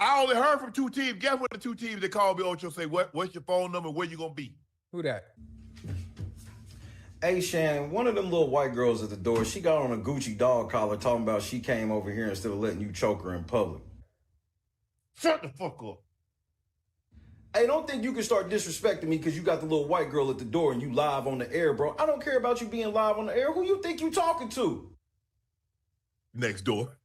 I only heard from two teams. Guess what the two teams that called me, Ocho, say, what's your phone number? Where you going to be? Who that? Hey, Shan, one of them little white girls at the door, she got on a Gucci dog collar talking about she came over here instead of letting you choke her in public. Shut the fuck up. Hey, don't think you can start disrespecting me because you got the little white girl at the door and you live on the air, bro. I don't care about you being live on the air. Who you think you talking to? Next door.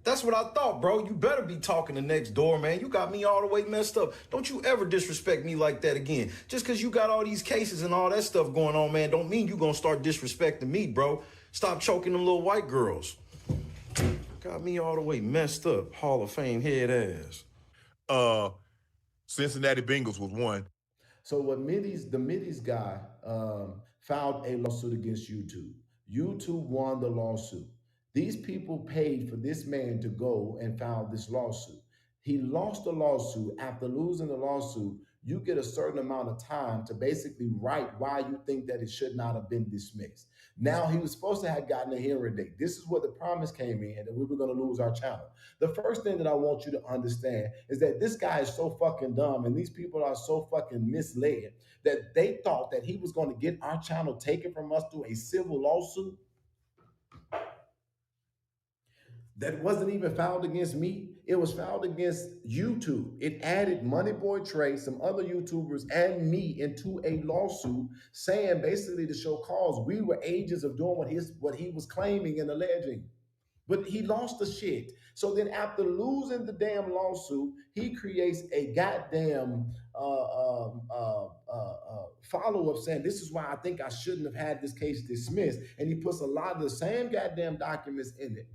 That's what I thought, bro. You better be talking to next door, man. You got me all the way messed up. Don't you ever disrespect me like that again. Just because you got all these cases and all that stuff going on, man, don't mean you going to start disrespecting me, bro. Stop choking them little white girls. Got me all the way messed up. Hall of Fame head ass. Cincinnati Bengals was one. So what the Middies guy filed a lawsuit against YouTube. YouTube won the lawsuit. These people paid for this man to go and file this lawsuit. He lost the lawsuit. After losing the lawsuit, you get a certain amount of time to basically write why you think that it should not have been dismissed. Now, he was supposed to have gotten a hearing date. This is where the promise came in, that we were going to lose our channel. The first thing that I want you to understand is that this guy is so fucking dumb and these people are so fucking misled that they thought that he was going to get our channel taken from us through a civil lawsuit that wasn't even filed against me. It was filed against YouTube. It added Money Boy Trey, some other YouTubers, and me into a lawsuit saying basically to show cause we were agents of doing what he was claiming and alleging. But he lost the shit. So then after losing the damn lawsuit, he creates a goddamn follow-up saying, this is why I think I shouldn't have had this case dismissed. And he puts a lot of the same goddamn documents in it.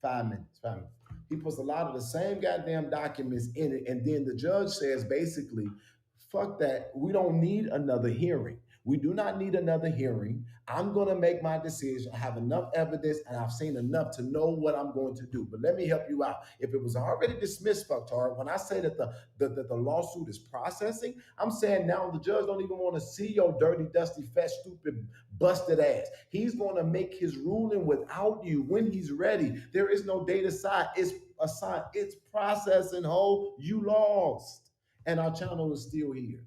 5 minutes. He puts a lot of the same goddamn documents in it. And then the judge says, basically, fuck that. We don't need another hearing. We do not need another hearing. I'm going to make my decision. I have enough evidence and I've seen enough to know what I'm going to do. But let me help you out. If it was already dismissed, fucktard, when I say that the lawsuit is processing, I'm saying now the judge don't even want to see your dirty, dusty, fat, stupid, busted ass. He's going to make his ruling without you when he's ready. There is no date aside. It's assigned. It's processing, ho. You lost. And our channel is still here.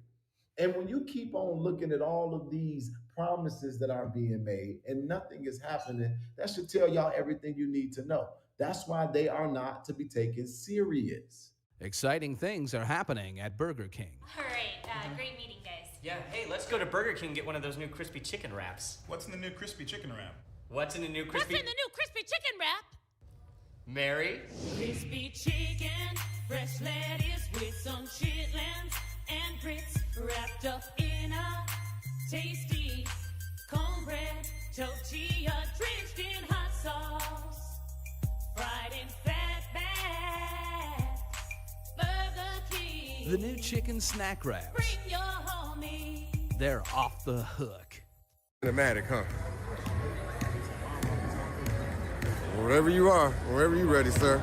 And when you keep on looking at all of these promises that are being made and nothing is happening, that should tell y'all everything you need to know. That's why they are not to be taken serious. Exciting things are happening at Burger King. All right, great meeting, guys. Yeah, hey, let's go to Burger King and get one of those new crispy chicken wraps. What's in the new crispy chicken wrap? What's in the new crispy... What's in the new crispy chicken wrap? Mary? Crispy chicken, fresh lettuce with some chitlins and grits wrapped up in a tasty cornbread tortilla drenched in hot sauce, fried in fat bags. Burger King. The new chicken snack wraps. Bring your homie. They're off the hook. Cinematic, huh? Wherever you are, wherever you're ready, sir.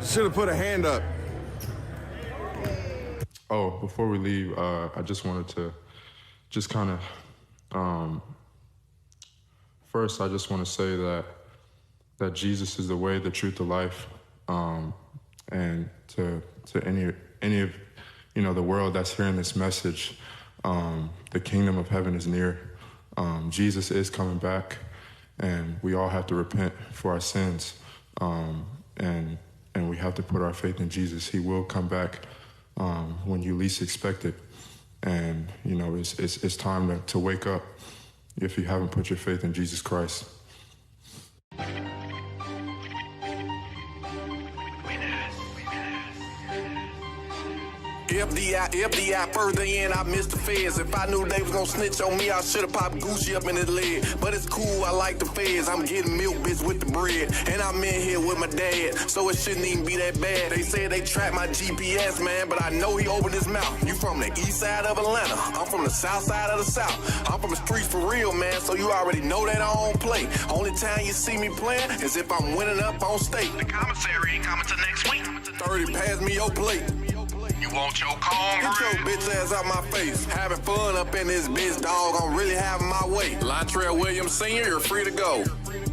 Should have put a hand up. Oh, before we leave, I just wanted to just kind of, first, I just want to say that Jesus is the way, the truth, the life, and to any of the world that's hearing this message, the kingdom of heaven is near. Jesus is coming back, and we all have to repent for our sins, and we have to put our faith in Jesus. He will come back when you least expect it, and it's time to wake up if you haven't put your faith in Jesus Christ. FDI, further in, I missed the feds. If I knew they was gonna snitch on me, I should've popped Gucci up in his leg. But it's cool, I like the feds. I'm getting milk, bitch, with the bread. And I'm in here with my dad, so it shouldn't even be that bad. They said they tracked my GPS, man, but I know he opened his mouth. You from the east side of Atlanta, I'm from the south side of the south. I'm from the streets for real, man, so you already know that I don't play. Only time you see me playing is if I'm winning up on state. The commissary ain't coming till next week. 30, pass me your plate. You want your cornbread? Get your bitch ass out my face. Having fun up in this bitch, dog. I'm really having my way. Latrell Williams Sr., you're free to go.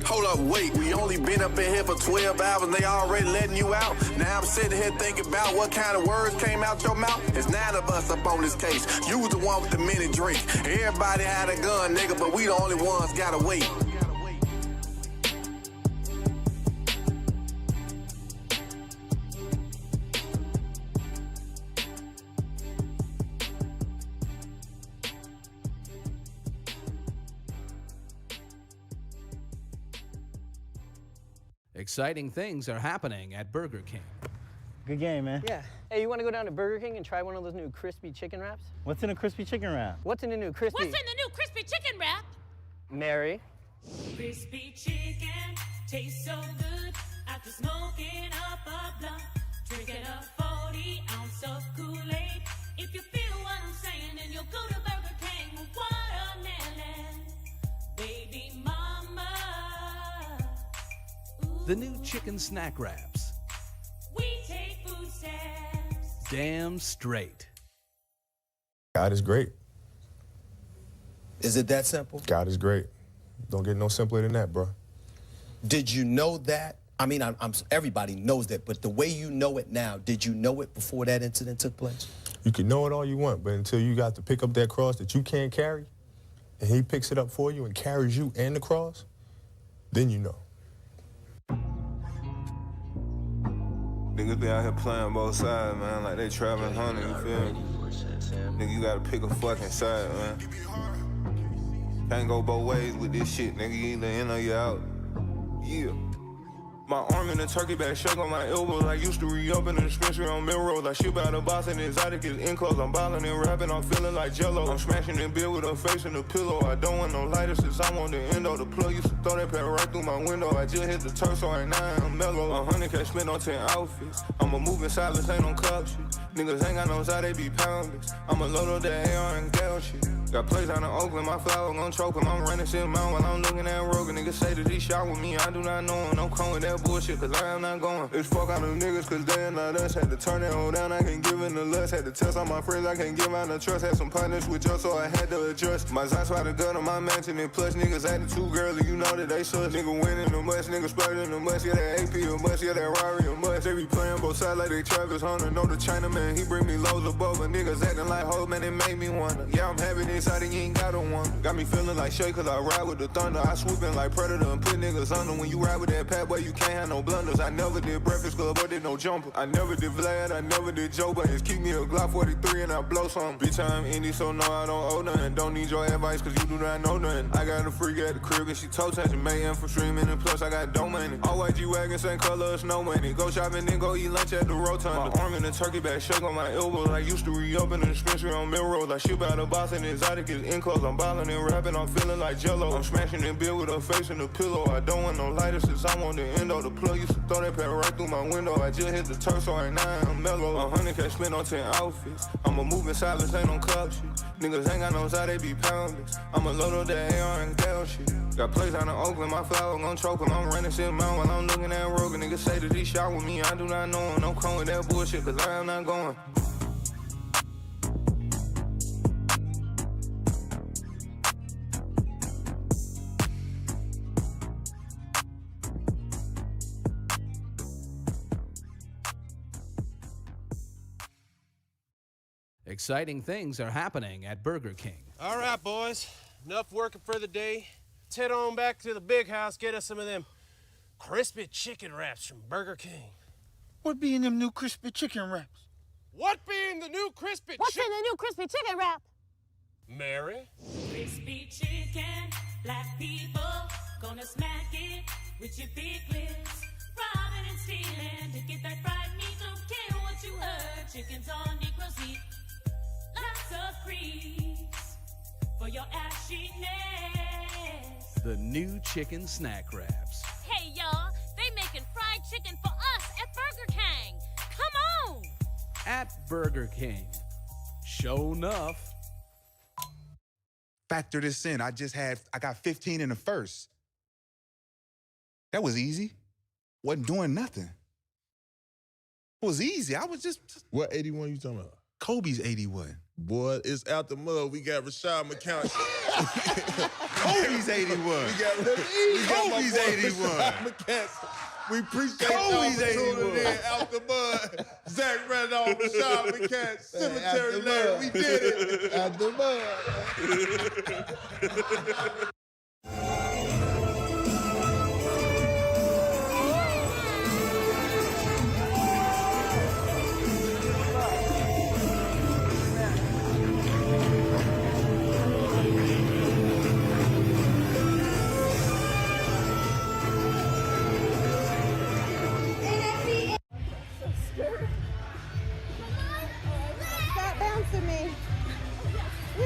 Hold up, wait. We only been up in here for 12 hours and they already letting you out. Now I'm sitting here thinking about what kind of words came out your mouth. There's 9 of us up on this case. You was the one with the mini drink. Everybody had a gun, nigga, but we the only ones gotta wait. Exciting things are happening at Burger King. Good game, man. Yeah. Hey, you want to go down to Burger King and try one of those new crispy chicken wraps? What's in a crispy chicken wrap? What's in the new crispy? What's in the new crispy chicken wrap? Mary. Crispy chicken tastes so good after smoking up a blunt. Drinking a 40-ounce of Kool-Aid. If you feel what I'm saying, then you'll go to Burger King. Watermelon, baby mama. The new chicken snack wraps. We take food stamps. Damn straight. God is great. Is it that simple? God is great. Don't get no simpler than that, bro. Did you know that? I mean, everybody knows that, but the way you know it now, did you know it before that incident took place? You can know it all you want, but until you got to pick up that cross that you can't carry, and he picks it up for you and carries you and the cross, then you know. Niggas be out here playing both sides, man, like they traveling honey, you feel me? Nigga, you gotta pick a fucking side, man. Can't go both ways with this shit, nigga, you either in or you out. Yeah. My arm in a turkey bag, shake on my elbows. I used to re-up in the dispensary on Melrose. I ship out of Boston, exotic is in close. I'm ballin' and rapping, I'm feeling like Jello. I'm smashing in bed with her face in the pillow. I don't want no lighter since I'm on the endo. The plug used to throw that pack right through my window. I just hit the turf, so right now I'm mellow. 100K spent on 10 outfits. I'm a moving silence, ain't no cop shit. Niggas ain't got no side, they be poundless. I'm a load of that AR and gal shit. Got plays out in Oakland, my flower gon' choke him. I'm running shit mount while I'm looking at Rogan. Niggas say that he shot with me, I do not know him. Don't come with that bullshit, cause I am not going. It's fuck out of niggas, cause they ain't not us. Had to turn that hoe down, I can't give in the lust. Had to test all my friends, I can't give out the trust. Had some partners with us, so I had to adjust. My Zion's by the gun on my mansion, and plus niggas attitude girly, you know that they sus. Nigga winning the must, nigga splurting the must. Yeah, that AP a must, yeah, that Rari a must. They be playing both sides like they Travis Hunter. Know the Chinaman, he bring me loads of both. But niggas acting like hoes, man, it made me wonder. Yeah, I'm happy inside, and you ain't got one. Got me feeling like Shay, cause I ride with the thunder. I swoop in like Predator and put niggas under. When you ride with that pat, boy, you can't have no blunders. I never did Breakfast Club or did no jumper. I never did Vlad, I never did Joe, but it's keep me a Glock 43 and I blow some. Bitch, I'm indie, so no, I don't owe nothing. Don't need your advice, cause you do not know nothing. I got a freak at the crib and she toe touching. Man, from streaming and plus I got dough money. All white G-Wagon, same color as snow money. Go shopping, then go eat lunch at the Rotunda. My arm in a turkey bag, shake on my elbows. I used to re-up in the dispensary on Melrose. I ship out of Boston, exotic is in close. I'm ballin' and rapping, I'm feeling like Jello. I'm smashing in bed with her face in the pillow. I don't want no lighter since I'm on the endo. The plug used to throw that pack right through my window. I just hit the turf, so right now I'm mellow. 100K spent on 10 outfits. I'm a moving silence, ain't no cop shit. Niggas ain't got no side, they be poundless. I'm a load of that AR and gal shit. Got plays out in Oakland, my flower gon' choke him. I'm running shit mount while I'm looking at Rogan. Niggas say that he shot with me, I do not know him. Don't come with that bullshit, cause I am not going. Exciting things are happening at Burger King. All right, boys. Enough working for the day. Let's head on back to the big house, get us some of them crispy chicken wraps from Burger King. What be in them new crispy chicken wraps? What be in the new crispy What's in the new crispy chicken wrap? Mary? Crispy chicken, black people, gonna smack it with your big lips. Robbing and stealing to get that fried meat, don't care what you heard. Chicken's on Negro's heat. Lots of crease for your ashiness. The new chicken snack wraps. Hey, y'all, they making fried chicken for us at Burger King. Come on! At Burger King. Show enough. Factor this in. I got 15 in the first. That was easy. Wasn't doing nothing. It was easy. I was just... What 81 you talking about? Kobe's 81. Boy, it's out the mud. We got Rashad McCown. Kobe's 81. Kobe's 81. We appreciate Kobe's y'all for 81. tuning in out the mud. Zach Randolph, Rashad McCown, Cemetery Lane. We did it. Out the mud. Stop bouncing me. Yay!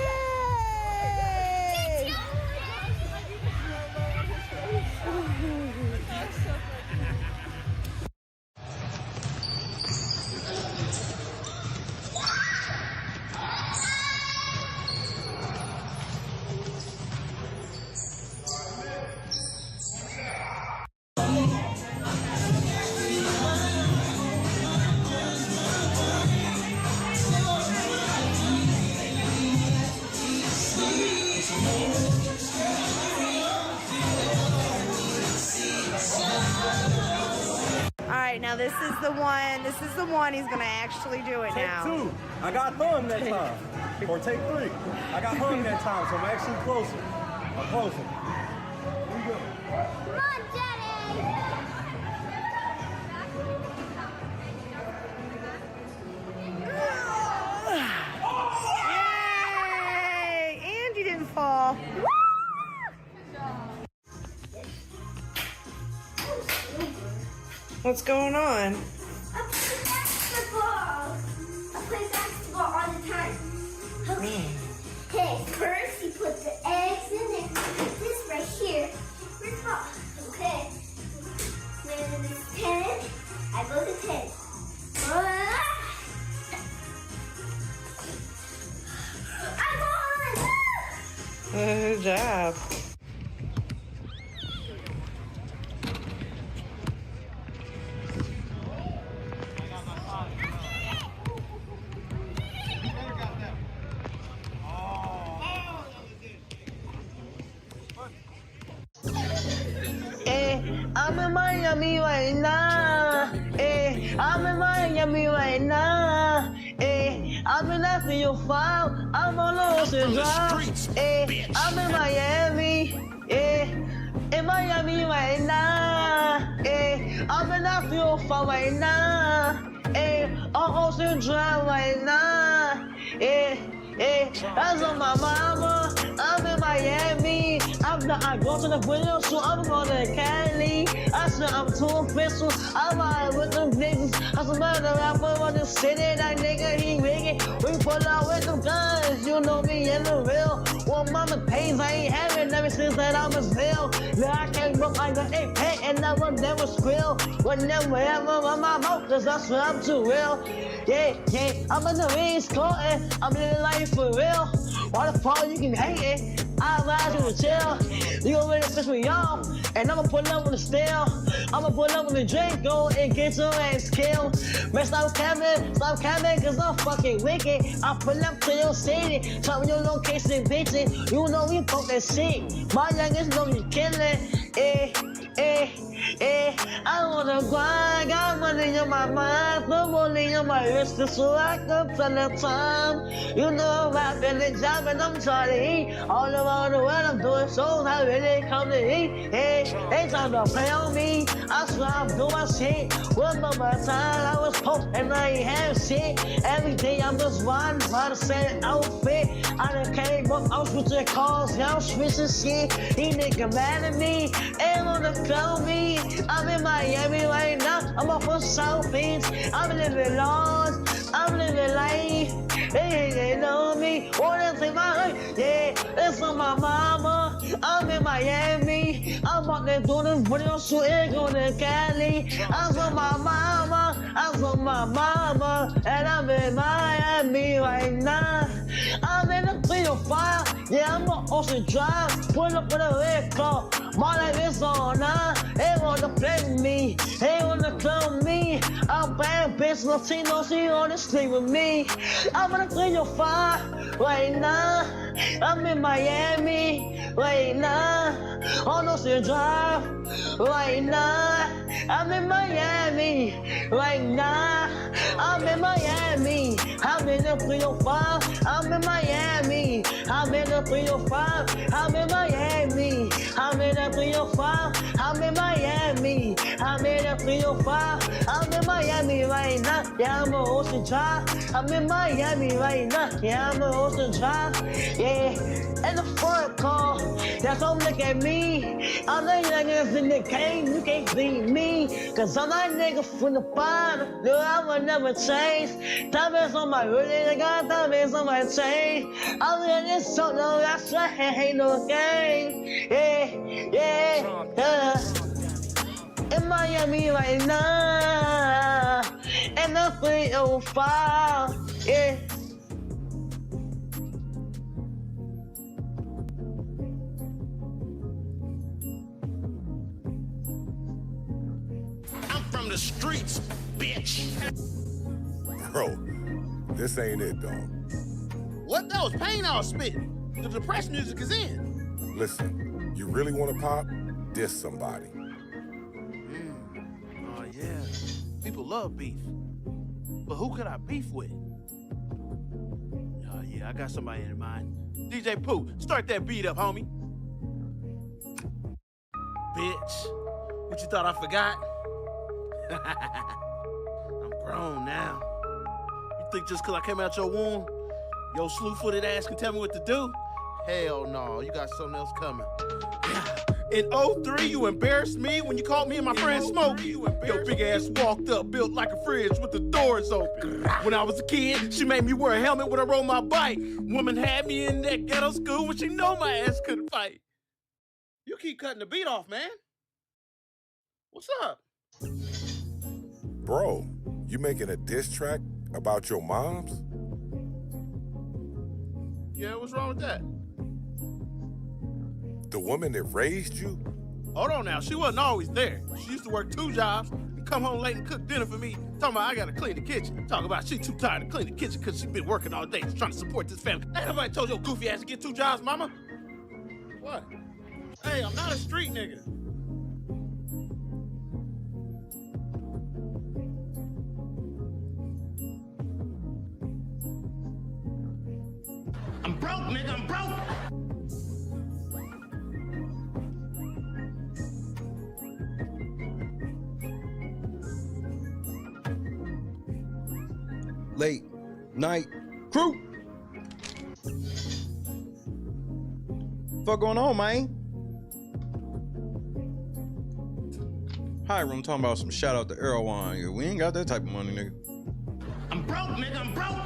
All right, now this is the one. This is the one. He's gonna actually do it now. Take 2. I got hung that time. Or take 3. I got hung that time, so I'm actually closer. I'm closer. Here we go. Come on, Yay! And you didn't fall. What's going on? I play basketball all the time. Okay. Okay, first you put the eggs in there. Put this right here. Okay. Then it's 10. I go to 10. I won! Good job. I'm in Miami right now. I'm in Miami right now. I've been after your file. I'm on Ocean Drive. I'm in Miami. In Miami right now. I've been after your file right now. On Ocean Drive right now. That's on my mama. I'm in Miami. I go to the window, so I'm going to Cali. I said I'm too official. I'm out with them niggas. I said, man, the rapper on the city, that nigga, he wicked. We pull out with them guns, you know me in the real. Well, mama pays, I ain't having ever since that I was real. Now I can't look like an ape and I will never squeal. Whenever ever on my mouth, cause I swear I'm too real. Yeah, I'm in the East Coast, I'm living life for real. Why the fuck you can hate it? I rise you to chill. You gon' really piss me off, and I'ma pull up with the steel. I'ma pull up with the drink, go and get your ass killed. Man, stop camming, cause I'm fucking wicked. I pull up to your city, tell me your location, bitch. You know we fuck that shit. My youngest know you killin', I wanna grind, got money on my mind, put money on my wrist, so I can spend the time. You know I'm rapping the job and I'm trying to eat. All around the world I'm doing shows, I really come to eat. They trying to play on me, I swear I'm doing my shit. One of my time I was post and I ain't have shit. Every day I'm just riding by the same outfit. I done came up, I'm switching cars, yeah, I'm switching shit. These niggas mad at me, ain't wanna call me. I'm in Miami right now, I'm off of South Beach. I'm living large, I'm living life. They know me, wanna take my life. Yeah, it's on my mama. I'm in Miami. I'm out there doing this video shooting, going to Cali. I'm on my mama, I'm on my mama, and I'm in Miami right now. I'm in the 305, yeah, I'm on Ocean Drive. Pull up with a red car. My life is on now. They wanna play with me. They wanna clone me. I'm bad bitch, Latino, she wanna sleep with me. I'm on a 305 right now. I'm in Miami right now. On Ocean Drive right now. I'm in Miami right now. I'm in Miami. I'm in the 305. I'm in Miami. I'm in the 305. I'm in Miami. I'm in the 305. I'm in Miami. I'm in the 305. I'm in Miami right now. Yeah, I'm on Ocean Drive. I'm in Miami right now. Yeah, I'm on Ocean Drive. Yeah, in the front car. That's don't look at me. I'm the niggas in the game. You can't beat me. Cause I'm that nigga from the bottom. No, I will never change. Diamonds on my hoodie. I got diamonds on my chain. I'm in this song. No, that's right. Ain't no game. Yeah, yeah, yeah. In Miami right now. And the 305. Yeah. From the streets, bitch. Bro, this ain't it, dog. What? That was pain I was spitting. The depressed music is in. Listen, you really want to pop? Diss somebody. Oh, yeah. People love beef. But who could I beef with? Oh, yeah, I got somebody in mind. DJ Pooh, start that beat up, homie. Bitch, what you thought I forgot? I'm grown now. You think just because I came out your womb, your slew-footed ass can tell me what to do? Hell no, you got something else coming. In 03, you embarrassed me when you called me and my friend Smokey. Your big ass walked up, built like a fridge with the doors open. When I was a kid, she made me wear a helmet when I rode my bike. Woman had me in that ghetto school when she know my ass couldn't fight. You keep cutting the beat off, man. What's up? Bro, you making a diss track about your moms? Yeah, what's wrong with that? The woman that raised you? Hold on now, she wasn't always there. She used to work 2 jobs and come home late and cook dinner for me. Talking about I gotta clean the kitchen. Talking about she too tired to clean the kitchen because she been working all day trying to support this family. Ain't nobody told your goofy ass to get 2 jobs, mama? What? Hey, I'm not a street nigga. I'm broke, nigga, I'm broke. Late night crew. Fuck going on, man? Hiram talking about some shout out to Errowine. We ain't got that type of money, nigga. I'm broke, nigga, I'm broke.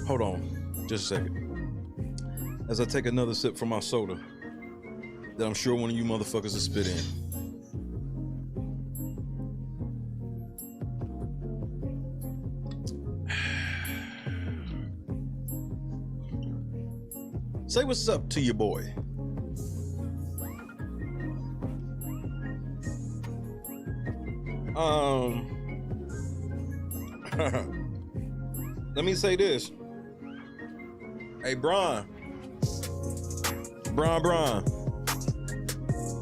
Hold on, just a second. As I take another sip from my soda that I'm sure one of you motherfuckers will spit in. Say what's up to your boy. Let me say this. Hey, Bron,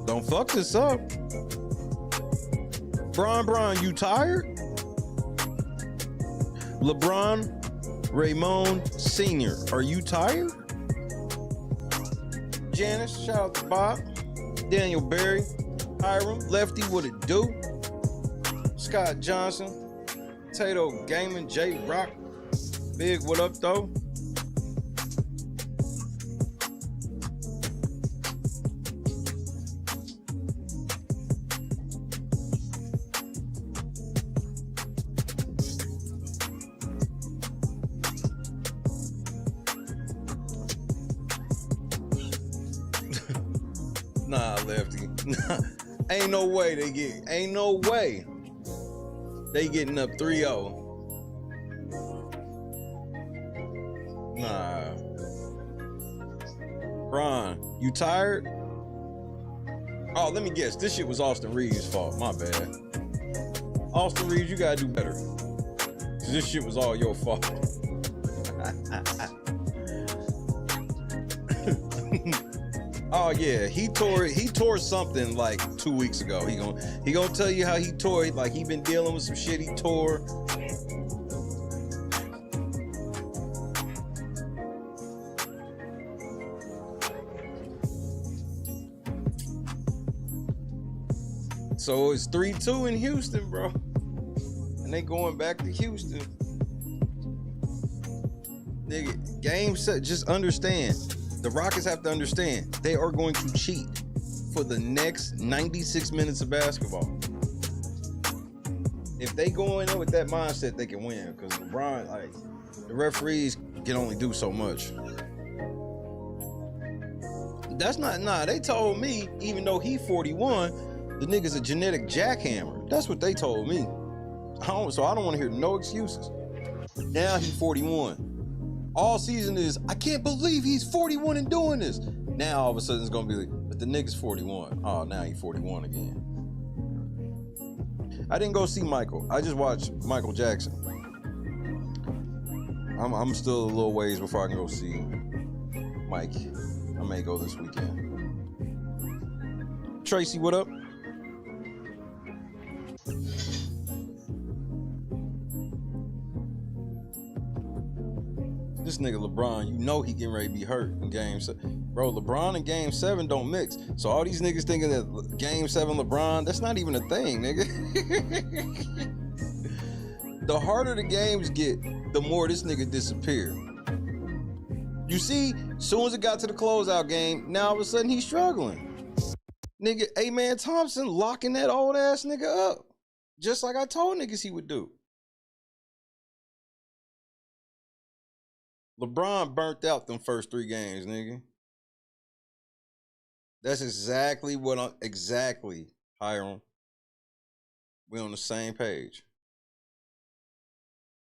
don't fuck this up. Bron, you tired? LeBron Raymond Sr., are you tired? Janice, shout out to Bob. Daniel Berry, Hiram, Lefty, what it do? Scott Johnson, Tato Gaming, J Rock, Big, what up though? Nah, Lefty. Ain't no way they get. Ain't no way. They getting up 3-0. Nah. Bron, you tired? Oh, let me guess. This shit was Austin Reeves' fault. My bad. Austin Reeves, you gotta do better. Cause this shit was all your fault. Oh yeah, he tore something like 2 weeks ago. He gonna tell you how he tore it, like he been dealing with some shit he tore. So it's 3-2 in Houston, bro. And they going back to Houston. Nigga, game set, just understand. The Rockets have to understand they are going to cheat for the next 96 minutes of basketball. If they go in there with that mindset, they can win. Because LeBron, like, the referees can only do so much. That's not, nah, they told me, even though he 41, the nigga's a genetic jackhammer. That's what they told me. So I don't want to hear no excuses. Now he's 41. All season is, I can't believe he's 41 and doing this. Now all of a sudden it's gonna be like, but the nigga's 41. Oh, now he's 41 again. I didn't go see Michael. I just watched Michael Jackson. I'm still a little ways before I can go see Mike. I may go this weekend. Tracy, what up? This nigga LeBron, you know he getting ready to be hurt in game 7. Bro, LeBron and game 7 don't mix. So all these niggas thinking that game 7 LeBron, that's not even a thing, nigga. The harder the games get, the more this nigga disappear. You see, soon as it got to the closeout game, now all of a sudden he's struggling. Nigga, A-Man Thompson locking that old ass nigga up. Just like I told niggas he would do. LeBron burnt out them first 3 games, nigga. That's exactly what exactly, Hiram. We're on the same page.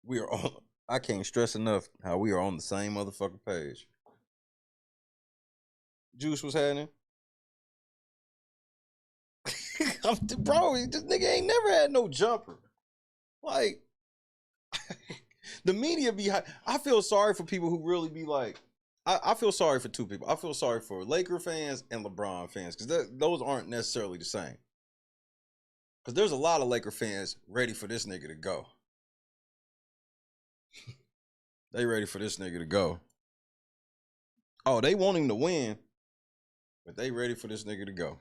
We are on, I can't stress enough how we are on the same motherfucking page. Juice, what's happening? Bro, this nigga ain't never had no jumper. Like, the media be, I feel sorry for people who really be like, I feel sorry for 2 people. I feel sorry for Laker fans and LeBron fans, because those aren't necessarily the same. Because there's a lot of Laker fans ready for this nigga to go. They ready for this nigga to go. Oh, they want him to win, but they ready for this nigga to go.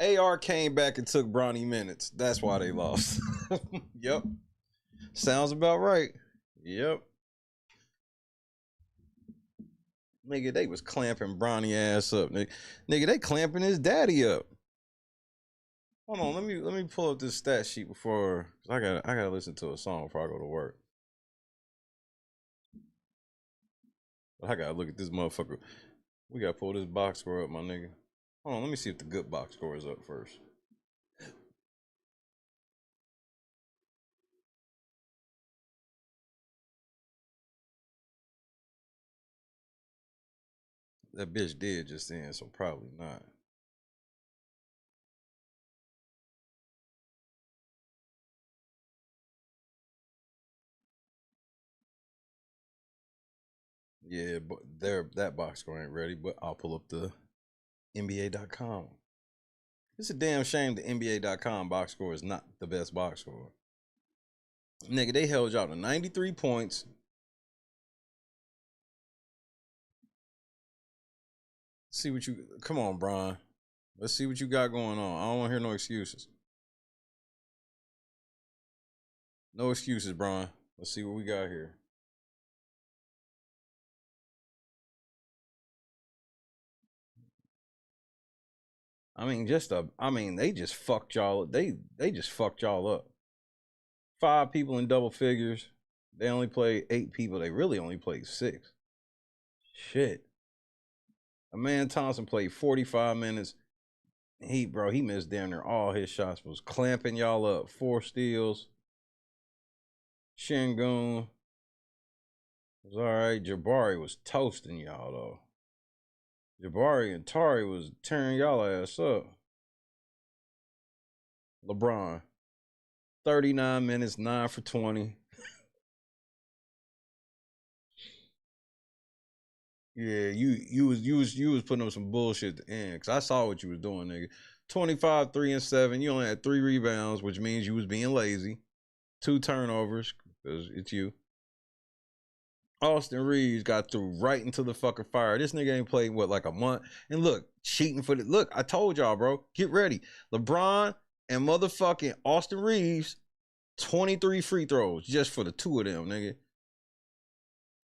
AR came back and took Bronny minutes. That's why they lost. Yep. Sounds about right. Yep. Nigga, they was clamping Bronny ass up. Nigga, they clamping his daddy up. Hold on, let me pull up this stat sheet before, I gotta listen to a song before I go to work. I gotta look at this motherfucker. We gotta pull this box score up, my nigga. Hold on, let me see if the good box score is up first. That bitch did just then, so probably not. Yeah, but that box score ain't ready, but I'll pull up the NBA.com. It's a damn shame the NBA.com box score is not the best box score. Nigga, they held y'all to 93 points. See what you, come on, Bron. Let's see what you got going on. I don't want to hear no excuses. No excuses, Bron. Let's see what we got here. I mean, they just fucked y'all. They just fucked y'all up. 5 people in double figures. They only played 8 people. They really only played 6. Shit. A man Thompson played 45 minutes. He missed damn near all his shots. Was clamping y'all up. 4 steals. Shingun was all right. Jabari was toasting y'all though. Jabari and Tari was tearing y'all ass up. LeBron, 39 minutes, 9 for 20. Yeah, you was putting up some bullshit at the end, cause I saw what you was doing, nigga. 25, 3 and 7. You only had 3 rebounds, which means you was being lazy. 2 turnovers, cause it's you. Austin Reeves got through right into the fucking fire. This nigga ain't played like a month. And look, cheating for the look. I told y'all, bro. Get ready. LeBron and motherfucking Austin Reeves, 23 free throws just for the 2 of them, nigga.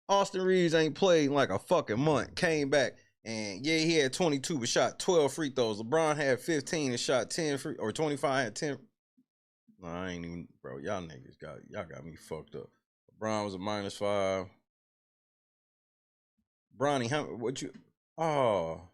Austin Reeves ain't played like a fucking month. Came back and yeah, he had 22 but shot 12 free throws. LeBron had 15 and shot 10 free or 25 had 10. No, I ain't even, bro. Y'all niggas got me fucked up. LeBron was a -5. Bronny, what you? Oh.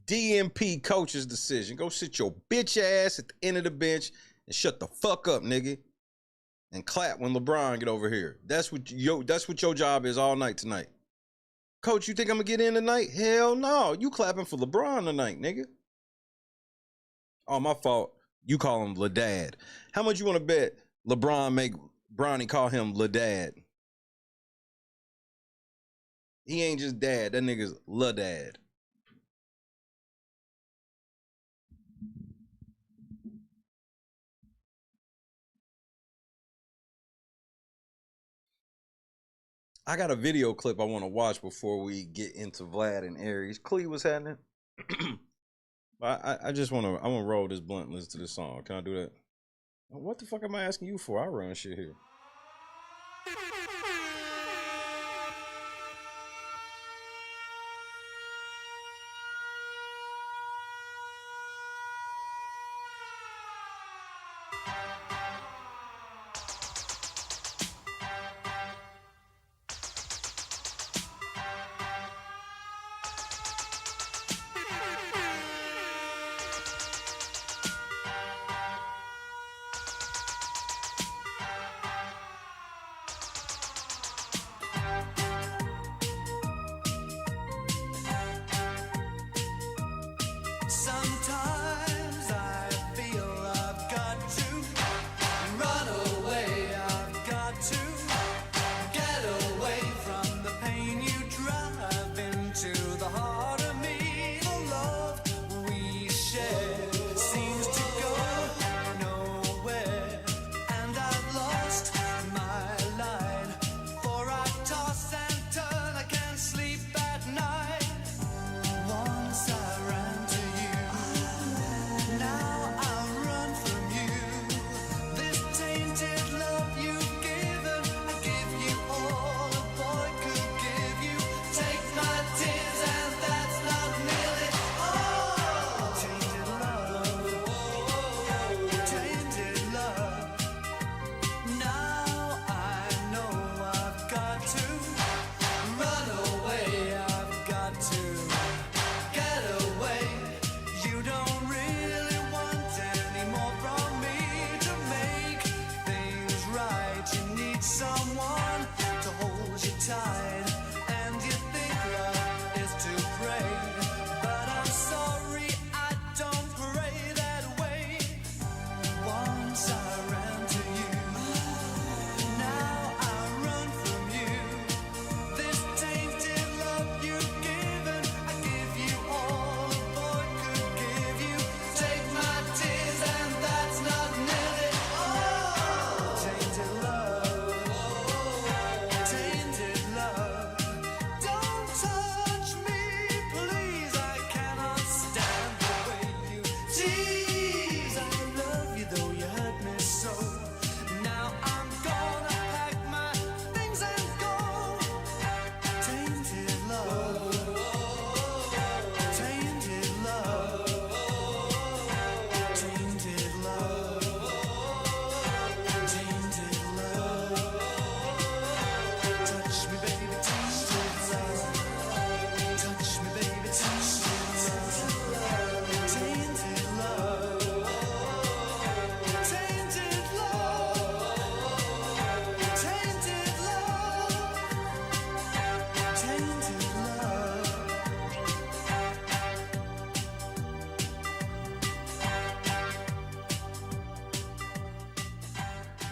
DMP coach's decision. Go sit your bitch ass at the end of the bench and shut the fuck up, nigga. And clap when LeBron get over here. That's what your job is all night tonight. Coach, you think I'm gonna get in tonight? Hell no. You clapping for LeBron tonight, nigga. Oh, my fault. You call him LaDad. How much you want to bet LeBron make Bronny call him LaDad? He ain't just dad. That nigga's LaDad. I got a video clip I want to watch before we get into Vlad and Aries. Clee, what's happening? I just want to. I'm gonna roll this blunt and listen to this song. Can I do that? What the fuck am I asking you for? I run shit here.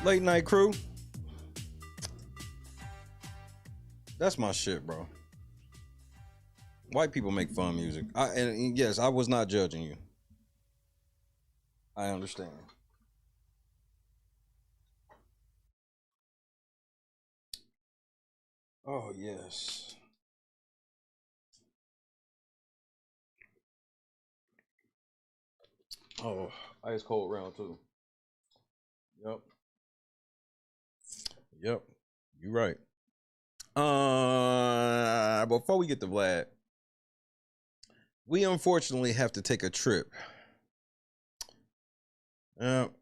Late night crew. That's my shit, bro. White people make fun music. And yes, I was not judging you. I understand. Oh, yes. Oh, ice cold round two. Yep. Yep. You're right. Before we get to Vlad, we unfortunately have to take a trip.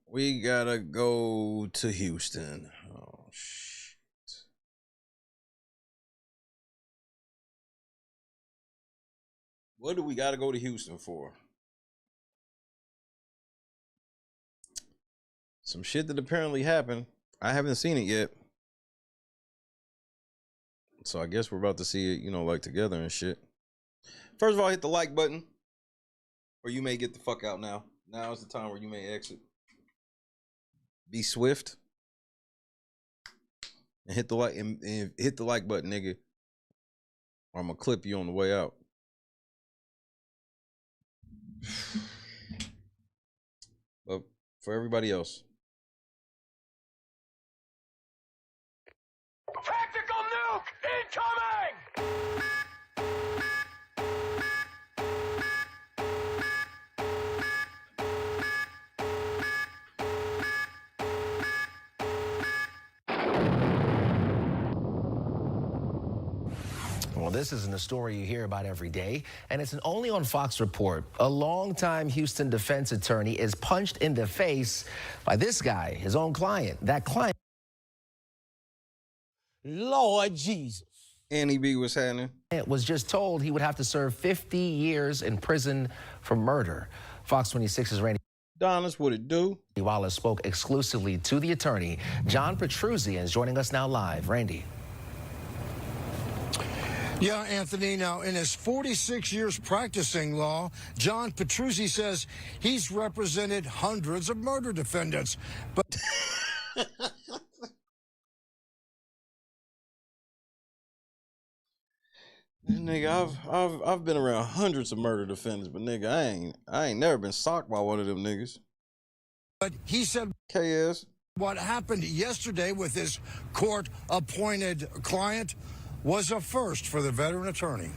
We gotta go to Houston. Oh, shit. What do we gotta go to Houston for? Some shit that apparently happened. I haven't seen it yet. So I guess we're about to see it, like together and shit. First of all, hit the like button. Or you may get the fuck out now. Now is the time where you may exit. Be swift. And hit the like and hit the like button, nigga. Or I'm gonna clip you on the way out. But for everybody else. Tactical nuke incoming! Well, this isn't a story you hear about every day, and it's an Only on Fox report. A longtime Houston defense attorney is punched in the face by this guy, his own client. That client. Lord Jesus. Annie B was happening. It was just told he would have to serve 50 years in prison for murder. Fox 26's Randy Donna's what it do. Wallace spoke exclusively to the attorney. John Petruzzi is joining us now live. Randy. Yeah, Anthony. Now, in his 46 years practicing law, John Petruzzi says he's represented hundreds of murder defendants. But nigga, I've been around hundreds of murder defendants, but nigga, I ain't never been socked by one of them niggas. But he said KS. What happened yesterday with his court-appointed client was a first for the veteran attorney.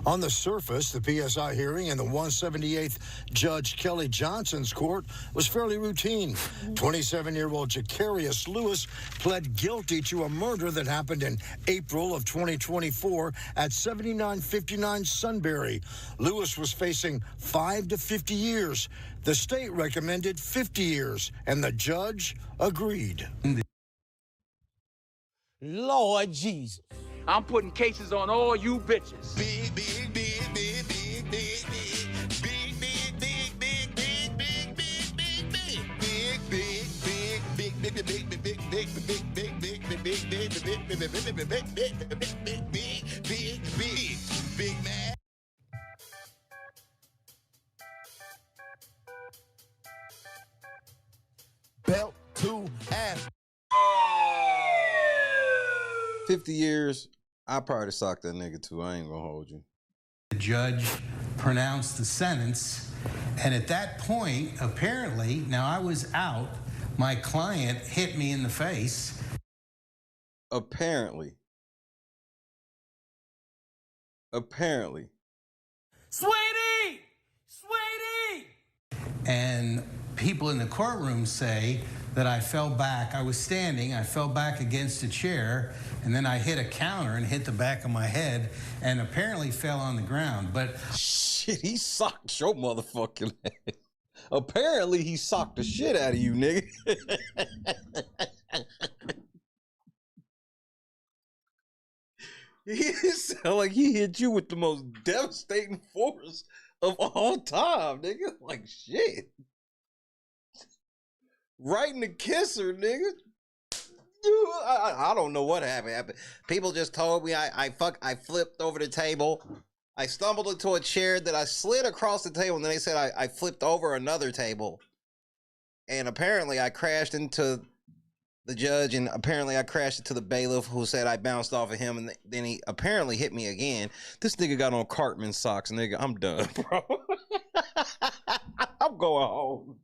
On the surface, the PSI hearing in the 178th Judge Kelly Johnson's court was fairly routine. 27-year-old Jacarius Lewis pled guilty to a murder that happened in April of 2024 at 7959 Sunbury. Lewis was facing 5 to 50 years. The state recommended 50 years, and the judge agreed. Lord Jesus. I'm putting cases on all you bitches. Big, big, big, big, big, big, big man. Belt to ass. 50 years, I probably socked that nigga too. I ain't gonna hold you. The judge pronounced the sentence, and at that point, apparently, now I was out, my client hit me in the face. Apparently. Sweetie! Sweetie! And people in the courtroom say that I fell back. I was standing, I fell back against a chair, and then I hit a counter and hit the back of my head, and apparently fell on the ground. But shit, he socked your motherfucking ass. Apparently, he socked the shit out of you, nigga. He sound like he hit you with the most devastating force of all time, nigga. Like shit. Right in the kisser, nigga. I don't know what happened. People just told me I flipped over the table. I stumbled into a chair that I slid across the table, and then they said I flipped over another table. And apparently I crashed into the judge, and apparently I crashed into the bailiff, who said I bounced off of him, and then he apparently hit me again. This nigga got on Cartman socks, nigga. I'm done, bro. I'm going home.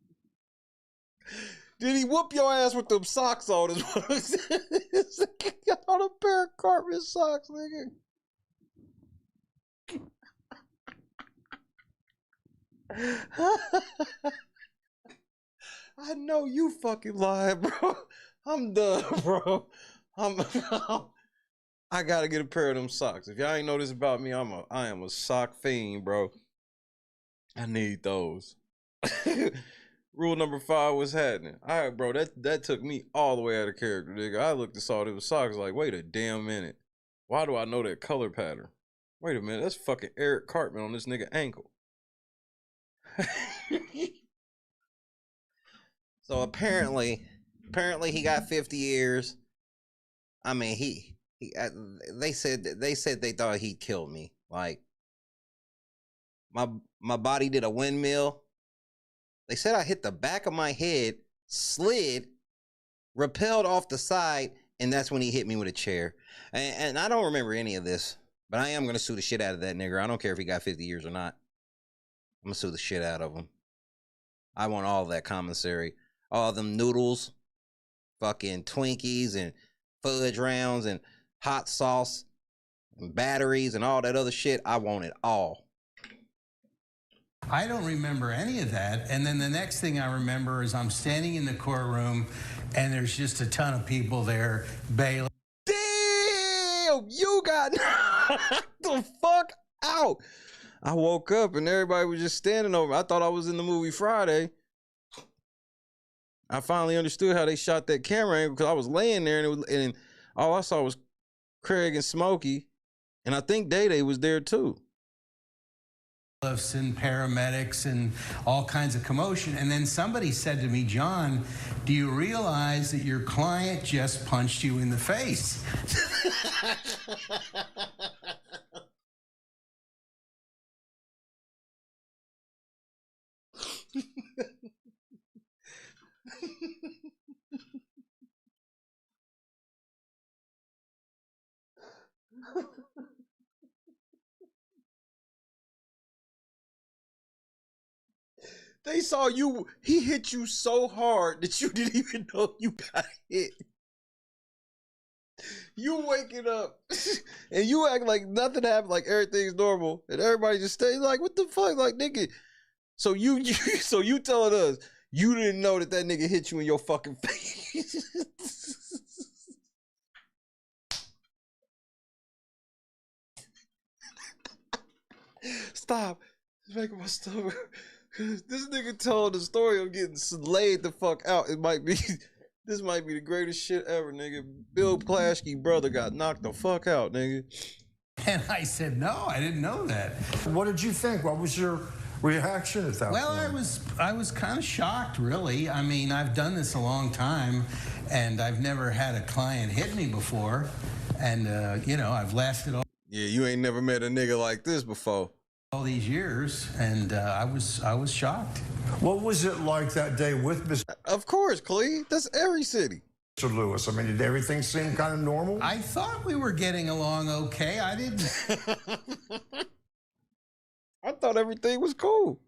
Did he whoop your ass with them socks on? Is what I'm saying. Got on a pair of Cartman socks, nigga. I know you fucking lying, bro. I'm done, bro. I gotta get a pair of them socks. If y'all ain't know this about me, I am a sock fiend, bro. I need those. Rule number 5 was happening. All right, bro. That took me all the way out of character, nigga. I looked and saw those socks like, wait a damn minute. Why do I know that color pattern? Wait a minute. That's fucking Eric Cartman on this nigga ankle. So apparently he got 50 years. I mean, they said they thought he killed me. Like, my body did a windmill. They said I hit the back of my head, slid, rappelled off the side, and that's when he hit me with a chair. And I don't remember any of this, but I am gonna sue the shit out of that nigga. I don't care if he got 50 years or not. I'm gonna sue the shit out of him. I want all that commissary. All them noodles, fucking Twinkies and fudge rounds and hot sauce and batteries and all that other shit. I want it all. I don't remember any of that. And then the next thing I remember is I'm standing in the courtroom and there's just a ton of people there bailing. Damn, you got the fuck out. I woke up and everybody was just standing over. I thought I was in the movie Friday. I finally understood how they shot that camera angle because I was laying there and all I saw was Craig and Smokey, and I think Day was there too. And paramedics and all kinds of commotion. And then somebody said to me, John, do you realize that your client just punched you in the face? They saw you, he hit you so hard that you didn't even know you got hit. You waking up and you act like nothing happened, like everything's normal, and everybody just stays like, what the fuck, like nigga. So you telling us you didn't know that nigga hit you in your fucking face? Stop. It's making my stomach. This nigga told the story of getting laid the fuck out. This might be the greatest shit ever, nigga. Bill Plaschke's brother got knocked the fuck out, nigga. And I said, no, I didn't know that. What did you think? What was your reaction at that point? Well, I was kind of shocked, really. I mean, I've done this a long time, and I've never had a client hit me before. And, you know, I've lasted all... Yeah, you ain't never met a nigga like this before. All these years, and I was shocked. What was it like that day with Mr. Of course, Clee. That's every city. Mr. Lewis? I mean, did everything seem kind of normal? I thought we were getting along okay. I didn't. I thought everything was cool.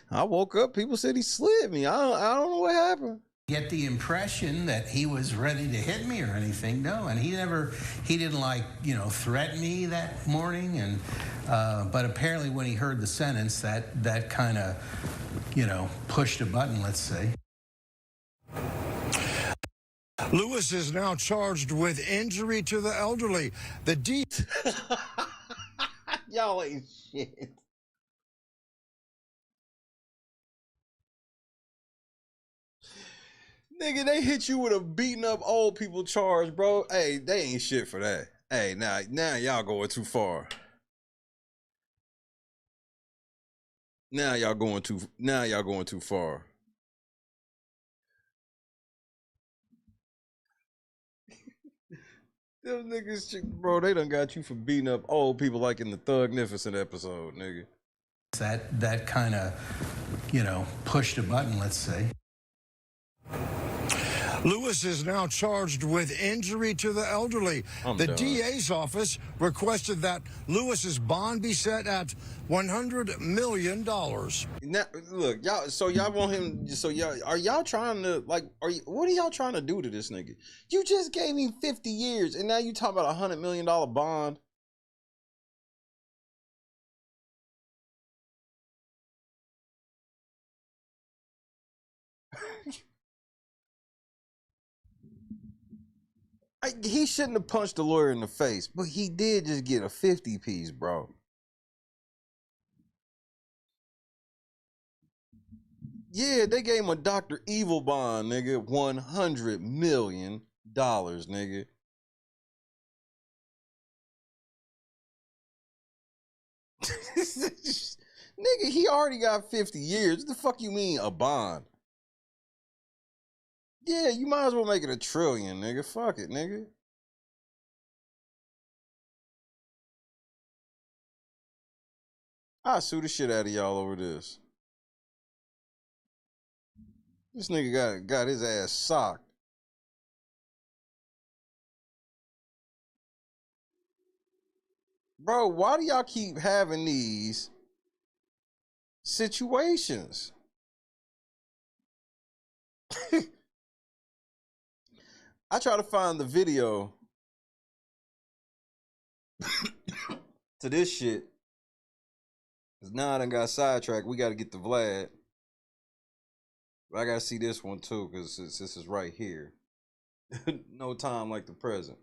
I woke up, people said he slid me. I don't know what happened. Get the impression that he was ready to hit me or anything. No, and he didn't like, you know, threaten me that morning. And but apparently when he heard the sentence, that kind of, you know, pushed a button, let's say. Lewis is now charged with injury to the elderly. Y'all ain't shit. Nigga, they hit you with a beating up old people charge, bro. Hey, they ain't shit for that. Hey, now y'all going too far. Now y'all going too far. Them niggas, bro, they done got you for beating up old people like in the Thugnificent episode, nigga. That kind of, you know, pushed a button, let's say. Lewis is now charged with injury to the elderly. The DA's office requested that Lewis's bond be set at $100 million. Now, look, y'all. So y'all want him? So y'all are y'all trying to like? What are y'all trying to do to this nigga? You just gave him 50 years, and now you talking about $100 million bond. He shouldn't have punched the lawyer in the face, but he did just get a 50 piece, bro. Yeah, they gave him a Dr. Evil bond, nigga. $100 million, nigga. Nigga, he already got 50 years. What the fuck you mean, a bond? Yeah, you might as well make it $1 trillion, nigga. Fuck it, nigga. I'll sue the shit out of y'all over this. This nigga got his ass socked. Bro, why do y'all keep having these situations? I try to find the video to this shit. Cause now I done got sidetracked. We gotta get to Vlad. But I gotta see this one too, because this is right here. No time like the present.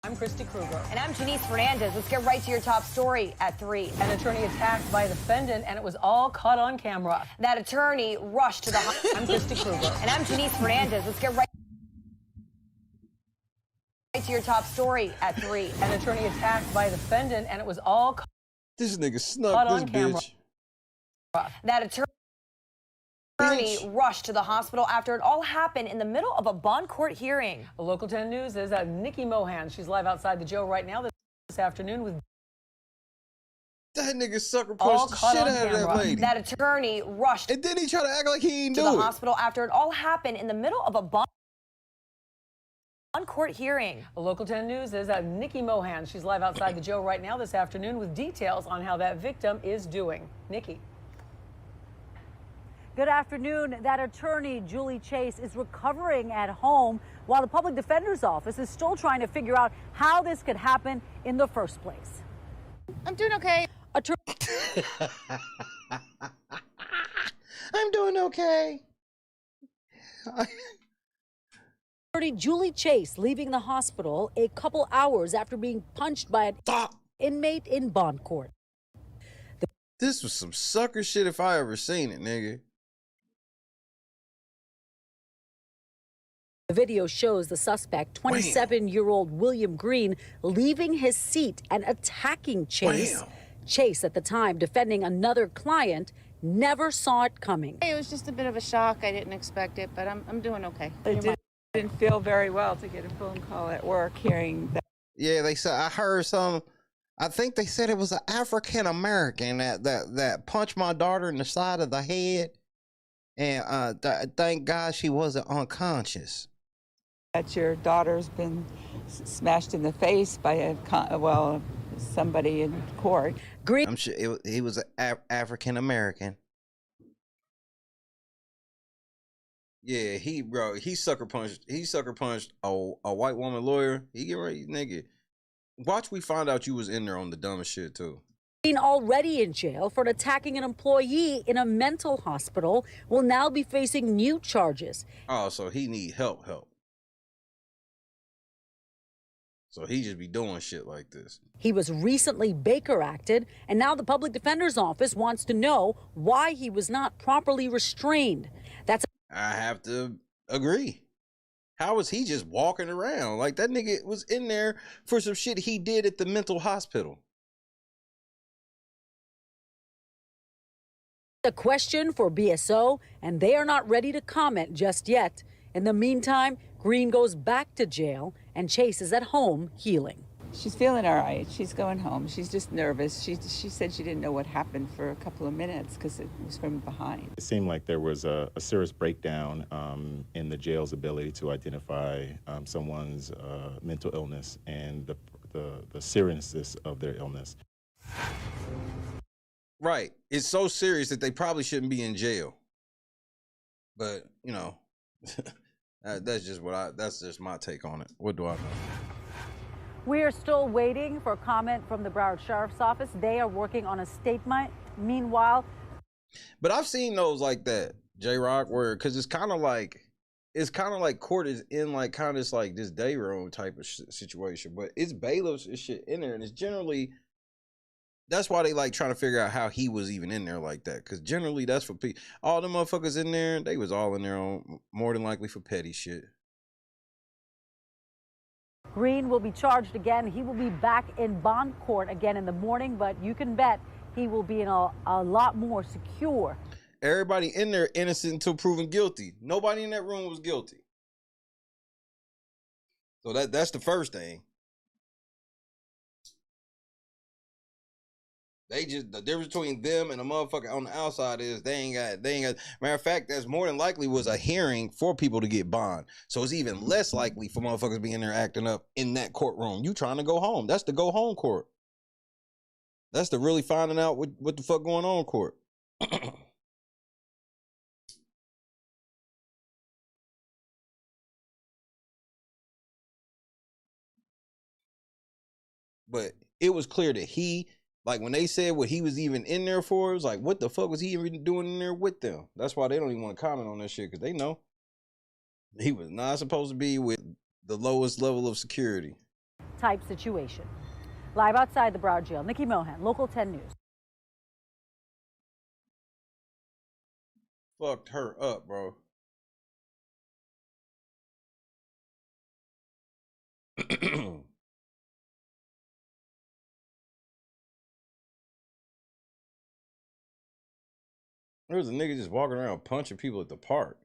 I'm Christy Kruger. And I'm Janice Fernandez. Let's get right to your top story at 3. An attorney attacked by a defendant, and it was all caught on camera. That attorney rushed to the I'm Christy Kruger. And I'm Janice Fernandez. Let's get right to your top story at 3. An attorney attacked by a defendant, and it was all this nigga snuck caught this on camera. bitch. That attorney rushed to the hospital after it all happened in the middle of a bond court hearing. A Local 10 News is Nikki Mohan. She's live outside the jail right now this afternoon with that nigga sucker punched the shit out of that lady. That attorney rushed and then he tried to act like he ain't to do the it. hospital after it all happened in the middle of a bond court hearing. A Local 10 News is Nikki Mohan. She's live outside the jail right now this afternoon with details on how that victim is doing. Nikki. Good afternoon. That attorney, Julie Chase, is recovering at home while the public defender's office is still trying to figure out how this could happen in the first place. I'm doing okay. I'm doing okay. Attorney Julie Chase leaving the hospital a couple hours after being punched by an inmate in bond court. This was some sucker shit if I ever seen it, nigga. The video shows the suspect, 27-year-old William Green, leaving his seat and attacking Chase. Wham. Chase, at the time defending another client, never saw it coming. It was just a bit of a shock. I didn't expect it, but I'm doing okay. I didn't feel very well to get a phone call at work hearing that. Yeah, they said I heard some. I think they said it was an African American that punched my daughter in the side of the head, and thank God she wasn't unconscious. That your daughter's been smashed in the face by somebody in court. Green. I'm sure he was an African American. Yeah, he sucker punched a white woman lawyer. He get ready, nigga. Watch we find out you was in there on the dumbest shit too. Already in jail for attacking an employee in a mental hospital, will now be facing new charges. Oh, so he need help. So he just be doing shit like this. He was recently Baker acted, and now the public defender's office wants to know why he was not properly restrained. I have to agree. How was he just walking around? Like, that nigga was in there for some shit he did at the mental hospital. A question for BSO, and they are not ready to comment just yet. In the meantime, Green goes back to jail, and Chase is at home healing. She's feeling all right. She's going home. She's just nervous. She said she didn't know what happened for a couple of minutes because it was from behind. It seemed like there was a serious breakdown in the jail's ability to identify someone's mental illness and the seriousness of their illness. Right. It's so serious that they probably shouldn't be in jail. But, you know, that's just my take on it. What do I know? We are still waiting for comment from the Broward Sheriff's Office. They are working on a statement. Meanwhile, but I've seen those like that, J-Rock, where because it's kind of like court is in like kind of like this day room type of situation, but it's bailiffs and shit in there, and it's generally that's why they like trying to figure out how he was even in there like that, because generally that's for people. All the motherfuckers in there, they was all in there on more than likely for petty shit. Green will be charged again. He will be back in bond court again in the morning, but you can bet he will be in a lot more secure. Everybody in there innocent until proven guilty. Nobody in that room was guilty. So that's the first thing. They just, the difference between them and a motherfucker on the outside is they ain't got, matter of fact, that's more than likely was a hearing for people to get bond. So it's even less likely for motherfuckers being there acting up in that courtroom. You trying to go home. That's the go home court. That's the really finding out what the fuck going on court. But it was clear that he, like when they said what he was even in there for, it was like, what the fuck was he even doing in there with them? That's why they don't even want to comment on that shit, because they know he was not supposed to be with the lowest level of security. Type situation. Live outside the Broward jail, Nikki Mohan, Local 10 News. Fucked her up, bro. There was a nigga just walking around punching people at the park.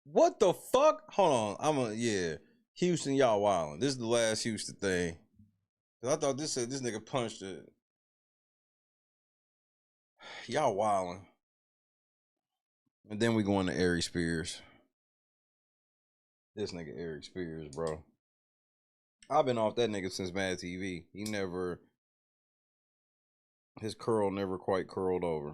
What the fuck? Hold on. Houston, y'all wildin'. This is the last Houston thing. I thought this said this nigga punched it. Y'all wildin'. And then we go into Aries Spears. This nigga Aries Spears, bro. I've been off that nigga since Mad TV. His curl never quite curled over.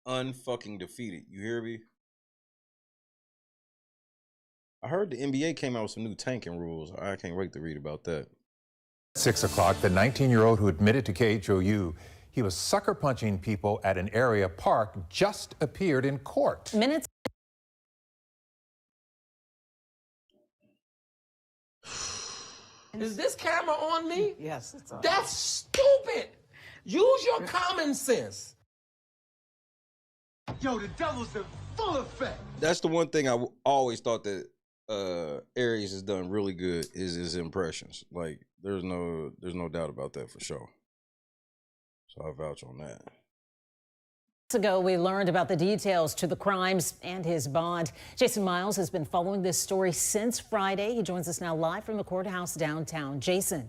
Unfucking defeated. You hear me? I heard the NBA came out with some new tanking rules. I can't wait to read about that. 6 o'clock, the 19-year-old who admitted to KHOU he was sucker punching people at an area park just appeared in court. Minutes. Is this camera on me? Yes, it's on. That's stupid. Use your common sense. Yo, the devil's in full effect. That's the one thing I always thought that Aries has done really good is his impressions. Like there's no doubt about that for sure. So I vouch on that. Ago, we learned about the details to the crimes and his bond. Jason Miles has been following this story since Friday. He joins us now live from the courthouse downtown. Jason.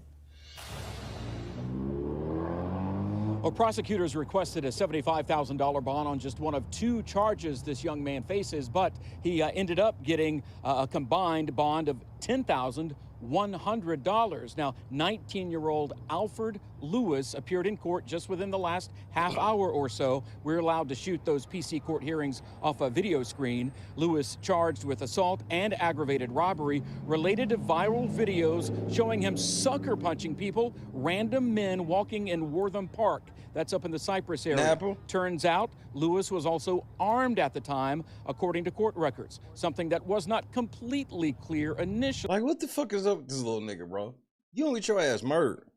Well, prosecutors requested a $75,000 bond on just one of two charges this young man faces, but he ended up getting a combined bond of $10,100. Now, 19-year-old Alfred Lewis appeared in court just within the last half hour or so. We're allowed to shoot those PC court hearings off a video screen. Lewis charged with assault and aggravated robbery related to viral videos showing him sucker punching people, random men walking in Wortham Park. That's up in the Cypress area. Apple. Turns out Lewis was also armed at the time, according to court records, something that was not completely clear initially. Like, what the fuck is up with this little nigga, bro? You only get your ass murdered.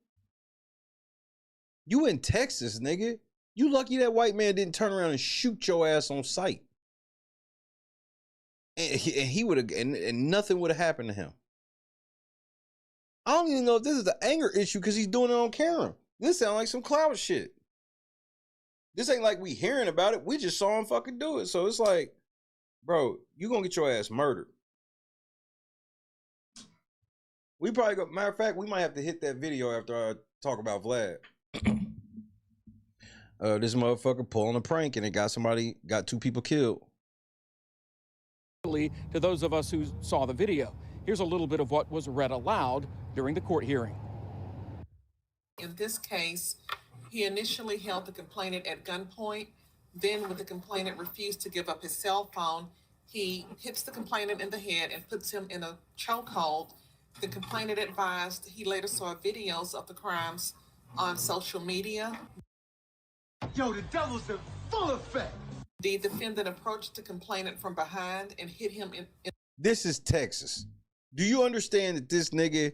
You in Texas, nigga. You lucky that white man didn't turn around and shoot your ass on sight. And he would have, and nothing would have happened to him. I don't even know if this is the anger issue because he's doing it on camera. This sounds like some clout shit. This ain't like we hearing about it. We just saw him fucking do it. So it's like, bro, you gonna get your ass murdered. We probably go, matter of fact, we might have to hit that video after I talk about Vlad. This motherfucker pulling a prank and it got 2 people killed. To those of us who saw the video, here's a little bit of what was read aloud during the court hearing. In this case, he initially held the complainant at gunpoint. Then, when the complainant refused to give up his cell phone, he hits the complainant in the head and puts him in a chokehold. The complainant advised he later saw videos of the crimes on social media. Yo, the devil's in full effect. The defendant approached the complainant from behind and hit him in. This is Texas. Do you understand that this nigga,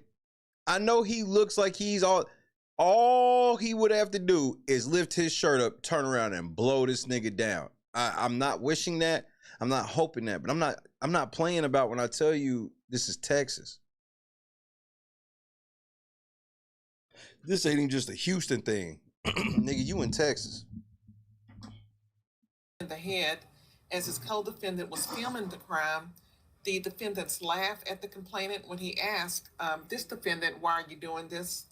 I know he looks like he's all he would have to do is lift his shirt up, turn around and blow this nigga down. I'm not wishing that. I'm not hoping that, but I'm not playing about when I tell you this is Texas. This ain't even just a Houston thing. Nigga, you in Texas. In the head, as his co-defendant was filming the crime, the defendants laughed at the complainant when he asked this defendant, "Why are you doing this?"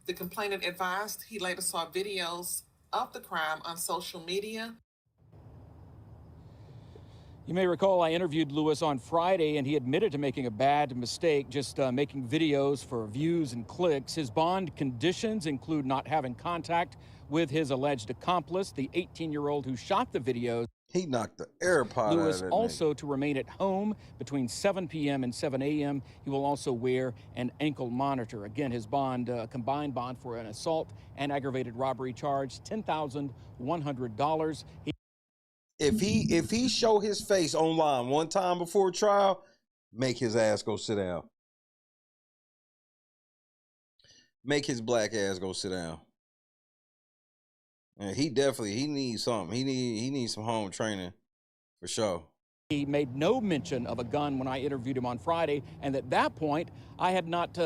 The complainant advised he later saw videos of the crime on social media. You may recall I interviewed Lewis on Friday, and he admitted to making a bad mistake, just making videos for views and clicks. His bond conditions include not having contact with his alleged accomplice, the 18-year-old who shot the videos. He knocked the AirPod Lewis out of that also to remain at home between 7 p.m. and 7 a.m. He will also wear an ankle monitor. Again, his bond, combined bond for an assault and aggravated robbery charge, $10,100. If he show his face online one time before trial, make his ass go sit down. Make his black ass go sit down. And he needs something. He needs some home training for sure. He made no mention of a gun when I interviewed him on Friday, and at that point, I had not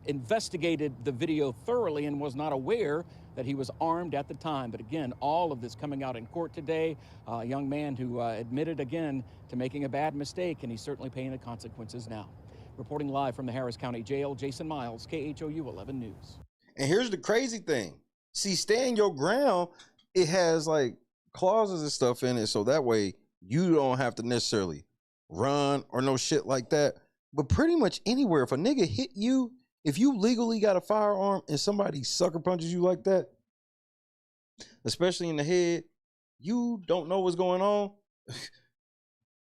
investigated the video thoroughly and was not aware that he was armed at the time. But again, all of this coming out in court today, a young man who admitted again to making a bad mistake, and he's certainly paying the consequences now. Reporting live from the Harris County Jail, Jason Miles, KHOU 11 News. And here's the crazy thing. See, stand your ground, it has like clauses and stuff in it, so that way you don't have to necessarily run or no shit like that. But pretty much anywhere, if a nigga hit you, if you legally got a firearm and somebody sucker punches you like that, especially in the head, you don't know what's going on.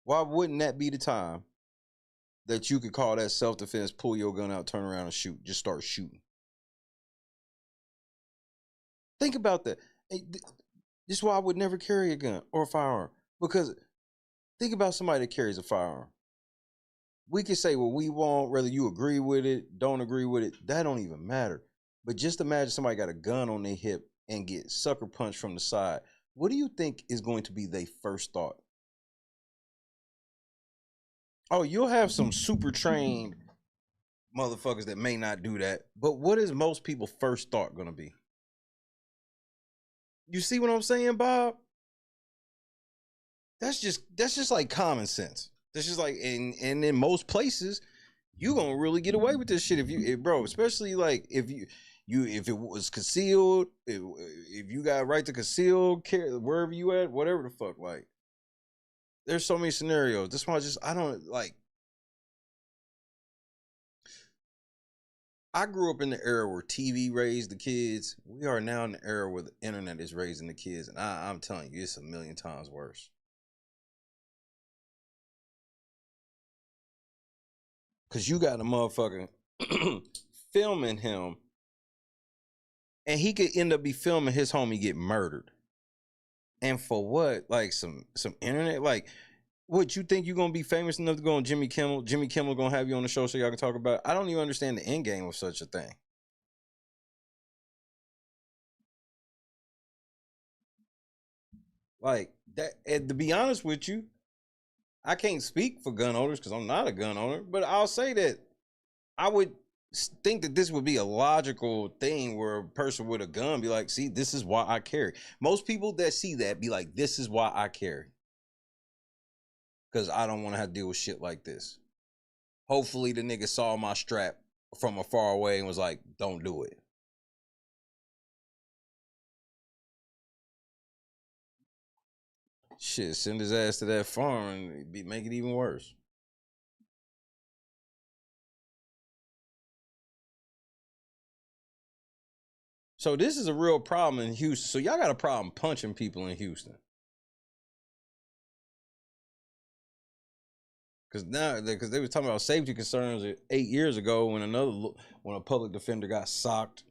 Why wouldn't that be the time that you could call that self-defense, pull your gun out, turn around and shoot, just start shooting? Think about that. This is why I would never carry a gun or a firearm. Because think about somebody that carries a firearm. We can say what we want, whether you agree with it, don't agree with it. That don't even matter. But just imagine somebody got a gun on their hip and get sucker punched from the side. What do you think is going to be their first thought? Oh, you'll have some super trained motherfuckers that may not do that. But what is most people's first thought going to be? You see what I'm saying, Bob? That's just like common sense. That's just like, and in most places, you gonna really get away with this shit bro. Especially like if it was concealed, if you got a right to conceal, carry wherever you at, whatever the fuck. Like, there's so many scenarios. This one I don't like. I grew up in the era where TV raised the kids. We are now in the era where the internet is raising the kids, and I'm telling you, it's a million times worse. Because you got a motherfucker filming him, and he could end up be filming his homie get murdered. And for what? Like some internet? Like, what, you think you're going to be famous enough to go on Jimmy Kimmel? Jimmy Kimmel going to have you on the show so y'all can talk about it? I don't even understand the end game of such a thing. Like, that, and to be honest with you, I can't speak for gun owners because I'm not a gun owner, but I'll say that I would think that this would be a logical thing where a person with a gun be like, see, this is why I carry. Most people that see that be like, this is why I carry. Because I don't want to have to deal with shit like this. Hopefully the nigga saw my strap from afar away and was like, don't do it. Shit, send his ass to that farm and make it even worse. So this is a real problem in Houston. So y'all got a problem punching people in Houston. Because they were talking about safety concerns 8 years ago when a public defender got socked.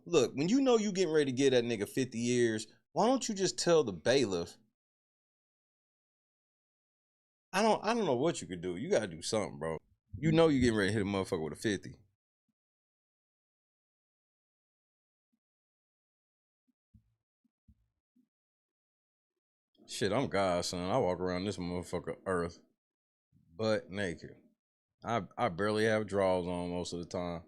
Look, when you know you getting ready to get that nigga 50 years, why don't you just tell the bailiff? I don't know what you could do. You gotta do something, bro. You know you getting ready to hit a motherfucker with a 50. Shit, I'm God, son. I walk around this motherfucker earth butt naked. I barely have drawers on most of the time.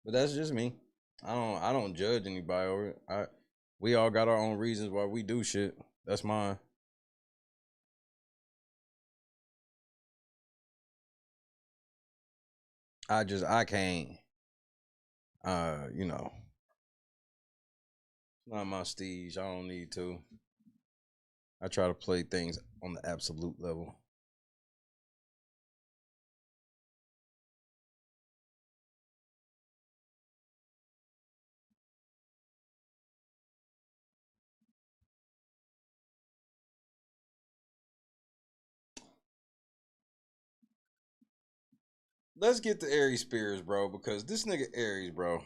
But that's just me. I don't judge anybody over it. We all got our own reasons why we do shit. That's mine. I can't. You know. It's not my stage. I don't need to. I try to play things on the absolute level. Let's get to Aries Spears, bro, because this nigga Aries, bro.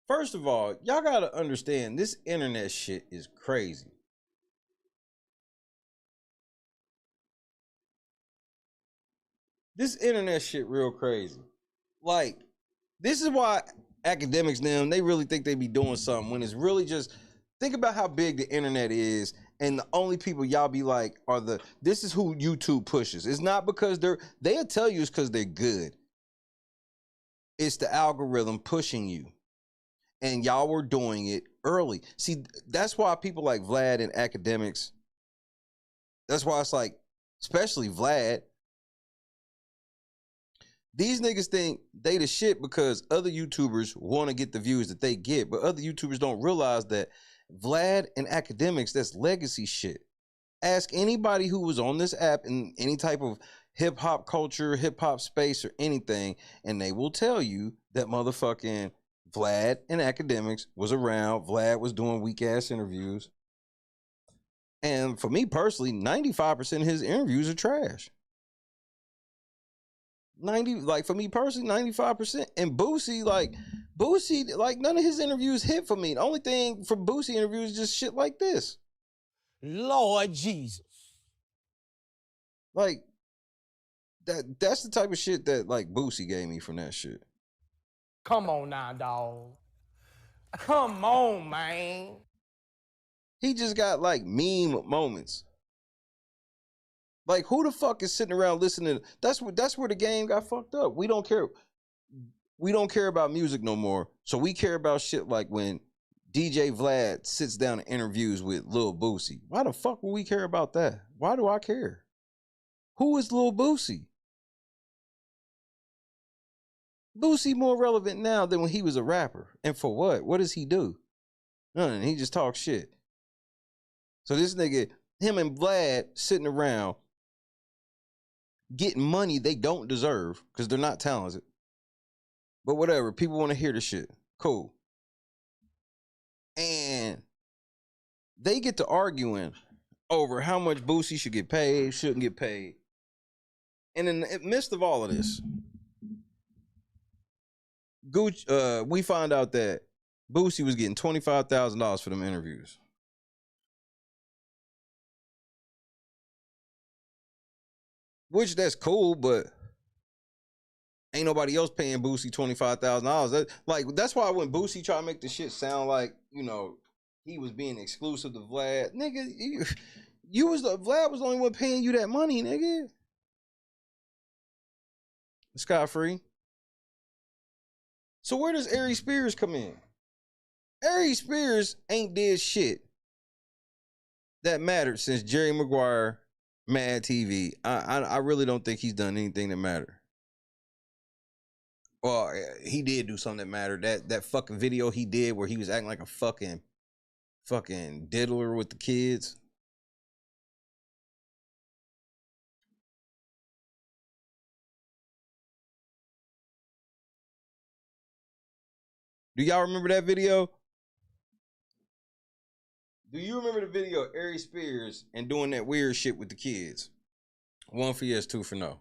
First of all, y'all gotta understand this internet shit is crazy. This internet shit real crazy. Like, this is why academics them, they really think they be doing something when it's really just, think about how big the internet is, and the only people y'all be like are this is who YouTube pushes. It's not because they'll tell you it's because they're good. It's the algorithm pushing you. And y'all were doing it early. See, that's why people like Vlad and academics, that's why it's like, especially Vlad, these niggas think they the shit because other YouTubers want to get the views that they get, but other YouTubers don't realize that Vlad and academics, that's legacy shit. Ask anybody who was on this app in any type of hip hop culture, hip hop space or anything, and they will tell you that motherfucking Vlad and academics was around. Vlad was doing weak ass interviews. And for me personally, 95% of his interviews are trash. For me personally, 95%. And Boosie, none of his interviews hit for me. The only thing from Boosie interviews is just shit like this. Lord Jesus. Like, that's the type of shit that, like, Boosie gave me from that shit. Come on now, dog. Come on, man. He just got, like, meme moments. Like, who the fuck is sitting around listening? That's where the game got fucked up. We don't care. We don't care about music no more. So we care about shit like when DJ Vlad sits down and interviews with Lil Boosie. Why the fuck would we care about that? Why do I care? Who is Lil Boosie? Boosie more relevant now than when he was a rapper. And for what? What does he do? Nothing. He just talks shit. So this nigga, him and Vlad sitting around getting money they don't deserve because they're not talented. But whatever. People want to hear the shit. Cool. And they get to arguing over how much Boosie should get paid, shouldn't get paid. And in the midst of all of this, we find out that Boosie was getting $25,000 for them interviews. Which that's cool, but ain't nobody else paying Boosie $25,000. That's why when Boosie try to make the shit sound like, you know, he was being exclusive to Vlad. Nigga, Vlad was the only one paying you that money, nigga. Scot-free. So where does Aries Spears come in? Aries Spears ain't did shit that mattered since Jerry Maguire, Mad TV. I really don't think he's done anything that mattered. Well, he did do something that mattered. That fucking video he did where he was acting like a fucking diddler with the kids. Do y'all remember that video? Do you remember the video of Aries Spears and doing that weird shit with the kids? 1 for yes, 2 for no.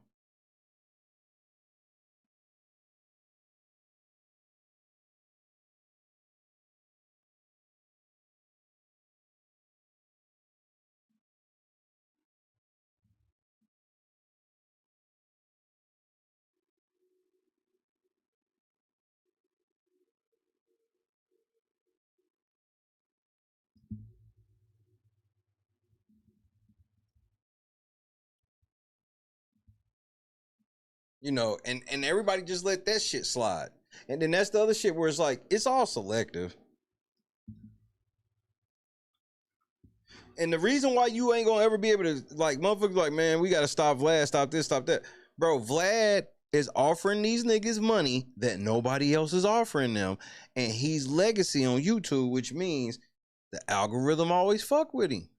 You know, and everybody just let that shit slide. And then that's the other shit where it's like, it's all selective. And the reason why you ain't gonna ever be able to, like, motherfuckers like, man, we gotta stop Vlad, stop this, stop that. Bro, Vlad is offering these niggas money that nobody else is offering them. And he's legacy on YouTube, which means the algorithm always fuck with him.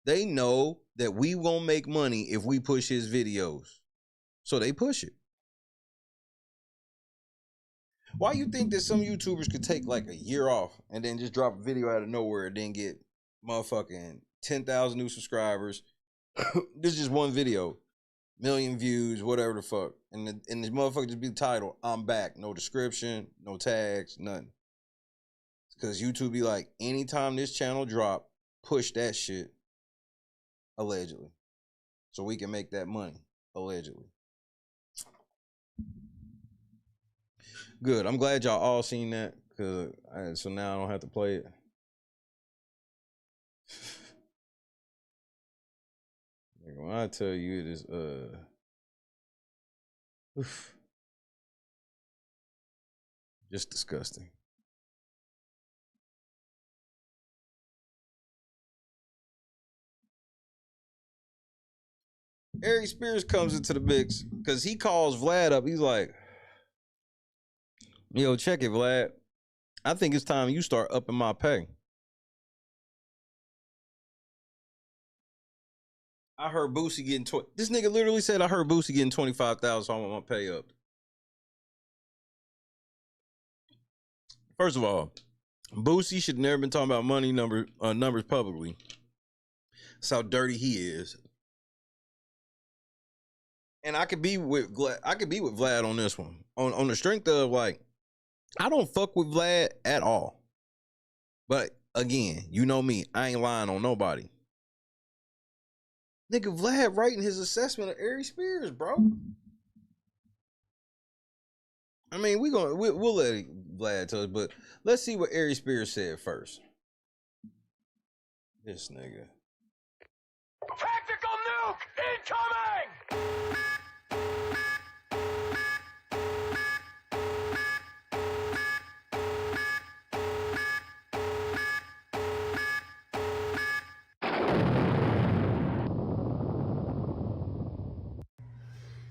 They know that we won't make money if we push his videos. So they push it. Why you think that some YouTubers could take like a year off and then just drop a video out of nowhere and then get motherfucking 10,000 new subscribers? This is just one video, 1,000,000 views, whatever the fuck. And this motherfucker just be the title, I'm back. No description, no tags, nothing. Because YouTube be like, anytime this channel drop, push that shit. Allegedly. So we can make that money. Allegedly. Good. I'm glad y'all all seen that. So now I don't have to play it. When I tell you it is just disgusting. Aries Spears comes into the mix because he calls Vlad up. He's like, yo, check it, Vlad. I think it's time you start upping my pay. I heard Boosie getting this nigga literally said I heard Boosie getting 25,000, so I want my pay up. First of all, Boosie should never been talking about money numbers publicly. That's how dirty he is. And I could be with Vlad on this one. On the strength of, like, I don't fuck with Vlad at all. But again, you know me, I ain't lying on nobody. Nigga, Vlad writing his assessment of Aries Spears, bro. I mean, we'll let Vlad tell us, but let's see what Aries Spears said first. This nigga. Tactical nuke incoming!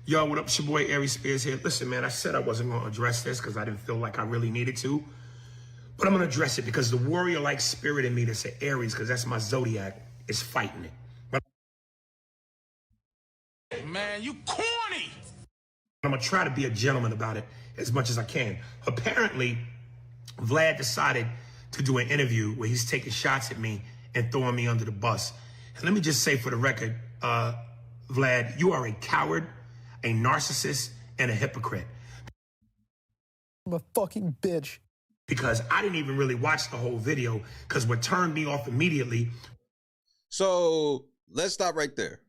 Yo, what up? It's your boy Aries Spears here. Listen, man, I said I wasn't going to address this because I didn't feel like I really needed to. But I'm going to address it because the warrior-like spirit in me that's an Aries, because that's my zodiac, is fighting it. But Man, you corny! I'm going to try to be a gentleman about it as much as I can. Apparently, Vlad decided to do an interview where he's taking shots at me and throwing me under the bus. And let me just say for the record, Vlad, you are a coward, a narcissist, and a hypocrite. I'm a fucking bitch. Because I didn't even really watch the whole video, because what turned me off immediately. So let's stop right there.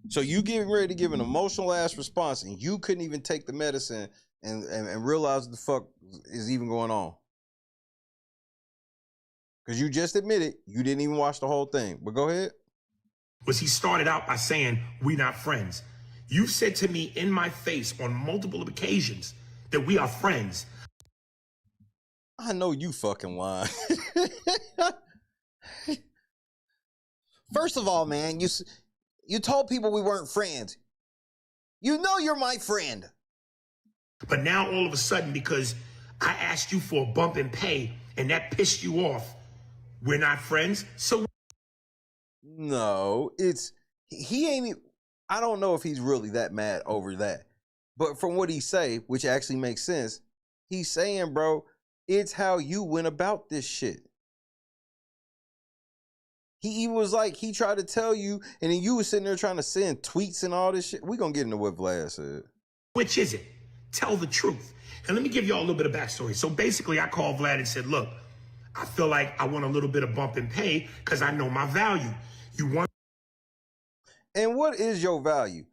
So you getting ready to give an emotional ass response and you couldn't even take the medicine and realize what the fuck is even going on. Because you just admitted you didn't even watch the whole thing. But go ahead. Was he started out by saying, we not friends. You've said to me in my face on multiple occasions that we are friends. I know you fucking lying. First of all, man, you told people we weren't friends. You know you're my friend. But now all of a sudden, because I asked you for a bump in pay and that pissed you off, we're not friends? So no, he ain't. I don't know if he's really that mad over that. But from what he say, which actually makes sense, he's saying, bro, it's how you went about this shit. He was like, he tried to tell you, and then you was sitting there trying to send tweets and all this shit. We gonna get into what Vlad said. which is it? Tell the truth. And let me give y'all a little bit of backstory. So basically, I called Vlad and said, look, I feel like I want a little bit of bump in pay because I know my value. You want. And what is your value?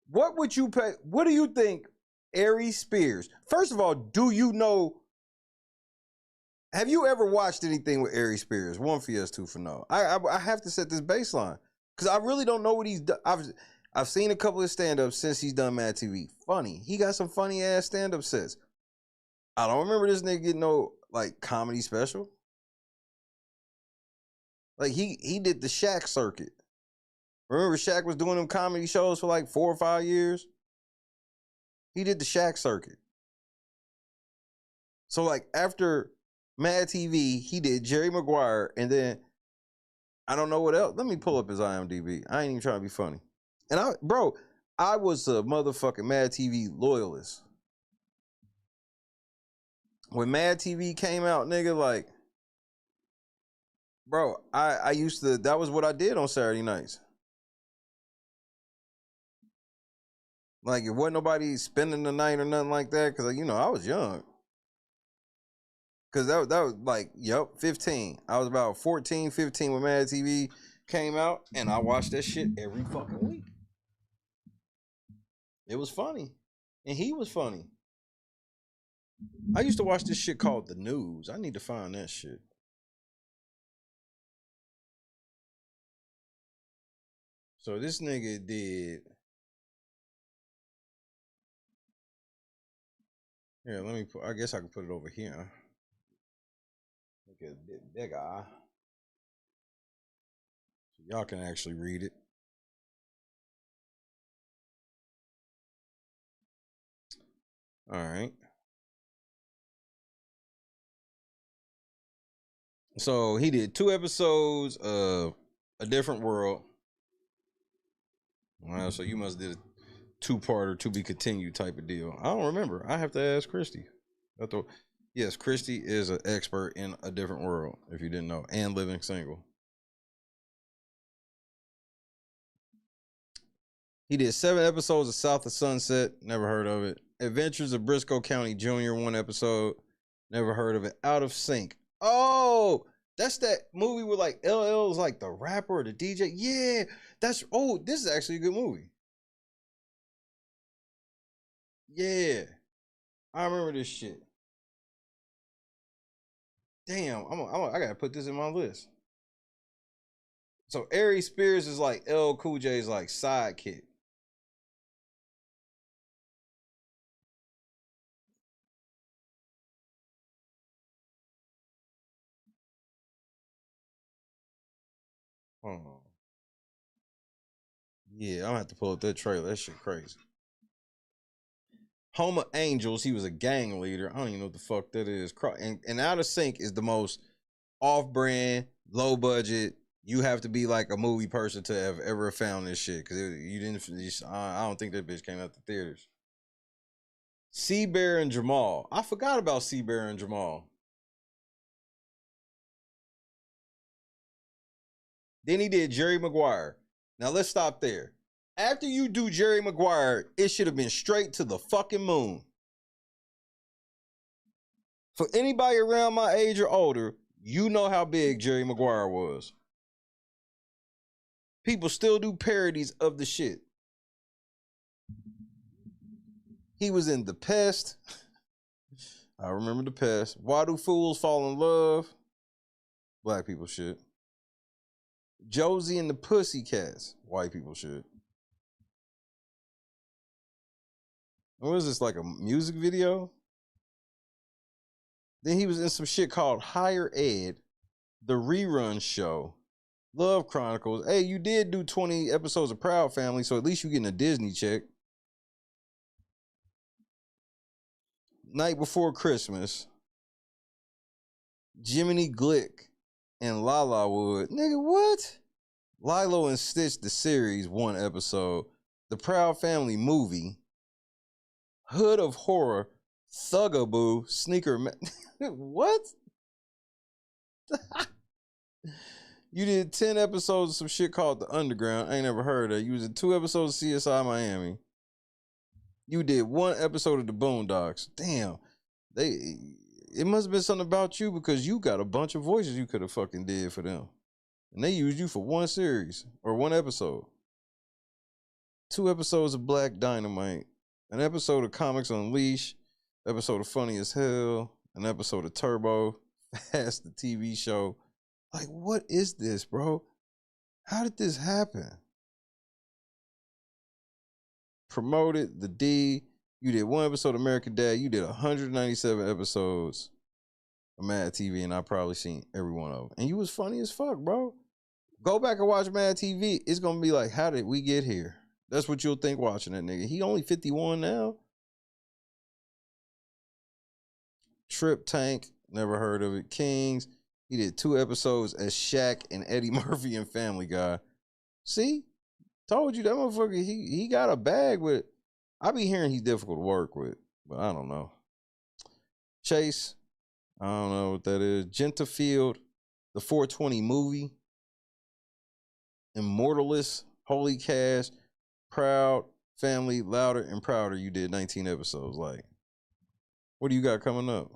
What would you pay? What do you think Aries Spears? First of all, do you know? Have you ever watched anything with Aries Spears? 1 for yes, 2 for no. I have to set this baseline because I really don't know what he's done. I've seen a couple of stand-ups since he's done Mad TV. Funny. He got some funny ass stand-up sets. I don't remember this nigga getting no like comedy special. Like he did the Shaq circuit. Remember Shaq was doing them comedy shows for like 4 or 5 years? He did the Shaq circuit. So like after Mad TV, he did Jerry Maguire, and then I don't know what else. Let me pull up his IMDb. I ain't even trying to be funny. And I was a motherfucking Mad TV loyalist. When Mad TV came out, nigga, like, bro, I used to, that was what I did on Saturday nights. Like, it wasn't nobody spending the night or nothing like that, because, you know, I was young. Because that was like, 15. I was about 14, 15 when Mad TV came out, and I watched that shit every fucking week. It was funny. And he was funny. I used to watch this shit called The News. I need to find that shit. So this nigga did. Here, let me put, I guess I can put it over here. Look at that guy. So y'all can actually read it. All right. So he did 2 episodes of A Different World. Wow, so you must did a 2-parter to be continued type of deal. I don't remember. I have to ask Christy. Yes, Christy is an expert in A Different World, if you didn't know, and Living Single. He did 7 episodes of South of Sunset. Never heard of it. Adventures of Briscoe County Jr. 1 episode. Never heard of it. Out of Sync. Oh, that's that movie with like LL is like the rapper or the DJ. Yeah, this is actually a good movie. Yeah, I remember this shit. Damn, I gotta put this in my list. So Aries Spears is like LL Cool J's like sidekick. Oh. Yeah, I'm gonna have to pull up that trailer. That shit crazy. Home of Angels, he was a gang leader. I don't even know what the fuck that is. And Out of Sync is the most off-brand, low budget. You have to be like a movie person to have ever found this shit. Because I don't think that bitch came out the theaters. Bear and Jamal. I forgot about Bear and Jamal. Then he did Jerry Maguire. Now let's stop there. After you do Jerry Maguire, it should have been straight to the fucking moon. For anybody around my age or older, you know how big Jerry Maguire was. People still do parodies of the shit. He was in The Pest. I remember The Pest. Why Do Fools Fall in Love? Black people should. Josie and the Pussycats. White people should. What is this, like a music video? Then he was in some shit called Higher Ed, The Rerun Show, Love Chronicles. Hey, you did do 20 episodes of Proud Family, so at least you're getting a Disney check. Night Before Christmas, Jiminy Glick and Lala Wood. Nigga, what? Lilo and Stitch, the series, 1 episode. The Proud Family movie. Hood of Horror, Thugaboo, Sneaker. What? You did 10 episodes of some shit called The Underground. I ain't never heard of it. You was in 2 episodes of CSI Miami. You did 1 episode of The Boondocks. Damn. It must have been something about you because you got a bunch of voices you could have fucking did for them. And they used you for 1 series or 1 episode. 2 episodes of Black Dynamite. An episode of Comics Unleashed. Episode of Funny as Hell. An episode of Turbo. Fast, the TV show. Like, what is this, bro? How did this happen? Promoted The D. You did 1 episode of American Dad. You did 197 episodes of Mad TV, and I probably seen every one of them. And you was funny as fuck, bro. Go back and watch Mad TV. It's gonna be like, how did we get here? That's what you'll think watching that nigga. He only 51 now. Trip Tank, never heard of it. Kings. He did 2 episodes as Shaq and Eddie Murphy and Family Guy. See? Told you that motherfucker, he got a bag with. I be hearing he's difficult to work with, but I don't know. Chase, I don't know what that is. Gentafield, the 420 movie. Immortalist, Holy Cash, Proud, Family, Louder and Prouder. You did 19 episodes. Like, what do you got coming up?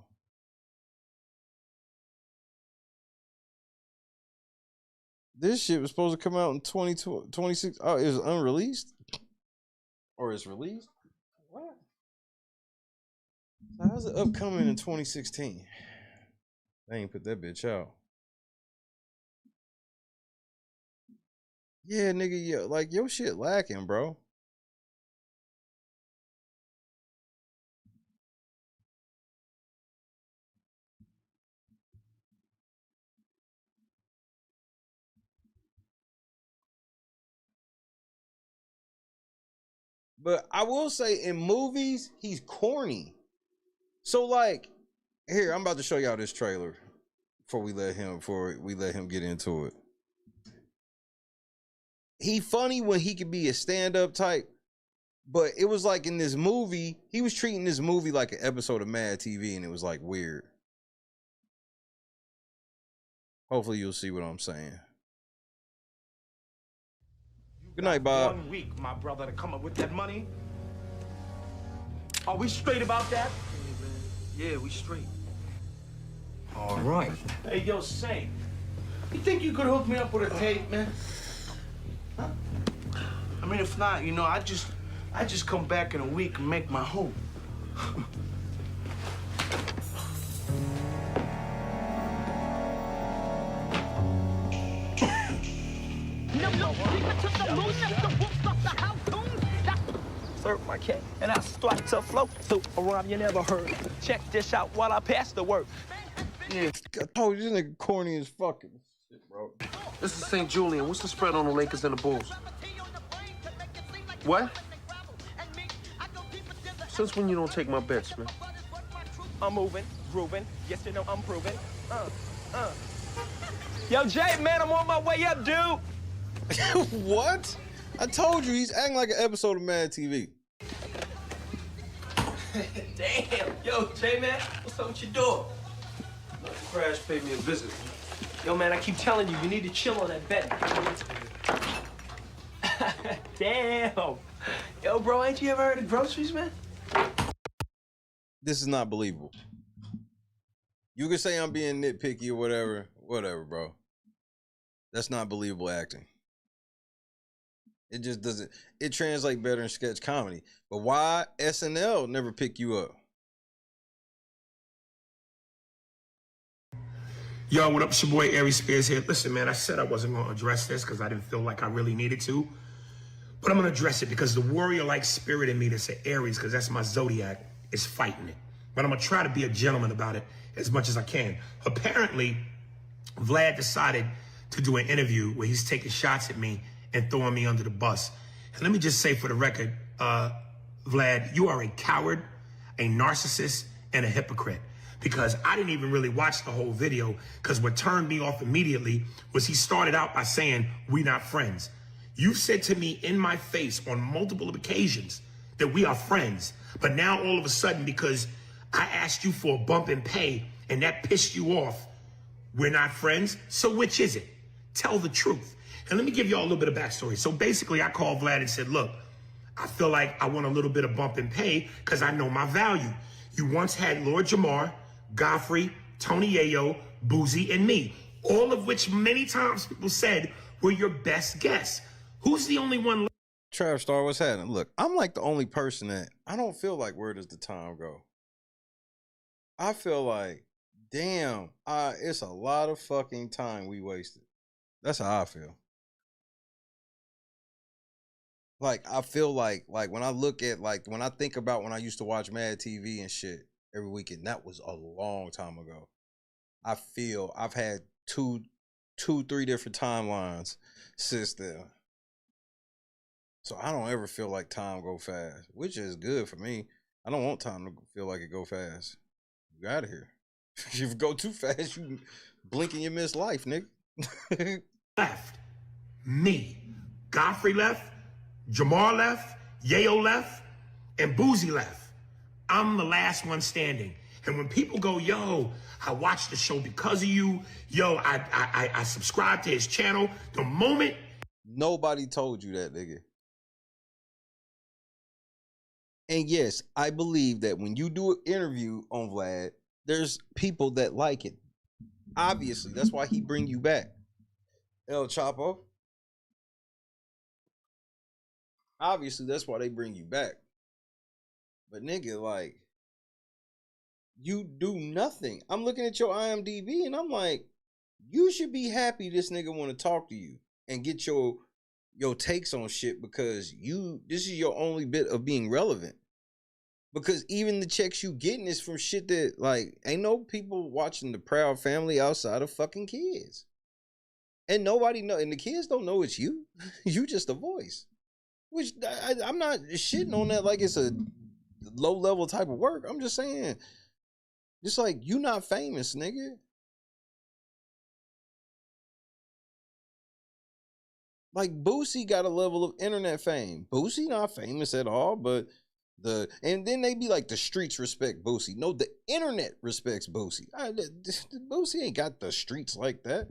This shit was supposed to come out in 2026. Oh, it was unreleased? Or it's released? What? How's it upcoming in 2016? They ain't put that bitch out. Yeah, nigga, yeah, like your shit lacking, bro. But I will say in movies, he's corny. So like, here, I'm about to show y'all this trailer before we let him get into it. He funny when he could be a stand-up type, but it was like in this movie, he was treating this movie like an episode of Mad TV, and it was like weird. Hopefully you'll see what I'm saying. Good night, Bob. 1 week, my brother, to come up with that money. Are we straight about that? Yeah, we straight. All right. Hey, yo, Shay, you think you could hook me up with a tape, man? Huh? I mean, if not, you know, I just come back in a week and make my home. Surf my cat, and I start to float through a rhyme you never heard. Check this out while I pass the word. Yeah, I told you this nigga corny as fucking shit, bro. This is St. Julian. What's the spread on the Lakers and the Bulls? What? Since when you don't take my bets, man? I'm moving, grooving. Yes, you know I'm proving. Yo, Jay, man, I'm on my way up, dude. What? I told you he's acting like an episode of Mad TV. Damn. Yo, Jay, man, what's up with your door? Crash paid me a visit. Yo, man, I keep telling you, you need to chill on that bet. Damn. Yo, bro, ain't you ever heard of groceries, man? This is not believable. You can say I'm being nitpicky or whatever, bro. That's not believable acting. It just doesn't. It translates better in sketch comedy. But why SNL never pick you up? Yo, what up? It's your boy Aries Spears here. Listen, man, I said I wasn't going to address this because I didn't feel like I really needed to. But I'm going to address it because the warrior-like spirit in me that's an Aries, because that's my zodiac, is fighting it. But I'm going to try to be a gentleman about it as much as I can. Apparently, Vlad decided to do an interview where he's taking shots at me and throwing me under the bus. And let me just say for the record, Vlad, you are a coward, a narcissist, and a hypocrite. Because I didn't even really watch the whole video, because what turned me off immediately was he started out by saying, "We not friends." You've said to me in my face on multiple occasions that we are friends. But now all of a sudden, because I asked you for a bump in pay and that pissed you off, we're not friends? So which is it? Tell the truth. And let me give you all a little bit of backstory. So basically, I called Vlad and said, look, I feel like I want a little bit of bump in pay because I know my value. You once had Lord Jamar, Godfrey, Tony Yayo, Boozy, and me, all of which many times people said were your best guests. Who's the only one? Trav Star, what's happening? Look, I'm like the only person that I don't feel like where does the time go? I feel like, damn, it's a lot of fucking time we wasted. That's how I feel. Like, I feel like when I look at, like, when I think about when I used to watch Mad TV and shit every weekend, that was a long time ago. I feel I've had two, 3 different timelines since then. So I don't ever feel like time go fast, which is good for me. I don't want time to feel like it go fast. You out of here. If you go too fast, you blink and you miss life, nigga. Left. Me. Godfrey left. Jamar left. Yayo left. And Boozy left. I'm the last one standing. And when people go, yo, I watched the show because of you. Yo, I subscribed to his channel. The moment. Nobody told you that, nigga. And yes, I believe that when you do an interview on Vlad, there's people that like it. Obviously, that's why he bring you back. El Chapo. Obviously, that's why they bring you back. But nigga, like, you do nothing. I'm looking at your IMDb and I'm like, you should be happy this nigga want to talk to you and get your takes on shit, because this is your only bit of being relevant. Because even the checks you getting is from shit that, like, ain't no people watching The Proud Family outside of fucking kids. And nobody know, and the kids don't know it's you. You just a voice. Which I'm not shitting on that like it's a low level type of work. I'm just saying, just like, you not famous, nigga. Like, Boosie got a level of internet fame. Boosie not famous at all, but and then they be like, the streets respect Boosie. No, the internet respects Boosie. Boosie ain't got the streets like that.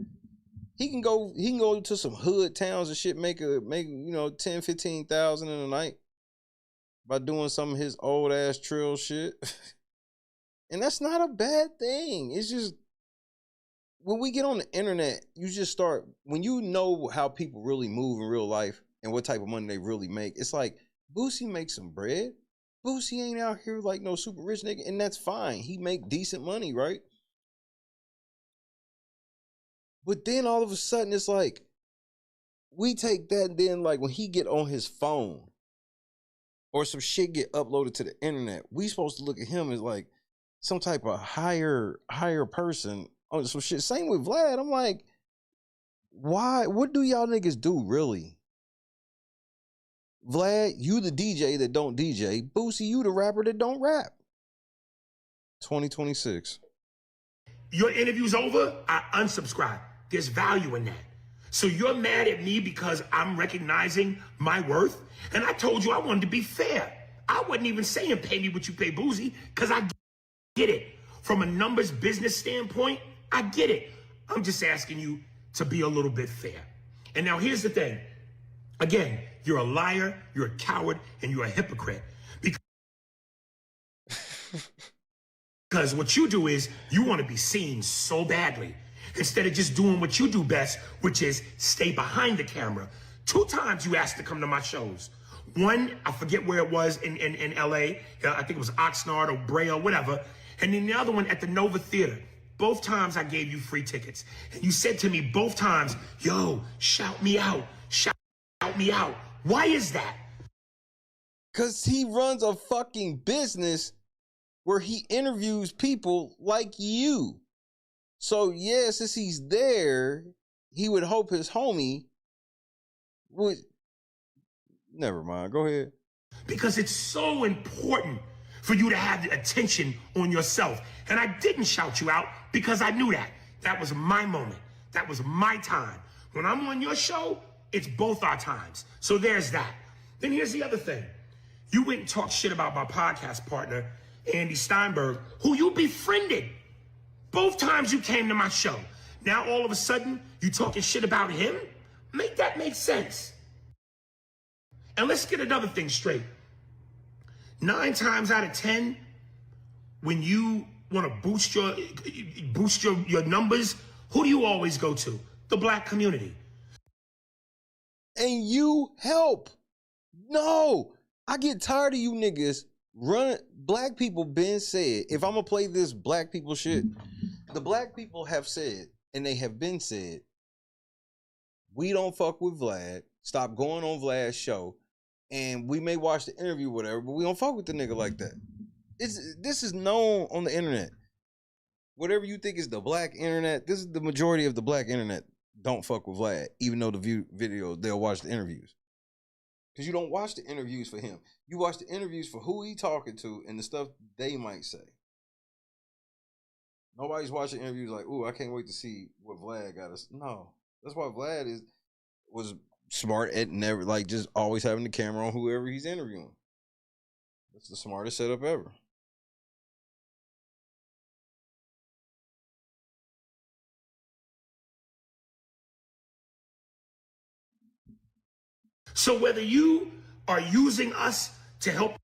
He can go to some hood towns and shit, make 10-15,000 in a night by doing some of his old ass trill shit. And that's not a bad thing. It's just, when we get on the internet, you just start, when you know how people really move in real life and what type of money they really make, it's like, Boosie makes some bread. Boosie ain't out here like no super rich nigga, and that's fine. He make decent money, right? But then all of a sudden, it's like, we take that, and then like when he get on his phone or some shit get uploaded to the internet, we supposed to look at him as like some type of higher person on some shit. Same with Vlad. I'm like, why? What do y'all niggas do, really? Vlad, you the DJ that don't DJ. Boosie, you the rapper that don't rap. 2026. Your interview's over, I unsubscribe. There's value in that. So you're mad at me because I'm recognizing my worth? And I told you I wanted to be fair. I wasn't even saying pay me what you pay Boosie, because I get it. From a numbers business standpoint, I get it. I'm just asking you to be a little bit fair. And now here's the thing. Again, you're a liar, you're a coward, and you're a hypocrite. Because what you do is you want to be seen so badly instead of just doing what you do best, which is stay behind the camera. 2 times you asked to come to my shows. One, I forget where it was in LA. I think it was Oxnard or Brea or whatever. And then the other one at the Nova Theater. both times I gave you free tickets. And you said to me both times, yo, shout me out, shout me out. Why is that? Because he runs a fucking business where he interviews people like you. So, yeah, since he's there, he would hope his homie would... Never mind, go ahead. Because it's so important for you to have the attention on yourself. And I didn't shout you out because I knew that. That was my moment. That was my time. When I'm on your show, it's both our times. So there's that. Then here's the other thing. You went and talked shit about my podcast partner, Andy Steinberg, who you befriended. Both times you came to my show. Now all of a sudden, you talking shit about him? Make that make sense. And let's get another thing straight. 9 times out of 10, when you want to boost your numbers, who do you always go to? The black community. And you help. No, I get tired of you niggas running. Black people been said, if I'm gonna play this black people shit, the black people have said, and they have been said, we don't fuck with Vlad. Stop going on Vlad's show. And we may watch the interview, whatever, but we don't fuck with the nigga like that. This is known on the internet. Whatever you think is the black internet, this is the majority of the black internet don't fuck with Vlad, even though the video, they'll watch the interviews. Because you don't watch the interviews for him. You watch the interviews for who he talking to and the stuff they might say. Nobody's watching interviews like, ooh, I can't wait to see what Vlad got us. No. That's why Vlad was smart at never, like, just always having the camera on whoever he's interviewing. That's the smartest setup ever. So whether you are using us to help...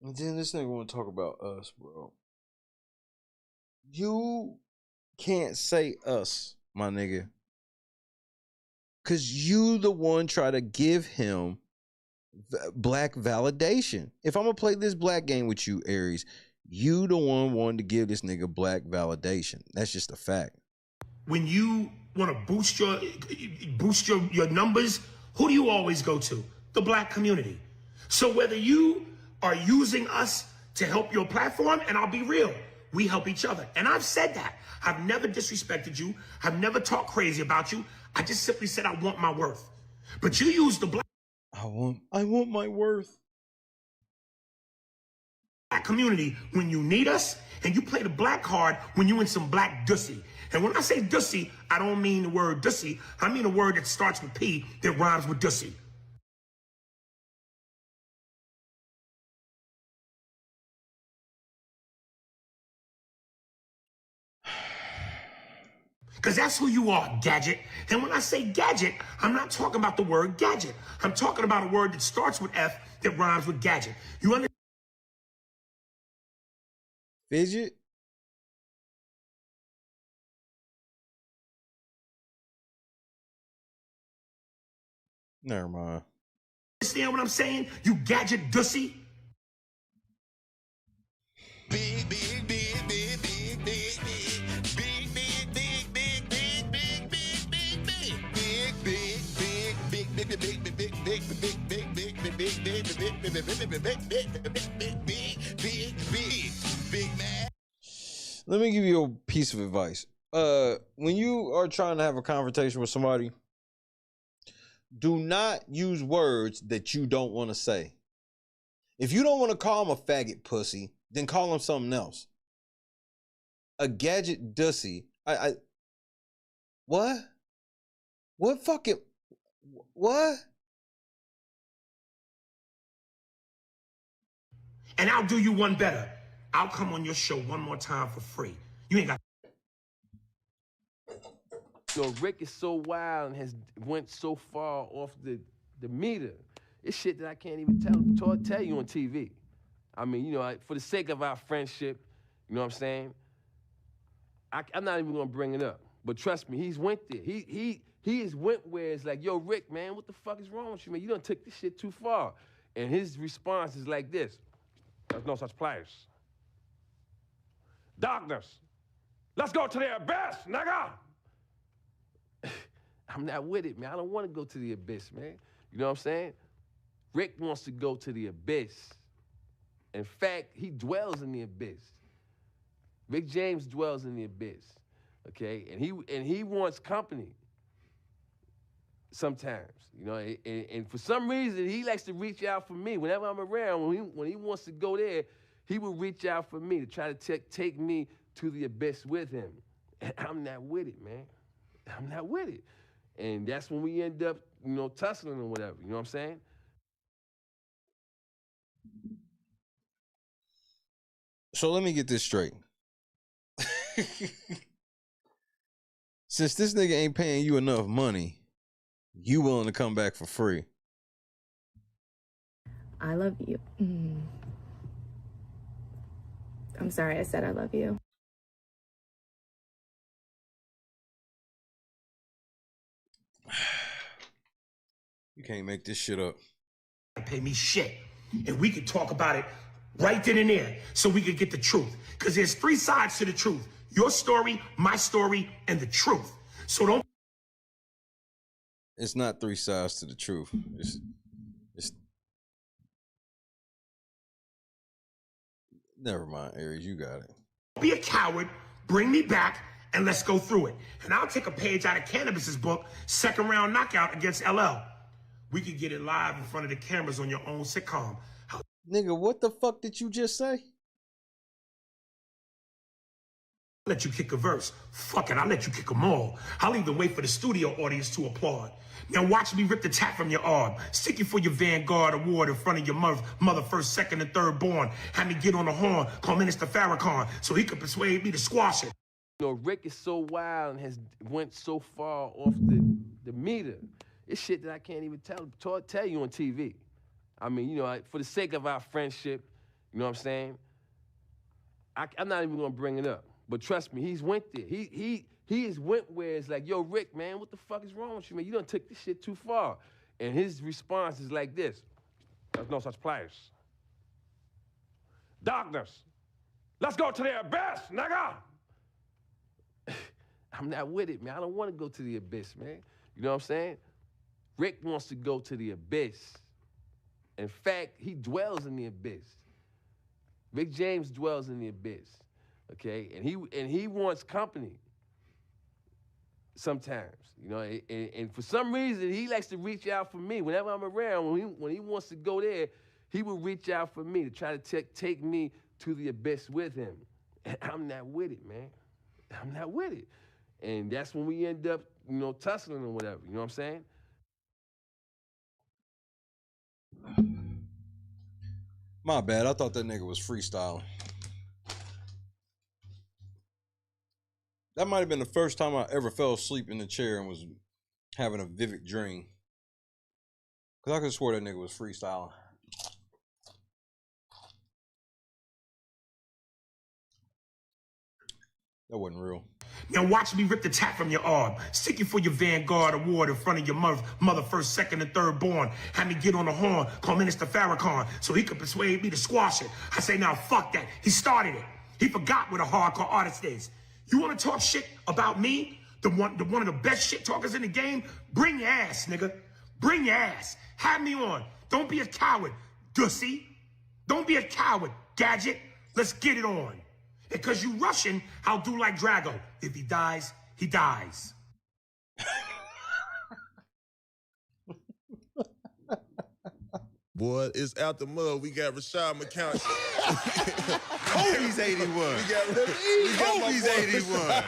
And then this nigga want to talk about us, bro. You can't say us, my nigga. Because you the one try to give him black validation. If I'm going to play this black game with you, Aries, you the one wanted to give this nigga black validation. That's just a fact. When you want to boost your numbers, who do you always go to? The black community. So whether you are using us to help your platform, and I'll be real, we help each other. And I've said that. I've never disrespected you. I've never talked crazy about you. I just simply said I want my worth. But you use the black... I want my worth. Black community when you need us, and you play the black card when you in some black dussy. And when I say dussy, I don't mean the word dussy. I mean a word that starts with P that rhymes with dussy. Because that's who you are, gadget. And when I say gadget, I'm not talking about the word gadget. I'm talking about a word that starts with F that rhymes with gadget. You understand? Fidget? Never mind. Understand what I'm saying? You gadget dussy? Big, big, big, big, big, big, big, big, big, big, big, big, big, big, big, man. Let me give you a piece of advice. When you are trying to have a confrontation with somebody, do not use words that you don't want to say. If you don't want to call him a faggot pussy, then call him something else. A gadget dussy. What? What fucking... What? And I'll do you one better. I'll come on your show one more time for free. You ain't got... You know, Rick is so wild and has went so far off the meter. It's shit that I can't even tell you on TV. I mean, you know, for the sake of our friendship, you know what I'm saying? I'm not even gonna bring it up. But trust me, he's went there. He has went where it's like, yo, Rick, man, what the fuck is wrong with you, man? You done took this shit too far. And his response is like this: there's no such place. Darkness. Let's go to the abyss, nigga. I'm not with it, man. I don't want to go to the abyss, man. You know what I'm saying? Rick wants to go to the abyss. In fact, he dwells in the abyss. Rick James dwells in the abyss, okay? And he wants company sometimes, you know? And for some reason, he likes to reach out for me. Whenever I'm around, when he wants to go there, he will reach out for me to try to take me to the abyss with him. And I'm not with it, man. I'm not with it. And that's when we end up, you know, tussling or whatever, you know what I'm saying? So let me get this straight. Since this nigga ain't paying you enough money, you willing to come back for free? I love you. I'm sorry I said I love you. You can't make this shit up. Pay me shit. And we could talk about it right then and there so we could get the truth. Because there's three sides to the truth. Your story, my story, and the truth. So don't... It's not three sides to the truth. It's never mind, Aries, you got it. Be a coward, bring me back, and let's go through it. And I'll take a page out of Cannabis's book, Second Round Knockout against LL. We could get it live in front of the cameras on your own sitcom. Nigga, what the fuck did you just say? I'll let you kick a verse. Fuck it, I'll let you kick them all. I'll even wait for the studio audience to applaud. Now watch me rip the tap from your arm. Stick you for your Vanguard award in front of your mother first, second, and third born. Have me get on the horn, call Minister Farrakhan, so he could persuade me to squash it. You know, Rick is so wild and has went so far off the meter. It's shit that I can't even tell you on TV. I mean, you know, for the sake of our friendship, you know what I'm saying? I'm not even gonna bring it up. But trust me, he's went there. He has went where it's like, yo, Rick, man, what the fuck is wrong with you, man? You done took this shit too far. And his response is like this: there's no such place. Darkness. Let's go to the abyss, nigga. I'm not with it, man. I don't want to go to the abyss, man. You know what I'm saying? Rick wants to go to the abyss. In fact, he dwells in the abyss. Rick James dwells in the abyss, okay? And he wants company sometimes, you know? And for some reason, he likes to reach out for me. Whenever I'm around, when he wants to go there, he will reach out for me to try to take me to the abyss with him. And I'm not with it, man. I'm not with it. And that's when we end up, you know, tussling or whatever, you know what I'm saying? My bad, I thought that nigga was freestyling. That might have been the first time I ever fell asleep in the chair and was having a vivid dream. Because I could have swore that nigga was freestyling. That wasn't real. Now watch me rip the tap from your arm. Stick you for your Vanguard award in front of your mother first, second, and third born. Have me get on the horn, call Minister Farrakhan, so he could persuade me to squash it. I say, now fuck that. He started it. He forgot what a hardcore artist is. You want to talk shit about me? The one of the best shit talkers in the game? Bring your ass, nigga. Bring your ass. Have me on. Don't be a coward, Dussy. Don't be a coward, Gadget. Let's get it on. Because you Russian, I'll do like Drago. If he dies, he dies. Boy, it's out the mud. We got Rashad McCown. Kobe's 81. We got Kobe's 81.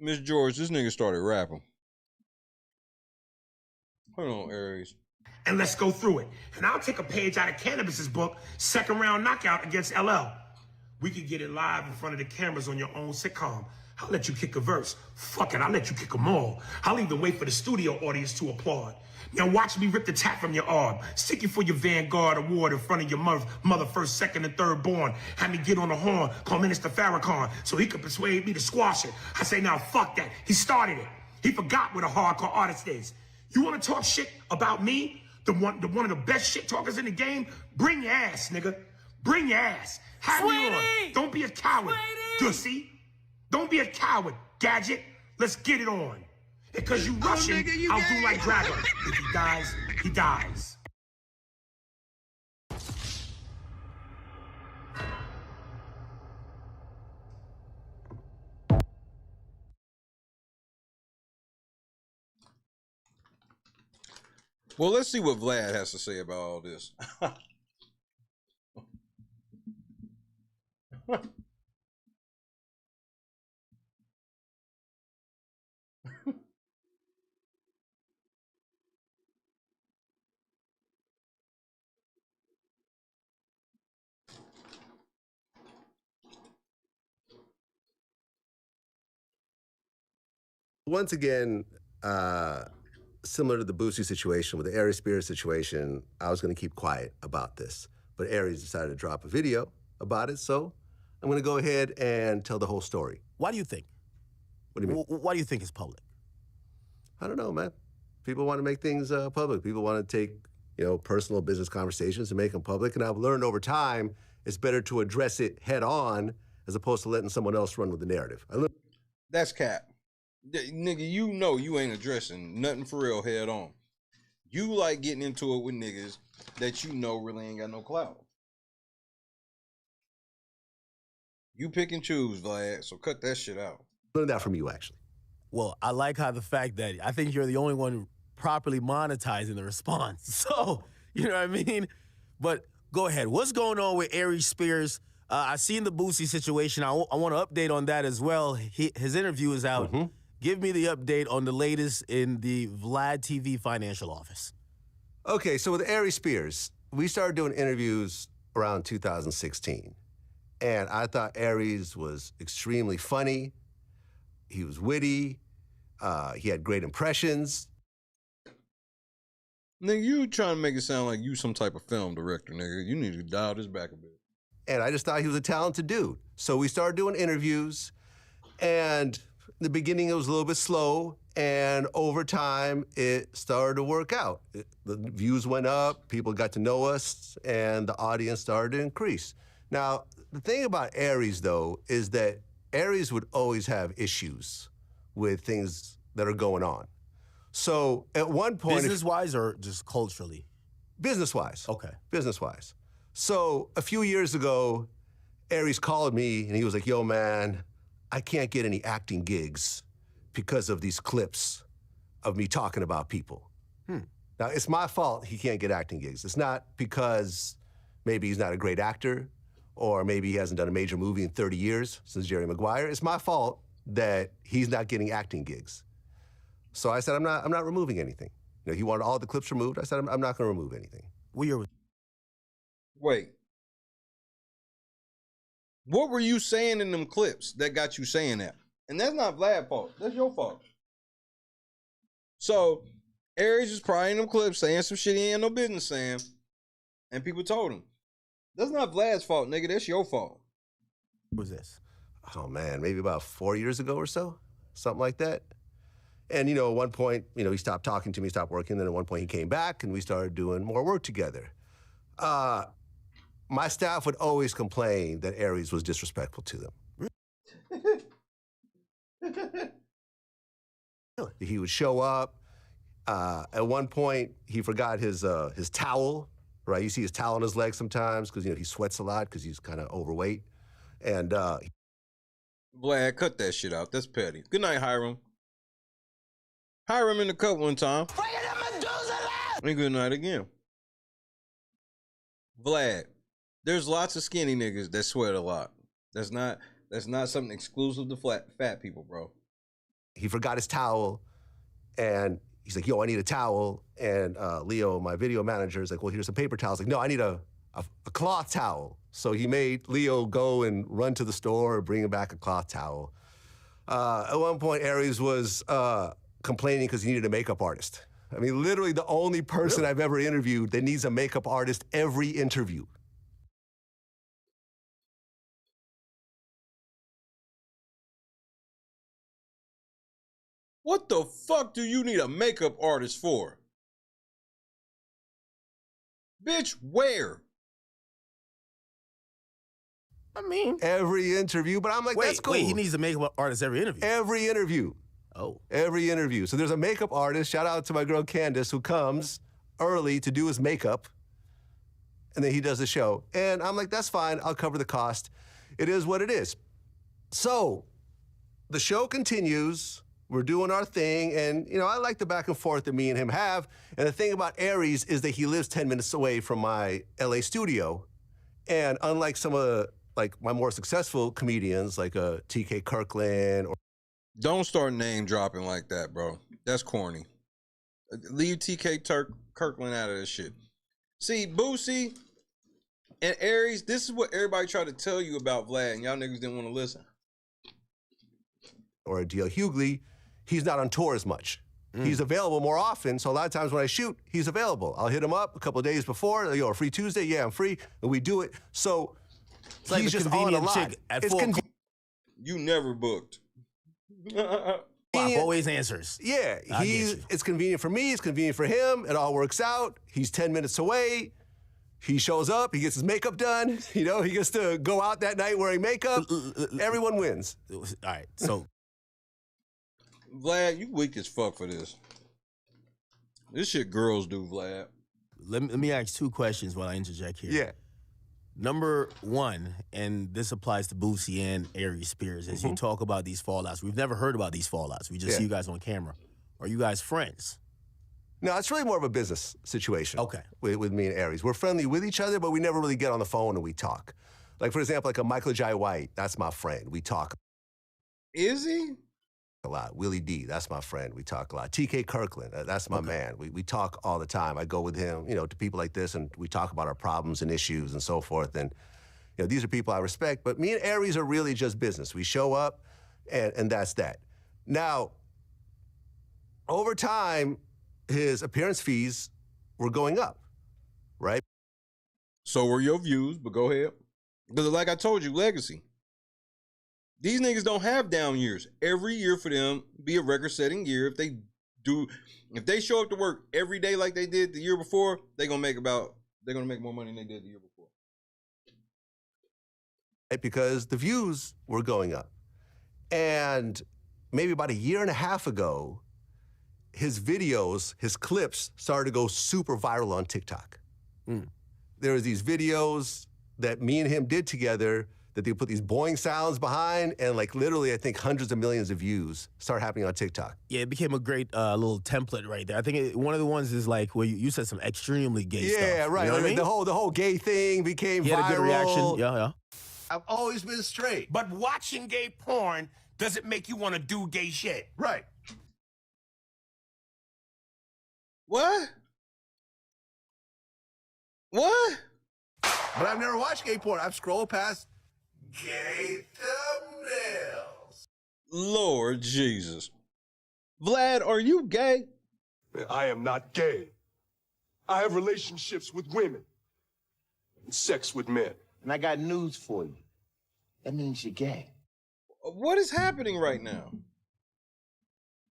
Miss George, this nigga started rapping. Hold on, Aries. And let's go through it. And I'll take a page out of Cannabis's book, Second Round Knockout against LL. We could get it live in front of the cameras on your own sitcom. I'll let you kick a verse. Fuck it, I'll let you kick them all. I'll even wait for the studio audience to applaud. Now watch me rip the tap from your arm. Stick you for your Vanguard award in front of your mother first, second, and third born. Have me get on the horn, call Minister Farrakhan, so he could persuade me to squash it. I say, now fuck that. He started it. He forgot what a hardcore artist is. You want to talk shit about me? The one of the best shit talkers in the game? Bring your ass, nigga. Bring your ass. Have me on. Don't be a coward, Dussy. Don't be a coward, Gadget. Let's get it on. Because you Russian, I'll do like Drago. If he dies, he dies. Well, let's see what Vlad has to say about all this. Once again, similar to the Boosie situation with the Aries Spears situation, I was going to keep quiet about this. But Aries decided to drop a video about it, so I'm going to go ahead and tell the whole story. Why do you think? What do you mean? Why do you think it's public? I don't know, man. People want to make things public. People want to take, personal business conversations and make them public. And I've learned over time, it's better to address it head on as opposed to letting someone else run with the narrative. That's cap. Nigga, you know you ain't addressing nothing for real head on. You like getting into it with niggas that you know really ain't got no clout. You pick and choose, Vlad, so cut that shit out. Learned that from you, actually. Well, I like how the fact that I think you're the only one properly monetizing the response. So, you know what I mean? But go ahead. What's going on with Aries Spears? I seen the Boosie situation. I want to update on that as well. His interview is out. Mm-hmm. Give me the update on the latest in the Vlad TV financial office. Okay, so with Aries Spears, we started doing interviews around 2016. And I thought Aries was extremely funny. He was witty. He had great impressions. Nigga, you trying to make it sound like you some type of film director, nigga. You need to dial this back a bit. And I just thought he was a talented dude. So we started doing interviews, and in the beginning it was a little bit slow, and over time it started to work out. The views went up, people got to know us, and the audience started to increase. Now, the thing about Aries, though, is that Aries would always have issues with things that are going on. So at one point— Business-wise or just culturally? Business-wise. Okay. Business-wise. So a few years ago, Aries called me and he was like, yo, man, I can't get any acting gigs because of these clips of me talking about people. Now, it's my fault he can't get acting gigs. It's not because maybe he's not a great actor, or maybe he hasn't done a major movie in 30 years since Jerry Maguire. It's my fault that he's not getting acting gigs. So I said, I'm not removing anything. He wanted all the clips removed. I said, I'm not going to remove anything. Wait. What were you saying in them clips that got you saying that? And that's not Vlad's fault. That's your fault. So Aries is probably in them clips saying some shit he ain't no business saying, and people told him. That's not Vlad's fault, nigga. That's your fault. What was this? Oh, man, maybe about 4 years ago or so, something like that. And, at one point, he stopped talking to me, stopped working. Then at one point he came back and we started doing more work together. My staff would always complain that Aries was disrespectful to them. He would show up. At one point, he forgot his towel, right? You see his towel on his leg sometimes because, he sweats a lot because he's kind of overweight. And Vlad, cut that shit out. That's petty. Good night, Hiram. Hiram in the cup one time. And good night again. Vlad, there's lots of skinny niggas that sweat a lot. That's not something exclusive to fat people, bro. He forgot his towel, and he's like, yo, I need a towel. And Leo, my video manager, is like, well, here's some paper towels. Like, no, I need a cloth towel. So he made Leo go and run to the store, bring him back a cloth towel. At one point, Aries was complaining because he needed a makeup artist. I mean, literally the only person I've ever interviewed that needs a makeup artist every interview. What the fuck do you need a makeup artist for? Bitch, where? I mean, every interview, but I'm like, that's cool. Wait, he needs a makeup artist every interview? Every interview. Oh. Every interview. So there's a makeup artist, shout out to my girl Candace, who comes early to do his makeup, and then he does the show. And I'm like, that's fine, I'll cover the cost. It is what it is. So the show continues, we're doing our thing, and you know, I like the back and forth that me and him have. And the thing about Aries is that he lives 10 minutes away from my LA studio. And unlike some of the, like my more successful comedians, like TK Kirkland or Don't start name dropping like that, bro. That's corny. Leave TK Kirkland out of this shit. See, Boosie and Aries, this is what everybody tried to tell you about Vlad, and y'all niggas didn't want to listen. or D.L. Hughley, he's not on tour as much. He's available more often, so a lot of times when I shoot, he's available. I'll hit him up a couple of days before, a free Tuesday, yeah, I'm free, and we do it. So it's like he's just on a lot. Chick at it's You never booked. Bob always answers. Yeah, it's convenient for me, it's convenient for him, it all works out. He's 10 minutes away. He shows up, he gets his makeup done, he gets to go out that night wearing makeup. Everyone wins. All right, so. Vlad, you weak as fuck for this. This shit girls do, Vlad. Let me ask two questions while I interject here. Yeah. Number one, and this applies to Boosie and Aries Spears, as you talk about these fallouts. We've never heard about these fallouts. We just see you guys on camera. Are you guys friends? No, it's really more of a business situation. Okay. With me and Aries. We're friendly with each other, but we never really get on the phone and we talk. Like, for example, like a Michael Jai White, that's my friend. We talk. Is he? A lot. Willie D, that's my friend. We talk a lot. TK Kirkland, that's my man. We talk all the time. I go with him, to people like this, and we talk about our problems and issues and so forth. And, these are people I respect. But me and Aries are really just business. We show up, and that's that. Now, over time, his appearance fees were going up, right? So were your views, but go ahead. Because like I told you, legacy. These niggas don't have down years. Every year for them be a record-setting year. If they show up to work every day like they did the year before, they're gonna make more money than they did the year before. Because the views were going up. And maybe about a year and a half ago, his videos, his clips started to go super viral on TikTok. There was these videos that me and him did together that they put these boing sounds behind, and like literally, I think hundreds of millions of views start happening on TikTok. Yeah, it became a great little template right there. I think one of the ones is like where you said some extremely gay stuff. Yeah, right. You know what I mean? The whole gay thing became viral. He had a good reaction. Yeah. I've always been straight. But watching gay porn doesn't make you want to do gay shit. Right. What? What? But I've never watched gay porn. I've scrolled past gay thumbnails. Lord Jesus. Vlad, are you gay? I am not gay. I have relationships with women and sex with men. And I got news for you. That means you're gay. What is happening right now?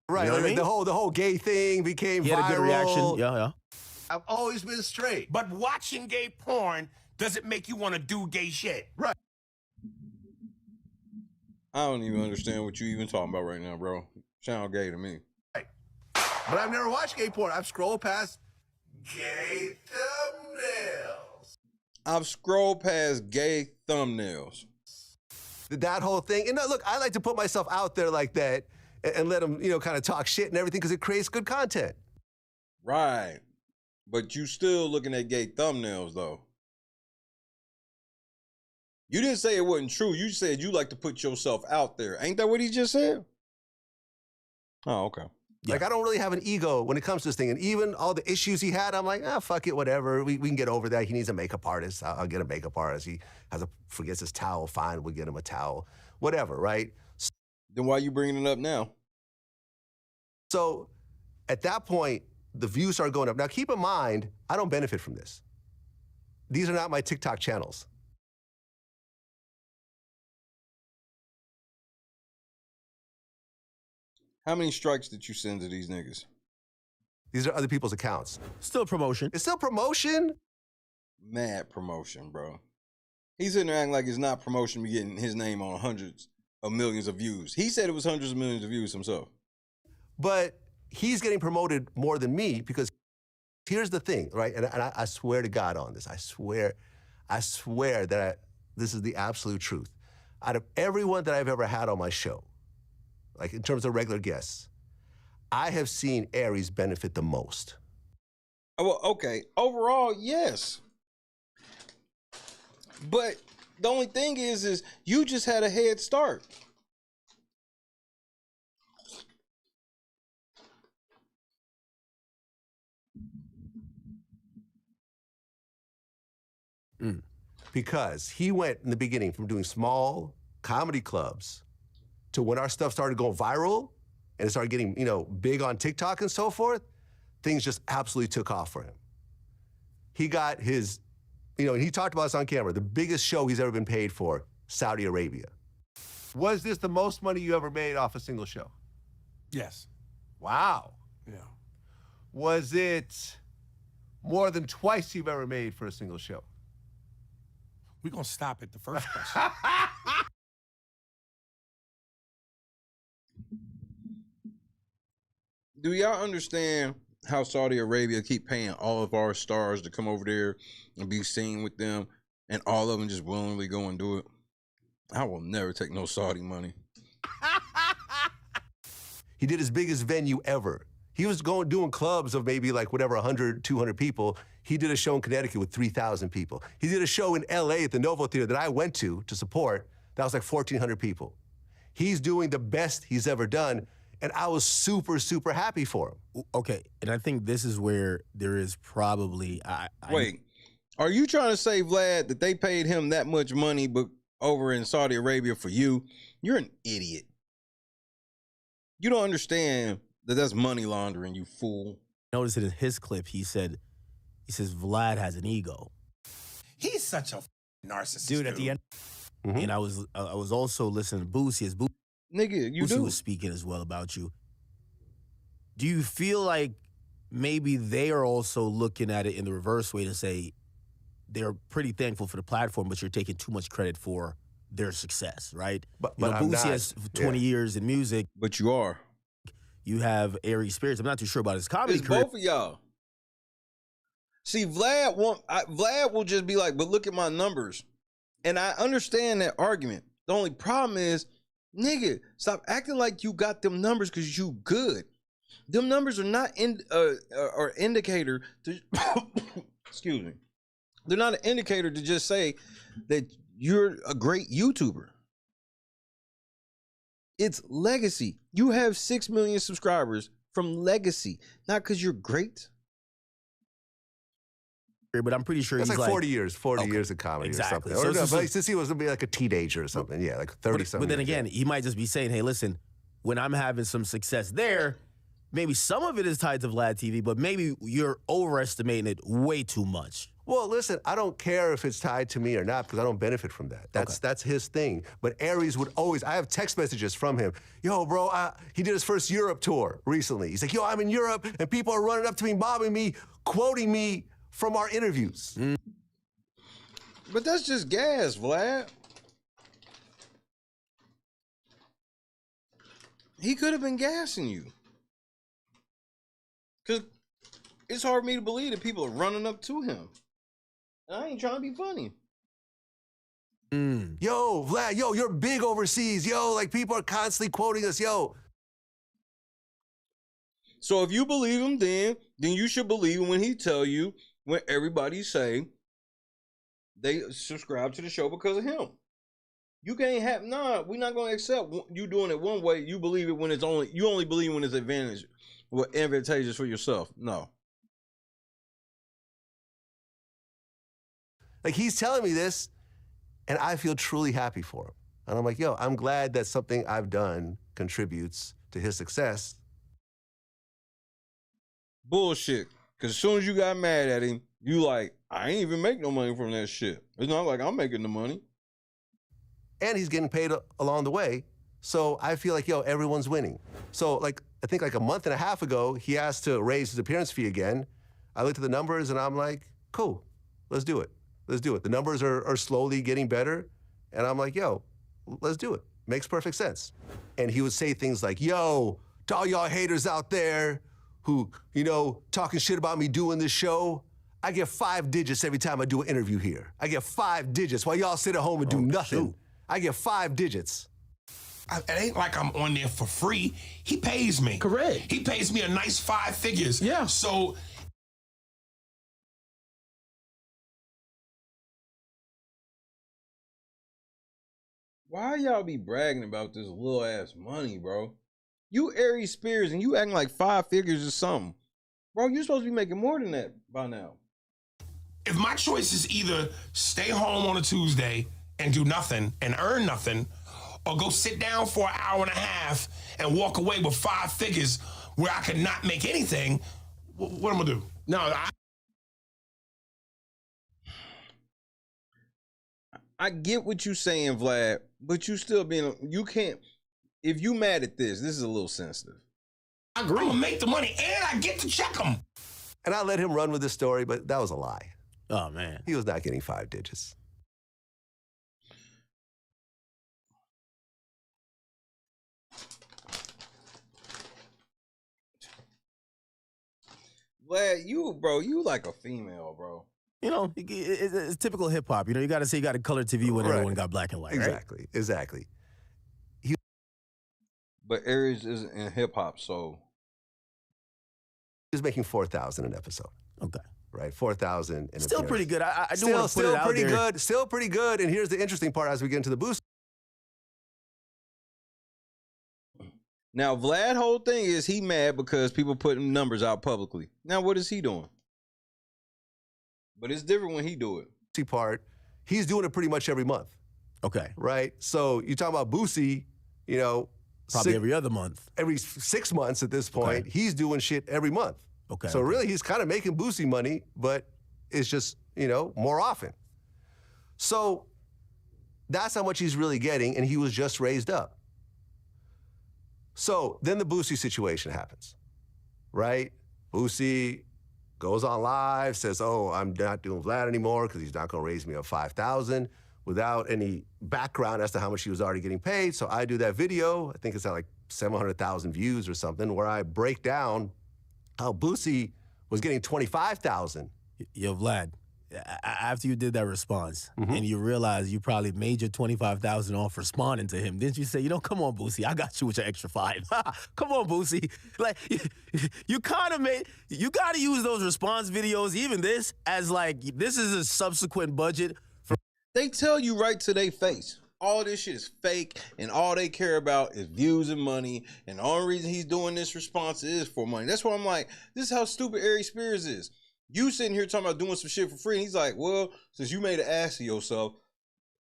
Right. You know what I mean? The whole gay thing became viral. He had a good reaction. Yeah. I've always been straight. But watching gay porn doesn't make you want to do gay shit. Right. I don't even understand what you even talking about right now, bro. Sound gay to me. Right. But I've never watched gay porn. I've scrolled past gay thumbnails. I've scrolled past gay thumbnails. That whole thing. And look, I like to put myself out there like that and let them, kind of talk shit and everything because it creates good content. Right. But you still looking at gay thumbnails, though. You didn't say it wasn't true. You said you like to put yourself out there. Ain't that what he just said? Oh, okay. Yeah. Like, I don't really have an ego when it comes to this thing. And even all the issues he had, I'm like, fuck it, whatever. We can get over that. He needs a makeup artist. I'll get a makeup artist. He forgets his towel. Fine, we'll get him a towel. Whatever, right? Then why are you bringing it up now? So at that point, the views start going up. Now, keep in mind, I don't benefit from this. These are not my TikTok channels. How many strikes did you send to these niggas? These are other people's accounts. Still promotion. It's still promotion? Mad promotion, bro. He's sitting there acting like it's not promotion, be getting his name on hundreds of millions of views. He said it was hundreds of millions of views himself. But he's getting promoted more than me because here's the thing, right? And I swear to God on this. I swear that this is the absolute truth. Out of everyone that I've ever had on my show, like in terms of regular guests, I have seen Aries benefit the most. Well, okay. Overall, yes. But the only thing is you just had a head start. Because he went in the beginning from doing small comedy clubs to when our stuff started going viral and it started getting, big on TikTok and so forth, things just absolutely took off for him. He got his, he talked about this on camera, the biggest show he's ever been paid for, Saudi Arabia. Was this the most money you ever made off a single show? Yes. Wow. Yeah. Was it more than twice you've ever made for a single show? We're going to stop at the first question. Do y'all understand how Saudi Arabia keep paying all of our stars to come over there and be seen with them, and all of them just willingly go and do it? I will never take no Saudi money. He did his biggest venue ever. He was doing clubs of maybe 100, 200 people. He did a show in Connecticut with 3,000 people. He did a show in LA at the Novo Theater that I went to support. That was 1,400 people. He's doing the best he's ever done, and I was super, super happy for him. Okay, and I think this is where there is probably... Wait, are you trying to say, Vlad, that they paid him that much money but over in Saudi Arabia for you? You're an idiot. You don't understand that that's money laundering, you fool. Notice it in his clip, he says Vlad has an ego. He's such a narcissist. Dude, at the end... And I was also listening to Boosie as Nigga, you Boosie was speaking as well about you. Do you feel like maybe they are also looking at it in the reverse way to say they're pretty thankful for the platform, but you're taking too much credit for their success, right? But Boosie has 20 years in music. But you are. You have Aries Spears. I'm not too sure about his comedy career. Both of y'all. See, Vlad will just be like, but look at my numbers. And I understand that argument. The only problem is, nigga, stop acting like you got them numbers because you good. Them numbers are not or indicator to excuse me. They're not an indicator to just say that you're a great YouTuber. It's legacy. You have 6 million subscribers from legacy, not because you're great. But I'm pretty sure That's he's 40 years of comedy exactly. or something. So, But since he was a teenager or something, 30-something. But then again, he might just be saying, hey, listen, when I'm having some success there, maybe some of it is tied to Vlad TV, but maybe you're overestimating it way too much. Well, listen, I don't care if it's tied to me or not because I don't benefit from that. That's his thing. But Aries would always, I have text messages from him. Yo, bro, he did his first Europe tour recently. He's like, yo, I'm in Europe and people are running up to me, mobbing me, quoting me from our interviews. But that's just gas, Vlad. He could have been gassing you. Because it's hard for me to believe that people are running up to him. And I ain't trying to be funny. Yo, Vlad, yo, you're big overseas. Yo, people are constantly quoting us, yo. So if you believe him then you should believe him when he tell you when everybody say they subscribe to the show because of him. You can't have, we're not going to accept you doing it one way. You believe it when you only believe when it's advantageous for yourself. No. He's telling me this, and I feel truly happy for him. And I'm like, yo, I'm glad that something I've done contributes to his success. Bullshit. Because as soon as you got mad at him, you like, I ain't even make no money from that shit. It's not like I'm making the money. And he's getting paid along the way. So I feel like, yo, everyone's winning. So like, I think like a month and a half ago, he asked to raise his appearance fee again. I looked at the numbers and I'm like, cool, let's do it. Let's do it. The numbers are slowly getting better. And I'm like, yo, let's do it. Makes perfect sense. And he would say things like, yo, to all y'all haters out there who, you know, talking shit about me doing this show, I get 5 digits every time I do an interview here. I get 5 digits while y'all sit at home and do nothing. Shoot. I get 5 digits. It ain't like I'm on there for free. He pays me. Correct. He pays me a nice 5 figures. Yeah. So Why y'all be bragging about this little ass money, bro? You Aries Spears and you acting like 5 figures or something. Bro, you're supposed to be making more than that by now. if my choice is either stay home on a Tuesday and do nothing and earn nothing, or go sit down for an hour and a half and walk away with 5 figures where I could not make anything, what am I gonna do? No, I get what you saying, Vlad, but you still being, you can't, if you mad at this is a little sensitive. I agree. I'm gonna make the money and I get to check them. And I let him run with this story, but that was a lie. Oh, man. He was not getting 5 digits. Vlad, you like a female, bro. You know, it's typical hip hop. You know, you got to say you got a color TV when everyone got black and white. Exactly, right? exactly. But Aries is in hip hop, so he was making $4,000 an episode. Okay. Right, 4,000. Still pretty good. I do still, want to put it out pretty there. good. Still pretty good. And here's the interesting part as we get into the boost. now Vlad whole thing is he mad because people putting numbers out publicly. Now what is he doing? But it's different when he do it. Part, he's doing it pretty much every month. Okay. Right? So you talk about Boosie, you know. Probably every other month. Every 6 months at this point, he's doing shit every month. Okay. So really, he's kind of making Boosie money, but it's just, you know, more often. So that's how much he's really getting, and he was just raised up. So then the Boosie situation happens, right? Boosie goes on live, says, oh, I'm not doing Vlad anymore because he's not going to raise me up $5,000 without any background as to how much he was already getting paid. So I do that video, I think it's at like 700,000 views or something, where I break down how Boosie was getting $25,000. Yo, Vlad, after you did that response and you realized you probably made your $25,000 off responding to him, didn't you say, you know, come on, Boosie, I got you with your extra 5. Come on, Boosie. Like, you kind of you got to use those response videos, even this, as like, this is a subsequent budget. They tell you right to their face. All this shit is fake, and all they care about is views and money, and the only reason he's doing this response is for money. That's why I'm like, this is how stupid Aries Spears is. You sitting here talking about doing some shit for free, and he's like, well, since you made an ass of yourself,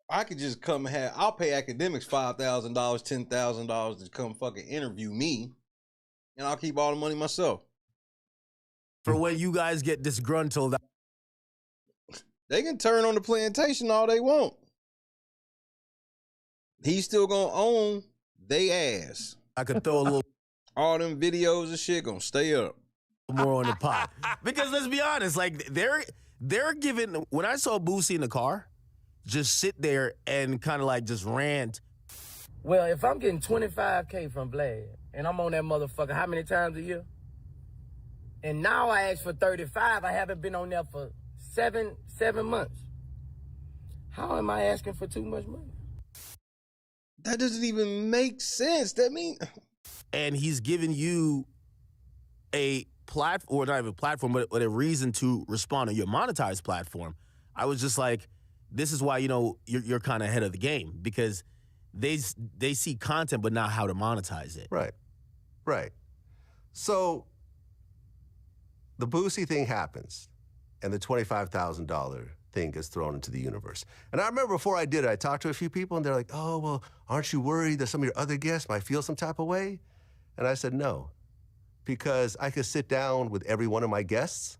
I could just come I'll pay academics $5,000, $10,000 to come fucking interview me, and I'll keep all the money myself. For when you guys get disgruntled, they can turn on the plantation all they want. He's still gonna own they ass. I could throw a little all them videos and shit gonna stay up. More on the pot. Because let's be honest, like they're giving, when I saw Boosie in the car, just sit there and kind of like just rant. Well, if I'm getting $25K from Vlad and I'm on that motherfucker how many times a year? And now I ask for 35, I haven't been on there for seven months. How am I asking for too much money? That doesn't even make sense. That mean, and he's giving you a platform, or not even a platform, but a reason to respond on your monetized platform. I was just like, this is why, you know, you're kind of ahead of the game, because they see content but not how to monetize it. Right, right. So the Boosie thing happens, and the $25,000 thing gets thrown into the universe. And I remember before I did it, I talked to a few people, and they're like, oh, well, aren't you worried that some of your other guests might feel some type of way? And I said, no, because I could sit down with every one of my guests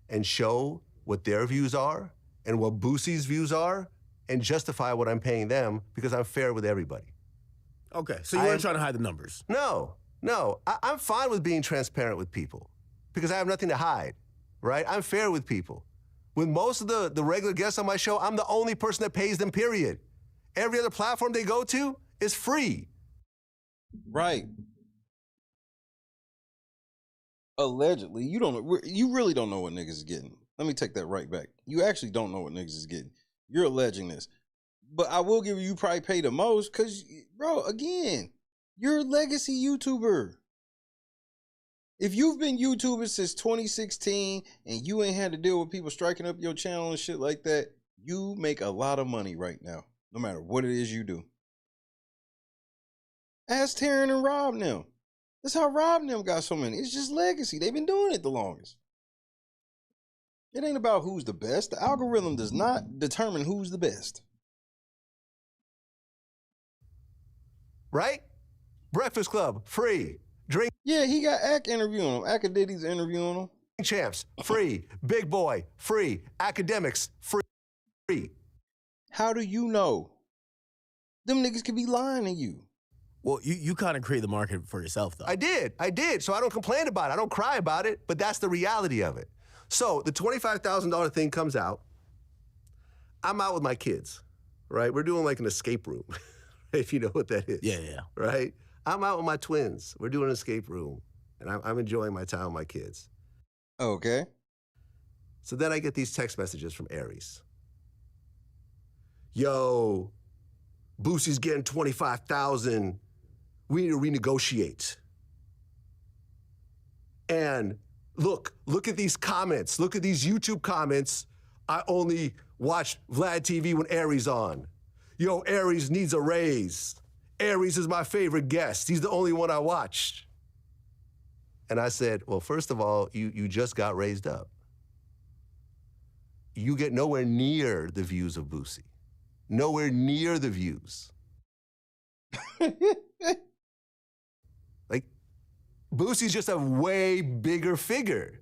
and show what their views are and what Boosie's views are and justify what I'm paying them because I'm fair with everybody. Okay, so you weren't trying to hide the numbers. No. I'm fine with being transparent with people because I have nothing to hide, right? I'm fair with people. With most of the regular guests on my show, I'm the only person that pays them, period. Every other platform they go to is free. Right. Allegedly, you really don't know what niggas is getting. Let me take that right back. You actually don't know what niggas is getting. You're alleging this. But I will give you probably pay the most because, bro, again, you're a legacy YouTuber. If you've been YouTubing since 2016 and you ain't had to deal with people striking up your channel and shit like that, you make a lot of money right now, no matter what it is you do. Ask Taryn and Rob now. That's how Rob and them got so many. It's just legacy. They've been doing it the longest. It ain't about who's the best. The algorithm does not determine who's the best. Right? Breakfast Club, free. Drink. Yeah, he got Ack interviewing him. Acadiddy's interviewing him. Champs, free. Big Boy, free. Academics, free. How do you know? Them niggas could be lying to you. Well, you kind of create the market for yourself, though. I did. So I don't complain about it. I don't cry about it, but that's the reality of it. So the $25,000 thing comes out. I'm out with my kids, right? We're doing like an escape room, if you know what that is. Yeah. Right? I'm out with my twins. We're doing an escape room, and I'm enjoying my time with my kids. Okay. So then I get these text messages from Aries. Yo, Boosie's getting $25,000. We need to renegotiate. And look at these comments. Look at these YouTube comments. I only watch Vlad TV when Aries on. Yo, Aries needs a raise. Aries is my favorite guest. He's the only one I watched. And I said, well, first of all, you just got raised up. You get nowhere near the views of Boosie. Nowhere near the views. Like, Boosie's just a way bigger figure.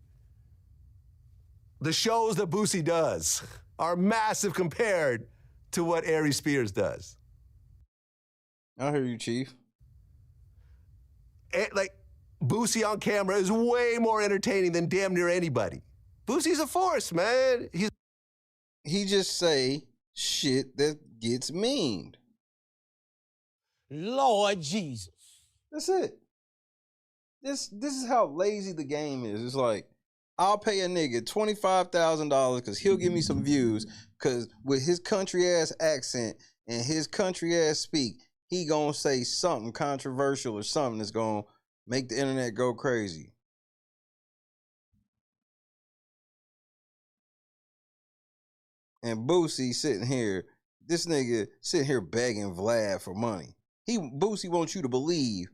The shows that Boosie does are massive compared to what Aries Spears does. I hear you, Chief. Like, Boosie on camera is way more entertaining than damn near anybody. Boosie's a force, man. He just say shit that gets memed. Lord Jesus. That's it. This is how lazy the game is. It's like, I'll pay a nigga $25,000 because he'll give me some views, because with his country ass accent and his country ass speak, he gonna say something controversial or something that's gonna make the internet go crazy. And Boosie sitting here, this nigga sitting here begging Vlad for money. Boosie wants you to believe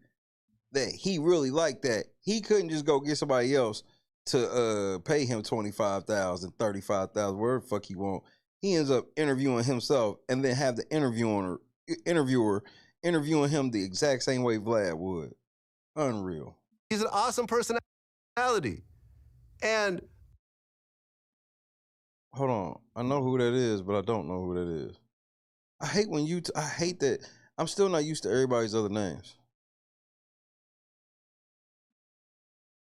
that he really like that. He couldn't just go get somebody else to pay him $25,000, $35,000, whatever the fuck he want. He ends up interviewing himself and then have the interviewer interviewing him the exact same way Vlad would. Unreal. He's an awesome personality. And hold on, I know who that is, but I don't know who that is. I hate when I hate that I'm still not used to everybody's other names.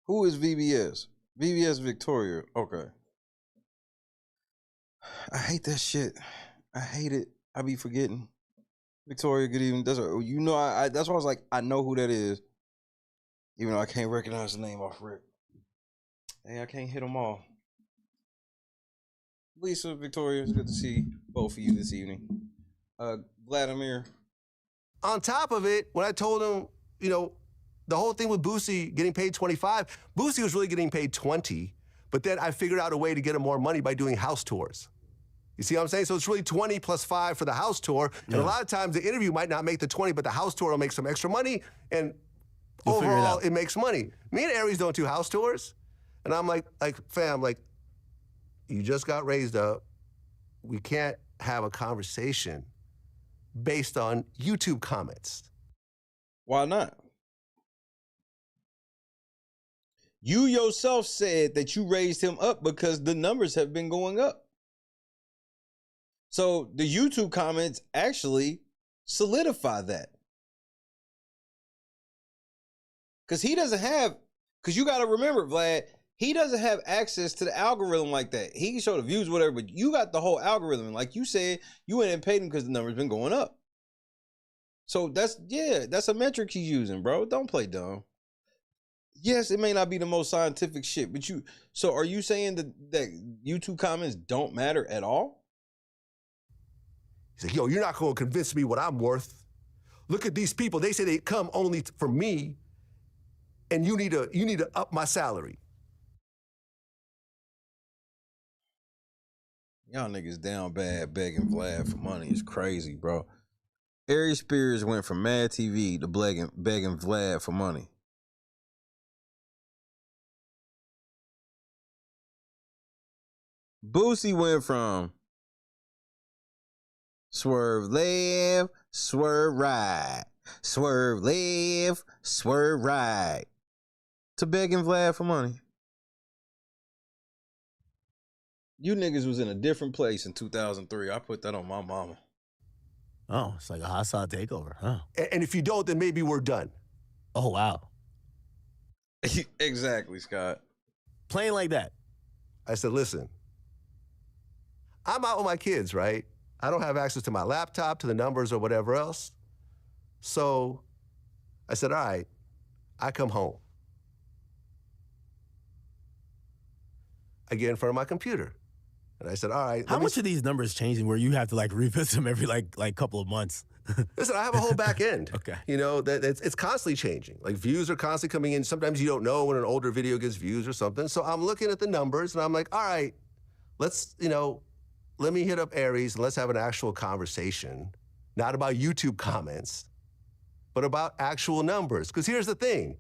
Who is VBS? VBS Victoria. Okay. I hate that shit. I hate it. I be forgetting. Victoria, good evening. That's you know. That's why I was like, I know who that is, even though I can't recognize the name off rip. Hey, I can't hit them all. Lisa, Victoria, it's good to see both of you this evening. Vladimir. On top of it, when I told him, you know, the whole thing with Boosie getting paid 25, Boosie was really getting paid 20, but then I figured out a way to get him more money by doing house tours. You see what I'm saying? So it's really 20 plus 5 for the house tour. And a lot of times the interview might not make the 20, but the house tour will make some extra money. And overall, it makes money. Me and Aries don't do house tours. And I'm like, fam, like, you just got raised up. We can't have a conversation based on YouTube comments. Why not? You yourself said that you raised him up because the numbers have been going up. So the YouTube comments actually solidify that. Because he doesn't have, because you got to remember, Vlad, he doesn't have access to the algorithm like that. He can show the views, whatever, but you got the whole algorithm. And like you said, you went and paid him because the number's been going up. So that's a metric he's using, bro. Don't play dumb. Yes, it may not be the most scientific shit, but so are you saying that YouTube comments don't matter at all? He's like, yo, you're not going to convince me what I'm worth. Look at these people. They say they come only for me, and you need to up my salary. Y'all niggas down bad begging Vlad for money is crazy, bro. Aries Spears went from Mad TV to begging Vlad for money. Boosie went from swerve left, swerve right, swerve left, swerve right, to begging Vlad for money. You niggas was in a different place in 2003. I put that on my mama. Oh, it's like a hostile takeover, huh? And if you don't, then maybe we're done. Oh, wow. Exactly, Scott. Playing like that. I said, listen, I'm out with my kids, right? I don't have access to my laptop, to the numbers or whatever else. So I said, all right, I come home. I get in front of my computer. And I said, all right. How much are these numbers changing where you have to like revisit them every like couple of months? Listen, I have a whole back end. Okay. You know, it's constantly changing. Like views are constantly coming in. Sometimes you don't know when an older video gets views or something. So I'm looking at the numbers and I'm like, all right, let me hit up Aries and let's have an actual conversation, not about YouTube comments, but about actual numbers. Because here's the thing.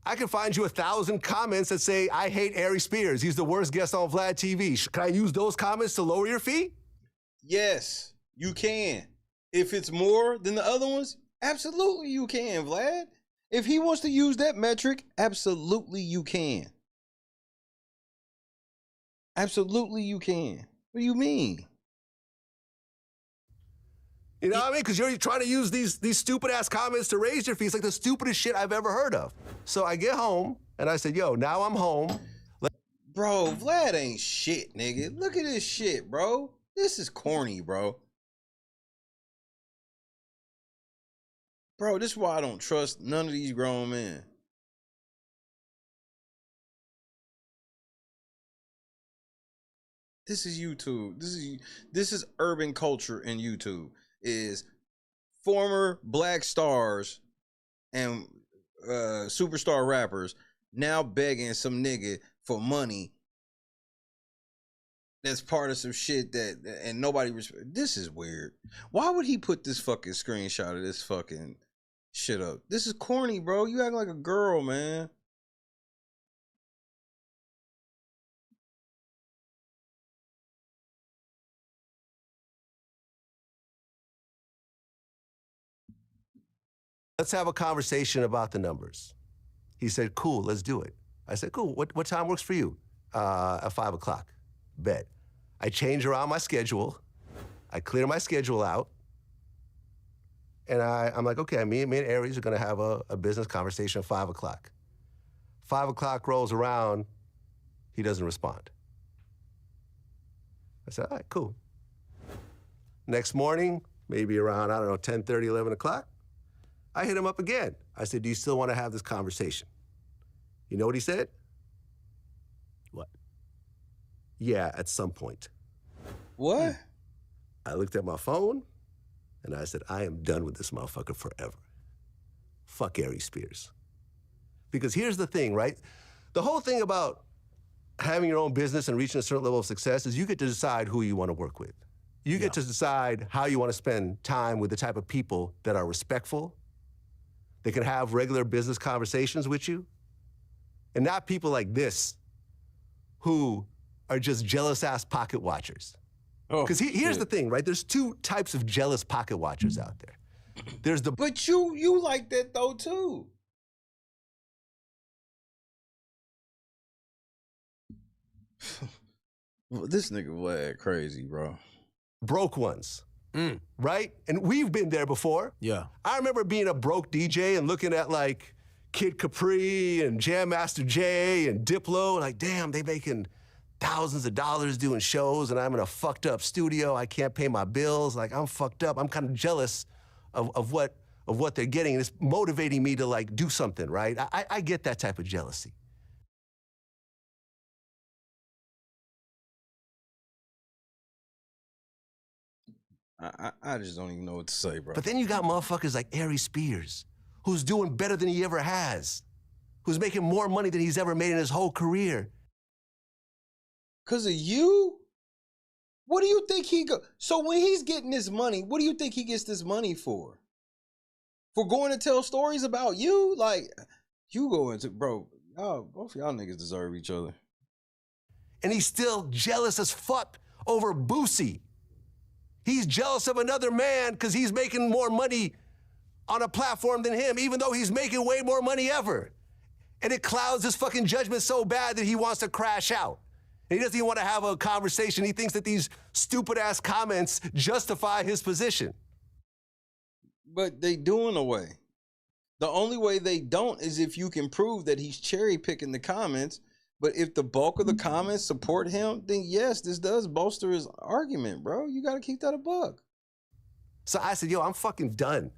I can find you 1,000 comments that say, I hate Aries Spears. He's the worst guest on Vlad TV. Can I use those comments to lower your fee? Yes, you can. If it's more than the other ones, absolutely you can, Vlad. If he wants to use that metric, absolutely you can. Absolutely you can. What do you mean? You know what I mean? Because you're trying to use these stupid-ass comments to raise your fees, like the stupidest shit I've ever heard of. So I get home, and I said, yo, now I'm home. Bro, Vlad ain't shit, nigga. Look at this shit, bro. This is corny, bro. Bro, this is why I don't trust none of these grown men. This is YouTube. This is urban culture in YouTube. Is former black stars and superstar rappers now begging some nigga for money that's part of some shit that and nobody this is weird. Why would he put this fucking screenshot of this fucking shit up? This is corny, bro. You act like a girl, man. Let's have a conversation about the numbers. He said, cool, let's do it. I said, cool, what time works for you? At 5 o'clock. Bet. I change around my schedule. I clear my schedule out. And I'm like, okay, me and Aries are gonna have a business conversation at 5 o'clock. 5 o'clock rolls around, he doesn't respond. I said, all right, cool. Next morning, maybe around, I don't know, 10:30, 11 o'clock, I hit him up again. I said, do you still want to have this conversation? You know what he said? What? Yeah, at some point. What? I looked at my phone, and I said, I am done with this motherfucker forever. Fuck Aries Spears. Because here's the thing, right? The whole thing about having your own business and reaching a certain level of success is you get to decide who you want to work with. You get to decide how you want to spend time with the type of people that are respectful, they can have regular business conversations with you, and not people like this who are just jealous-ass pocket watchers. Because here's the thing, right? There's two types of jealous pocket watchers out there. There's the... But you like that, though, too. This nigga Vlad crazy, bro. broke ones, right? And we've been there before. Yeah. I remember being a broke DJ and looking at like Kid Capri and Jam Master Jay and Diplo, like, damn, they making thousands of dollars doing shows and I'm in a fucked up studio. I can't pay my bills. Like, I'm fucked up. I'm kind of jealous of what they're getting. And it's motivating me to like do something, right? I get that type of jealousy. I just don't even know what to say, bro. But then you got motherfuckers like Aries Spears, who's doing better than he ever has, who's making more money than he's ever made in his whole career. 'Cause of you? What do you think he go? So when he's getting this money, what do you think he gets this money for? For going to tell stories about you? Like, you go into, bro, y'all, both y'all niggas deserve each other. And he's still jealous as fuck over Boosie. He's jealous of another man because he's making more money on a platform than him, even though he's making way more money ever. And it clouds his fucking judgment so bad that he wants to crash out. And he doesn't even want to have a conversation. He thinks that these stupid-ass comments justify his position. But they do in a way. The only way they don't is if you can prove that he's cherry-picking the comments. But if the bulk of the comments support him, then yes, this does bolster his argument, bro. You got to keep that a buck. So I said, yo, I'm fucking done.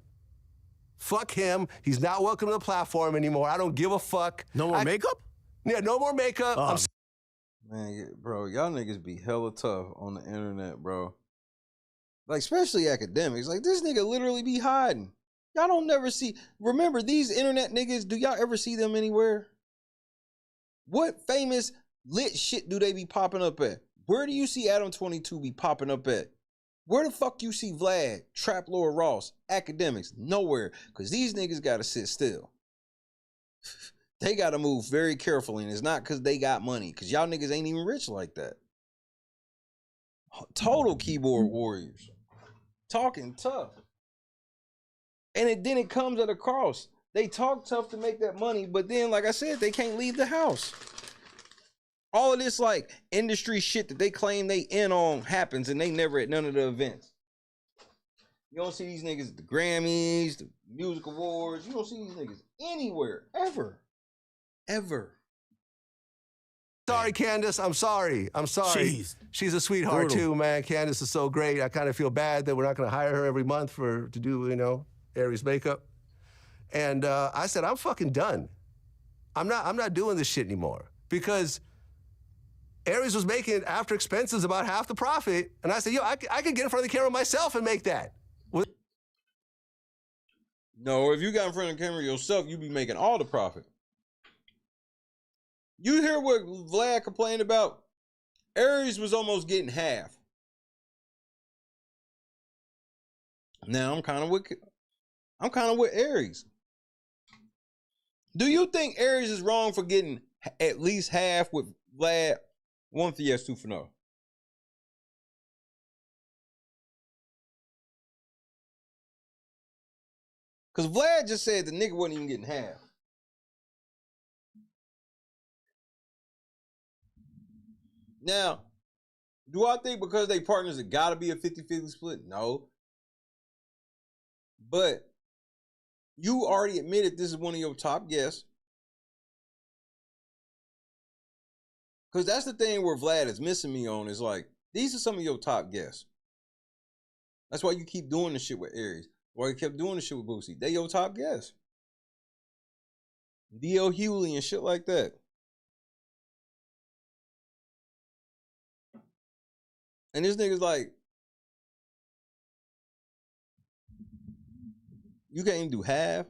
Fuck him. He's not welcome to the platform anymore. I don't give a fuck. No more makeup? Yeah, no more makeup. Man, bro, y'all niggas be hella tough on the internet, bro. Like, especially academics. Like, this nigga literally be hiding. Y'all don't never see. Remember, these internet niggas, do y'all ever see them anywhere? What famous lit shit do they be popping up at? Where do you see Adam 22 be popping up at? Where the fuck you see Vlad, Trap Lord Ross, academics? Nowhere. Because these niggas got to sit still. They got to move very carefully. And it's not because they got money. Because y'all niggas ain't even rich like that. Total keyboard warriors. Talking tough. And then it comes at a cross. They talk tough to make that money, but then, like I said, they can't leave the house. All of this, like, industry shit that they claim they in on happens, and they never at none of the events. You don't see these niggas at the Grammys, the music awards. You don't see these niggas anywhere, ever. Ever. Sorry, Candace. I'm sorry. I'm sorry. Jeez. She's a sweetheart, Brutal. too, man. Candace is so great. I kind of feel bad that we're not going to hire her every month to do, you know, Aries makeup. And I said, I'm fucking done. I'm not doing this shit anymore. Because Aries was making, after expenses, about half the profit. And I said, yo, I could get in front of the camera myself and make that. No, if you got in front of the camera yourself, you be making all the profit. You hear what Vlad complained about? Aries was almost getting half. Now I'm kind of with Aries. Do you think Aries is wrong for getting at least half with Vlad? One for yes, two for no. Because Vlad just said the nigga wasn't even getting half. Now, do I think because they partners it gotta be a 50-50 split? No. But you already admitted this is one of your top guests. Because that's the thing where Vlad is missing me on is like, these are some of your top guests. That's why you keep doing this shit with Aries. Why you kept doing this shit with Boosie. They your top guests. D.L. Hewley and shit like that. And this nigga's like, you can't even do half.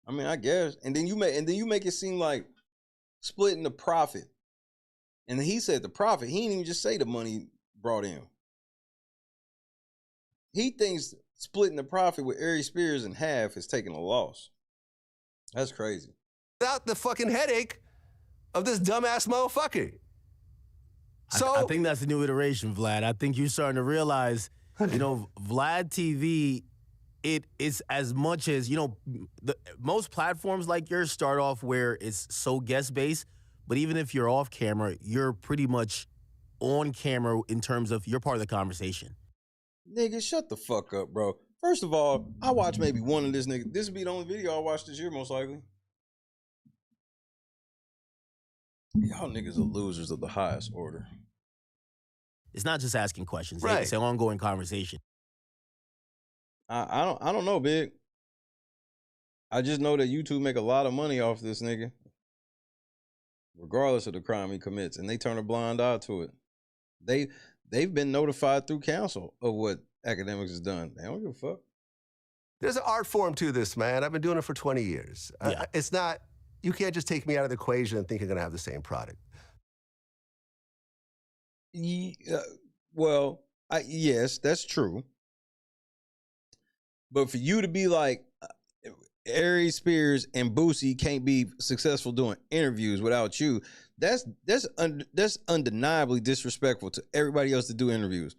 I mean, I guess. And then you make it seem like splitting the profit. And then he said the profit. He didn't even just say the money brought in. He thinks splitting the profit with Aries Spears in half is taking a loss. That's crazy. Without the fucking headache of this dumbass motherfucker. So I think that's the new iteration, Vlad. I think you're starting to realize, Vlad TV, it is as much as, most platforms like yours start off where it's so guest-based, but even if you're off camera, you're pretty much on camera in terms of you're part of the conversation. Nigga, shut the fuck up, bro. First of all, I watch maybe one of this nigga. This will be the only video I watch this year, most likely. Y'all niggas are losers of the highest order. It's not just asking questions. Right. It's an ongoing conversation. I don't know, Big. I just know that YouTube make a lot of money off this nigga, regardless of the crime he commits, and they turn a blind eye to it. They've been notified through counsel of what academics has done. They don't give a fuck. There's an art form to this, man. I've been doing it for 20 years. Yeah. It's not, you can't just take me out of the equation and think you're going to have the same product. Yes, that's true. But for you to be like, Aries, Spears, and Boosie can't be successful doing interviews without you, that's undeniably disrespectful to everybody else to do interviews.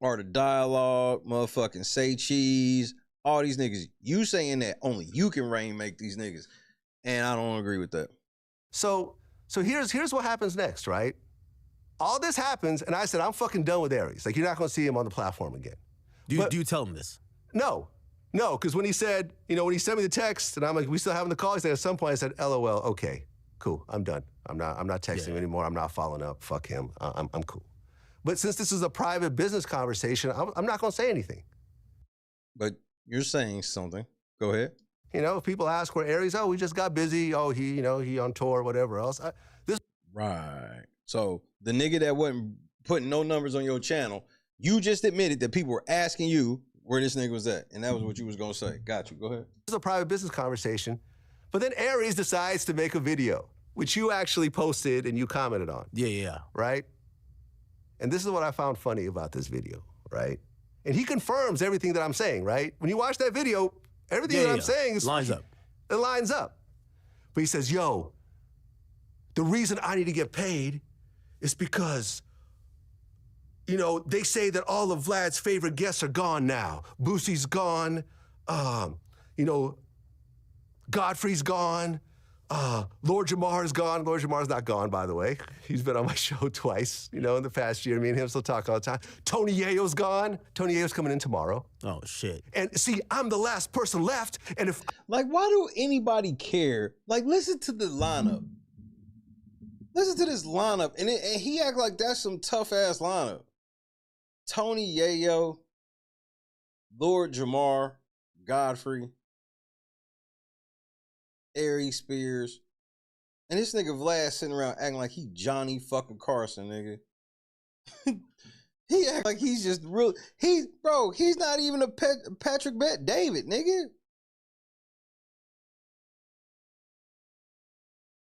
Art of Dialogue, motherfucking Say Cheese, all these niggas. You saying that only you can make these niggas, and I don't agree with that. So here's what happens next, right? All this happens, and I said, I'm fucking done with Aries. Like, you're not going to see him on the platform again. Do you tell him this? No, because when he said, when he sent me the text, and I'm like, we still having the call? He said, at some point, I said, LOL, okay, cool, I'm done. I'm not texting him anymore. I'm not following up. Fuck him. I'm cool. But since this is a private business conversation, I'm not going to say anything. But you're saying something. Go ahead. If people ask where Aries, we just got busy. Oh, he on tour, whatever else. Right. So the nigga that wasn't putting no numbers on your channel, you just admitted that people were asking you where this nigga was at, and that was what you was gonna say. Got you. Go ahead. This is a private business conversation, but then Aries decides to make a video, which you actually posted and you commented on. Yeah. Right? And this is what I found funny about this video, right? And he confirms everything that I'm saying, right? When you watch that video, everything that I'm saying is lines up. It lines up. But he says, yo, the reason I need to get paid is because, they say that all of Vlad's favorite guests are gone now. Boosie's gone, Godfrey's gone, Lord Jamar's gone. Lord Jamar's not gone, by the way. He's been on my show twice, in the past year. Me and him still talk all the time. Tony Yayo's gone. Tony Yayo's coming in tomorrow. Oh, shit. And see, I'm the last person left, and if... Like, why do anybody care? Like, listen to the lineup. Listen to this lineup, and he act like that's some tough-ass lineup. Tony Yayo, Lord Jamar, Godfrey, Aries Spears, and this nigga Vlad sitting around acting like he Johnny fucking Carson, nigga. He act like he's just real. He's not even a Patrick Bet David, nigga.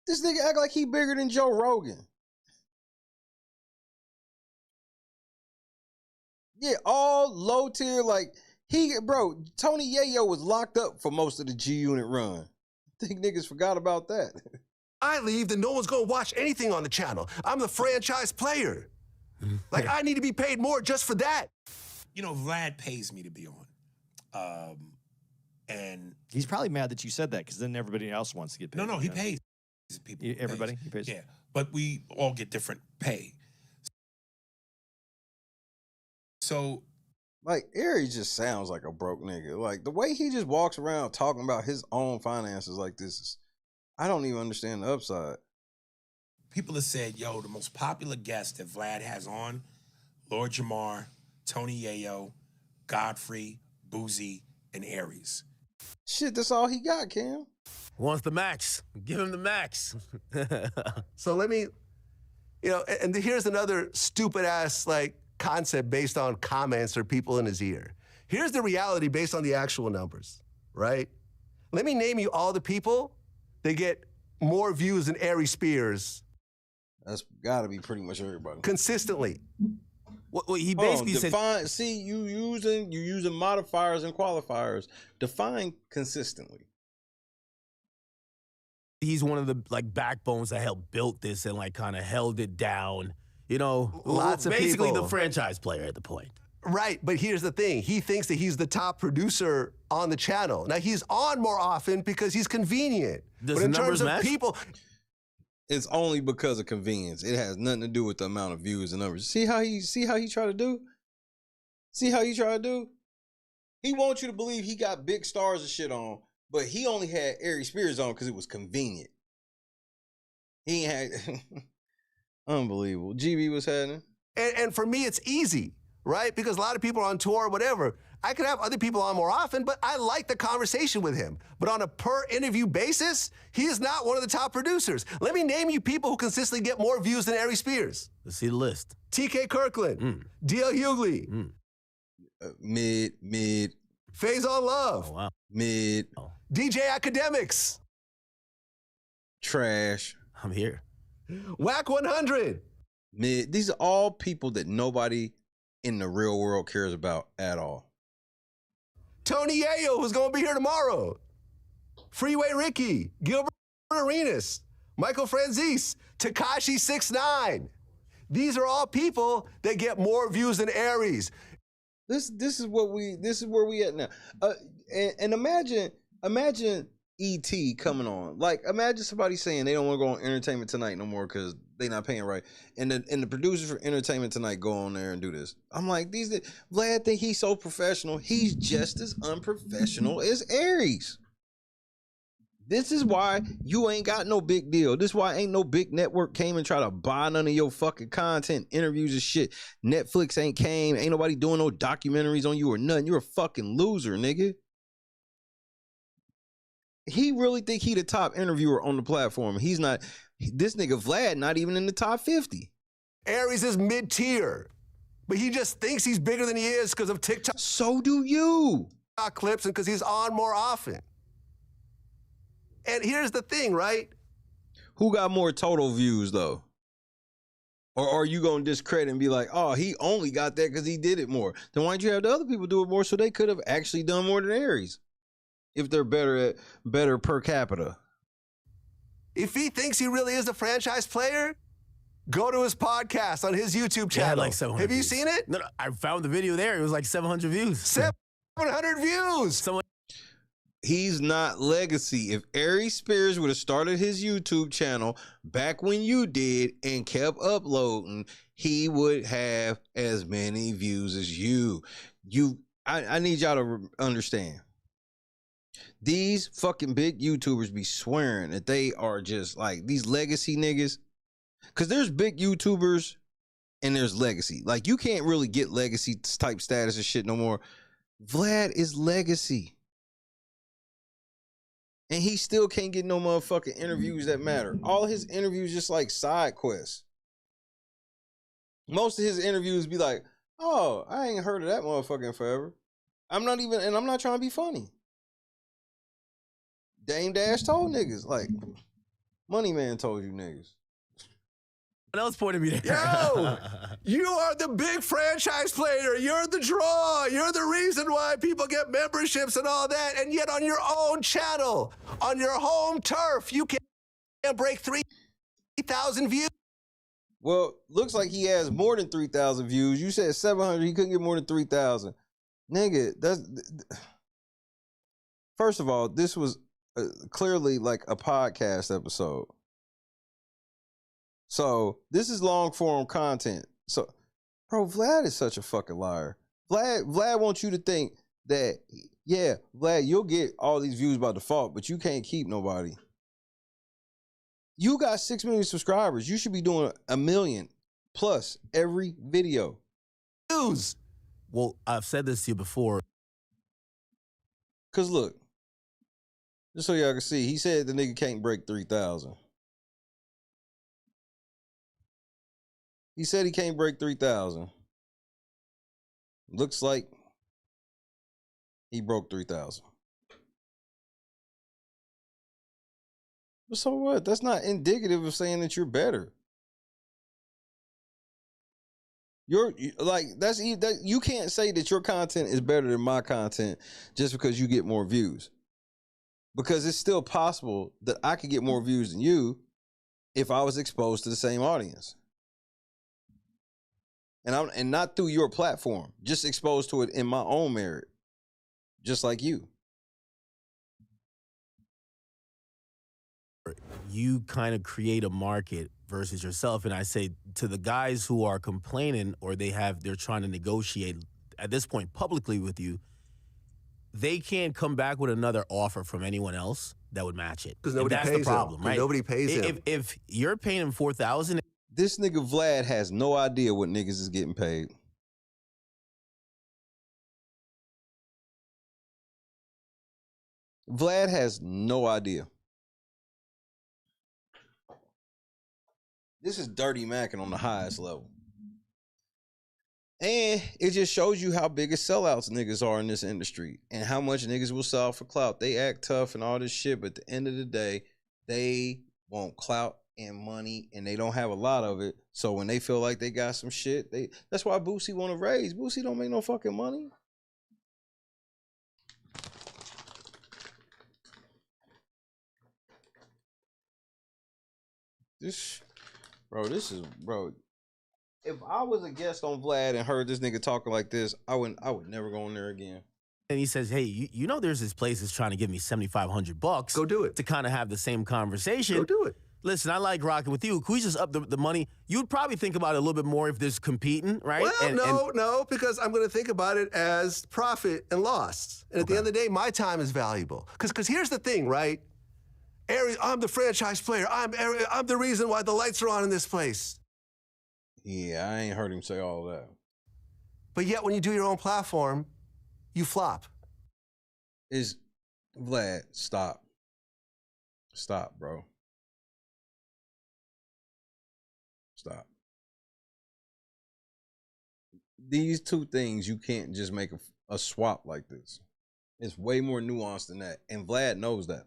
This nigga act like he bigger than Joe Rogan. Yeah, all low tier, like Tony Yayo was locked up for most of the G Unit run. I think niggas forgot about that. I leave, then no one's gonna watch anything on the channel. I'm the franchise player. Like, I need to be paid more just for that. Vlad pays me to be on. And he's probably mad that you said that, because then everybody else wants to get paid. No, he pays people. Everybody? He pays? Yeah, but we all get different pay. So, like, Aries just sounds like a broke nigga. Like, the way he just walks around talking about his own finances like this I don't even understand the upside. People have said, yo, the most popular guest that Vlad has on, Lord Jamar, Tony Yayo, Godfrey, Boosie, and Aries. Shit, that's all he got, Cam. Wants the max. Give him the max. So let me, and here's another stupid ass concept based on comments or people in his ear. Here's the reality based on the actual numbers, right? Let me name you all the people that get more views than Aries Spears. That's gotta be pretty much everybody. Consistently. Well, he basically said... See, you using modifiers and qualifiers. Define consistently. He's one of the backbones that helped build this and kind of held it down. you know, Lots of basically people. the franchise player at the point. Right, but here's the thing. He thinks that he's the top producer on the channel. Now, he's on more often because he's convenient. Does but the in numbers terms of match? people, It's only because of convenience. It has nothing to do with the amount of views and numbers. See how he try to do? See how he try to do? He wants you to believe he got big stars and shit on, but he only had Aries Spears on because it was convenient. He ain't had unbelievable. GB was happening. and for me, it's easy, right? Because a lot of people are on tour or whatever. I could have other people on more often, but I like the conversation with him. But on a per interview basis, he is not one of the top producers. Let me name you people who consistently get more views than Aries Spears. Let's see the list. TK Kirkland, DL Hughley, Mid. Phase on Love, Oh, wow. Mid. DJ Academics, Trash. I'm here. Whack 100. Mid. These are all people that nobody in the real world cares about at all. Tony Yayo, who's going to be here tomorrow. Freeway Ricky, Gilbert Arenas, Michael Franzese, Tekashi 69. These are all people that get more views than Aries. This is where we at now. And imagine E.T. coming on. Like, imagine somebody saying they don't want to go on Entertainment Tonight no more because they not paying right. And the producers for Entertainment Tonight go on there and do this. I'm like, Vlad think he's so professional. He's just as unprofessional as Aries. This is why you ain't got no big deal. This is why ain't no big network came and try to buy none of your fucking content, interviews and shit. Netflix ain't came. Ain't nobody doing no documentaries on you or nothing. You're a fucking loser, nigga. He really think he the top interviewer on the platform. He's not. This nigga Vlad not even in the top 50. Aries is mid-tier, but he just thinks he's bigger than he is because of TikTok. So do you. Clips and because he's on more often. And here's the thing, right? Who got more total views though? Or are you gonna discredit and be like, oh, he only got that because he did it more? Then why'd you have the other people do it more so they could have actually done more than Aries? If they're better per capita. If he thinks he really is a franchise player, go to his podcast on his YouTube channel. It had like 700 Have you views. seen it? No, I found the video there. It was like 700 views. 700 views. He's not legacy. If Aries Spears would have started his YouTube channel back when you did and kept uploading, he would have as many views as you. I need y'all to understand. These fucking big YouTubers be swearing that they are just like these legacy niggas. Cause there's big YouTubers and there's legacy. Like you can't really get legacy type status and shit no more. Vlad is legacy. And he still can't get no motherfucking interviews that matter. All his interviews just like side quests. Most of his interviews be like, oh, I ain't heard of that motherfucker in forever. I'm not trying to be funny. Dame Dash told niggas, like, Money Man told you niggas. What else pointed me there? Yo, you are the big franchise player. You're the draw. You're the reason why people get memberships and all that. And yet on your own channel, on your home turf, you can't break 3,000 views. Well, looks like he has more than 3,000 views. You said 700. He couldn't get more than 3,000. Nigga, first of all, this was clearly like a podcast episode. So this is long form content. So, bro, Vlad is such a fucking liar. Vlad wants you to think that, yeah, Vlad, you'll get all these views by default, but you can't keep nobody. You got 6 million subscribers. You should be doing 1 million plus every video. Views. Well, I've said this to you before. Cause look, just so y'all can see, he said the nigga can't break 3,000. He said he can't break 3,000. Looks like he broke 3,000. But so what? That's not indicative of saying that you're better. You're like you can't say that your content is better than my content just because you get more views. Because it's still possible that I could get more views than you if I was exposed to the same audience. and not through your platform, just exposed to it in my own merit, just like you. You kind of create a market versus yourself. And I say to the guys who are complaining or they're trying to negotiate at this point publicly with you, they can't come back with another offer from anyone else that would match it. Because nobody that's pays the problem, him. right? Nobody pays him. If you're paying him $4,000, this nigga Vlad has no idea what niggas is getting paid. Vlad has no idea. This is dirty macking on the highest level. And it just shows you how big of sellouts niggas are in this industry and how much niggas will sell for clout. They act tough and all this shit, but at the end of the day, they want clout and money, and they don't have a lot of it. So when they feel like they got some shit, that's why Boosie want to raise. Boosie don't make no fucking money. Bro. If I was a guest on Vlad and heard this nigga talking like this, I would never go in there again. and he says, hey, you know there's this place that's trying to give me $7,500. Go do it. To kind of have the same conversation. Go do it. Listen, I like rocking with you. Can we just up the money? You would probably think about it a little bit more if there's competing, right? Well, no, because I'm going to think about it as profit and loss. And at the end of the day, my time is valuable. Because here's the thing, right? Aries, I'm the franchise player. I'm the reason why the lights are on in this place. Yeah, I ain't heard him say all that. But yet, when you do your own platform, you flop. Vlad, stop. Stop, bro. Stop. These two things, you can't just make a swap like this. It's way more nuanced than that. And Vlad knows that.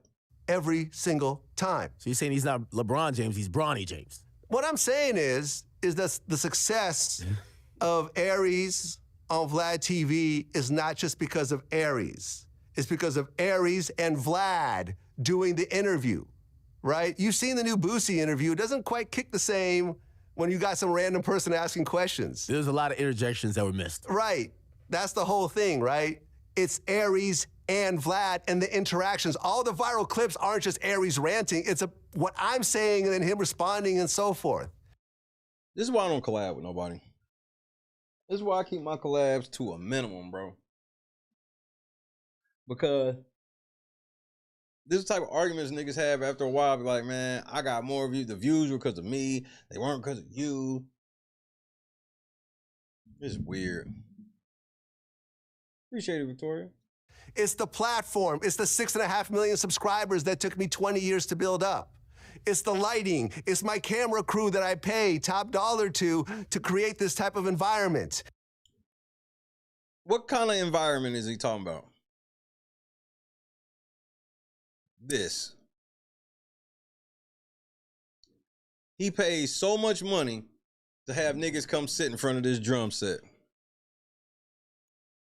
Every single time. So you're saying he's not LeBron James, he's Bronny James. What I'm saying is that the success of Aries on Vlad TV is not just because of Aries. It's because of Aries and Vlad doing the interview, right? You've seen the new Boosie interview. It doesn't quite kick the same when you got some random person asking questions. There's a lot of interjections that were missed. Right. That's the whole thing, right? It's Aries and Vlad and the interactions. All the viral clips aren't just Aries ranting. It's what I'm saying and then him responding and so forth. This is why I don't collab with nobody. This is why I keep my collabs to a minimum, bro. Because this is the type of arguments niggas have after a while. Be like, man, I got more views. The views were because of me. They weren't because of you. It's weird. Appreciate it, Victoria. It's the platform. It's the 6.5 million subscribers that took me 20 years to build up. It's the lighting. It's my camera crew that I pay top dollar to create this type of environment. What kind of environment is he talking about? This. He pays so much money to have niggas come sit in front of this drum set.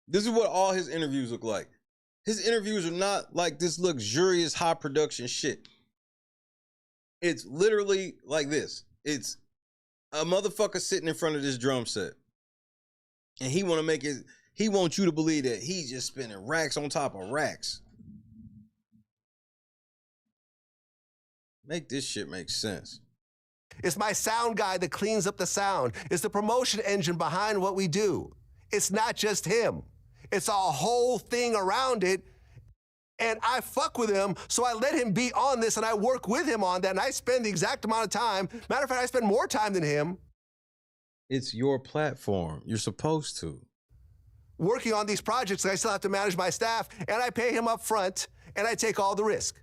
This is what all his interviews look like. His interviews are not like this luxurious high production shit. It's literally like this. It's a motherfucker sitting in front of this drum set. And he want to make it, he wants you to believe that he's just spending racks on top of racks. Make this shit make sense. It's my sound guy that cleans up the sound. It's the promotion engine behind what we do. It's not just him. It's a whole thing around it. And I fuck with him, so I let him be on this, and I work with him on that, and I spend the exact amount of time. Matter of fact, I spend more time than him. It's your platform. You're supposed to. Working on these projects, I still have to manage my staff, and I pay him up front, and I take all the risk.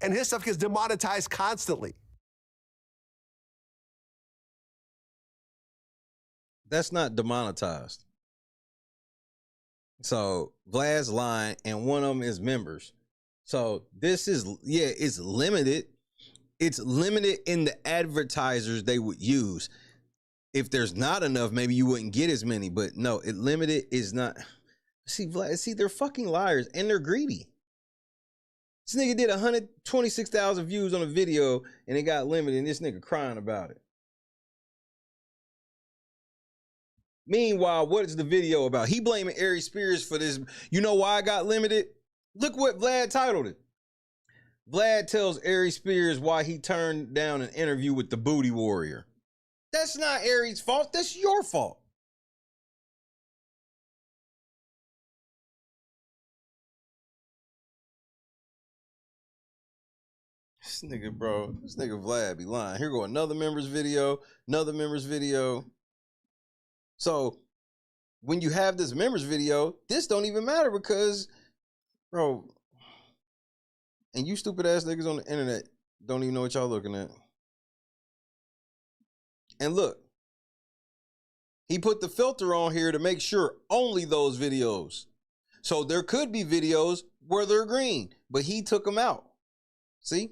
And his stuff gets demonetized constantly. That's not demonetized. So Vlad's lying, and one of them is members. So this is, yeah, it's limited. It's limited in the advertisers they would use. If there's not enough, maybe you wouldn't get as many, but no, it limited is not. See, Vlad, they're fucking liars and they're greedy. This nigga did 126,000 views on a video and it got limited, and this nigga crying about it. Meanwhile, what is the video about? He blaming Aries Spears for this. You know why I got limited? Look what Vlad titled it. Vlad tells Aries Spears why he turned down an interview with the Booty Warrior. That's not Aries' fault. That's your fault. This nigga, bro. This nigga Vlad be lying. Here go another members video. Another members video. So when you have this members video, this don't even matter because, bro, and you stupid ass niggas on the internet don't even know what y'all looking at. And look, he put the filter on here to make sure only those videos. So there could be videos where they're green, but he took them out. See?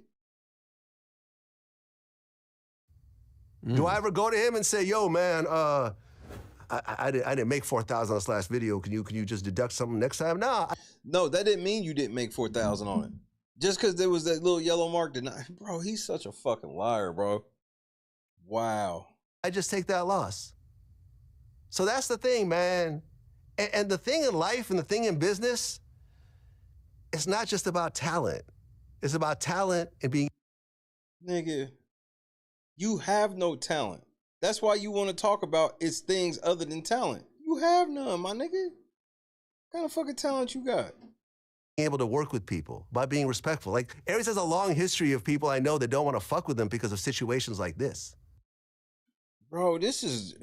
Do I ever go to him and say, yo, man, I didn't make 4,000 on this last video. Can you just deduct something next time? Nah. No, that didn't mean you didn't make 4,000 on it. Just because there was that little yellow mark did not. Bro, he's such a fucking liar, bro. Wow. I just take that loss. So that's the thing, man. And the thing in life and the thing in business, it's not just about talent. It's about talent and being. Nigga, you have no talent. That's why you want to talk about it's things other than talent. You have none, my nigga. What kind of fucking talent you got? Able to work with people by being respectful. Like, Aries has a long history of people I know that don't want to fuck with them because of situations like this. Bro, this is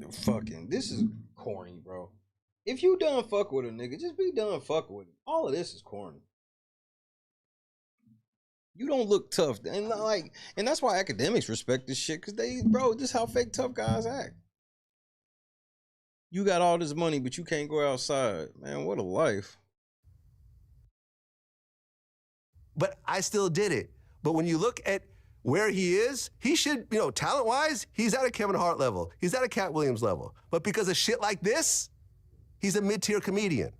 corny, bro. If you done fuck with a nigga, just be done fuck with him. All of this is corny. You don't look tough. And that's why academics respect this shit, because this is how fake tough guys act. You got all this money, but you can't go outside. Man, what a life. But I still did it. But when you look at where he is, he should, talent-wise, he's at a Kevin Hart level. He's at a Cat Williams level. But because of shit like this, he's a mid-tier comedian.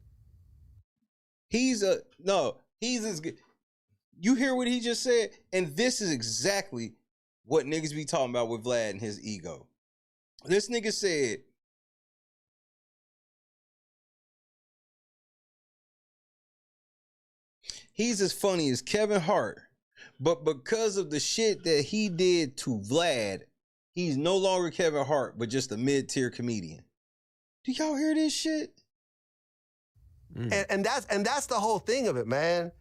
He's as good. You hear what he just said? And this is exactly what niggas be talking about with Vlad and his ego. This nigga said, he's as funny as Kevin Hart, but because of the shit that he did to Vlad, he's no longer Kevin Hart, but just a mid-tier comedian. Do y'all hear this shit? And that's the whole thing of it, man.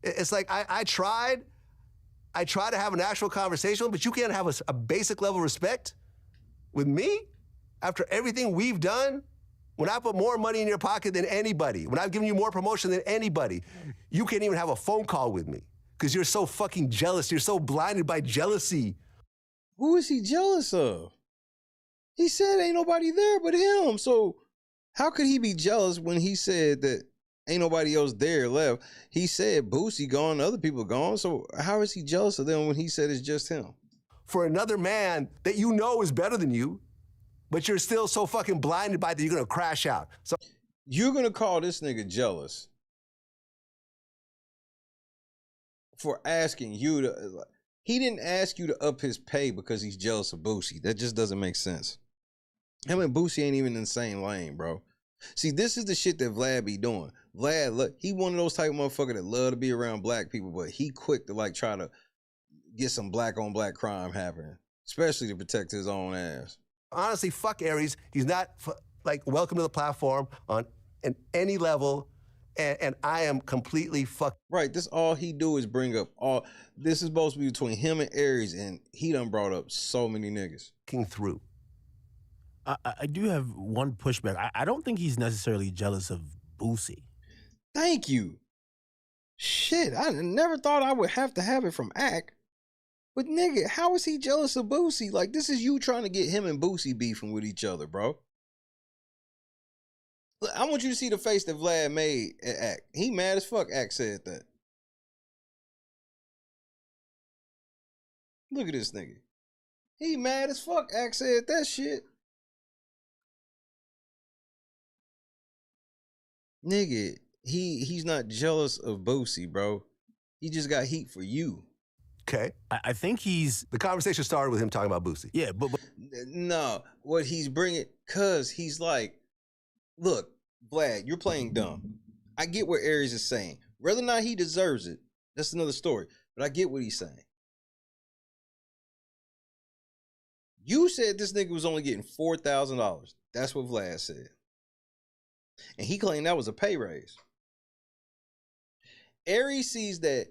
It's like I tried to have an actual conversation, but you can't have a basic level of respect with me after everything we've done. When I put more money in your pocket than anybody, when I've given you more promotion than anybody, you can't even have a phone call with me because you're so fucking jealous. You're so blinded by jealousy. Who is he jealous of? He said ain't nobody there but him. So how could he be jealous when he said that ain't nobody else there left? He said Boosie gone, other people gone. So how is he jealous of them when he said it's just him? For another man that you know is better than you, but you're still so fucking blinded by that you're gonna crash out. So you're gonna call this nigga jealous for asking you to. He didn't ask you to up his pay because he's jealous of Boosie. That just doesn't make sense. Him and Boosie ain't even in the same lane, bro. See, this is the shit that Vlad be doing. Vlad, look, he one of those type of motherfucker that love to be around black people, but he quick to try to get some black on black crime happening, especially to protect his own ass. Honestly, fuck Aries. He's not welcome to the platform on any level, and I am completely fucked. Right, this all he do is bring up this is supposed to be between him and Aries, and he done brought up so many niggas. Through. I do have one pushback. I don't think he's necessarily jealous of Boosie. Thank you. Shit, I never thought I would have to have it from Ack. But nigga, how is he jealous of Boosie? Like, this is you trying to get him and Boosie beefing with each other, bro. Look, I want you to see the face that Vlad made at Ack. He mad as fuck Ack said that. Look at this nigga. He mad as fuck Ack said that shit. Nigga, he's not jealous of Boosie, bro. He just got heat for you. Okay. I think the conversation started with him talking about Boosie. Yeah, but no, what he's bringing, cause he's like, Look, Vlad, you're playing dumb. I get what Aries is saying. Whether or not he deserves it, that's another story. But I get what he's saying. You said this nigga was only getting $4,000. That's what Vlad said. And he claimed that was a pay raise. Aries sees that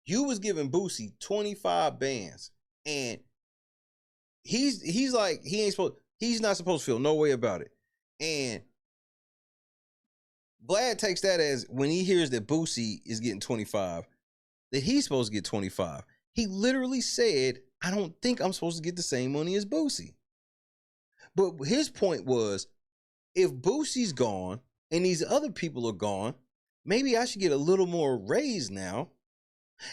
you was giving Boosie 25 bands. And he's like, he's not supposed to feel no way about it. And Vlad takes that as when he hears that Boosie is getting 25, that he's supposed to get 25. He literally said, I don't think I'm supposed to get the same money as Boosie. But his point was, if Boosie's gone and these other people are gone, maybe I should get a little more raise now.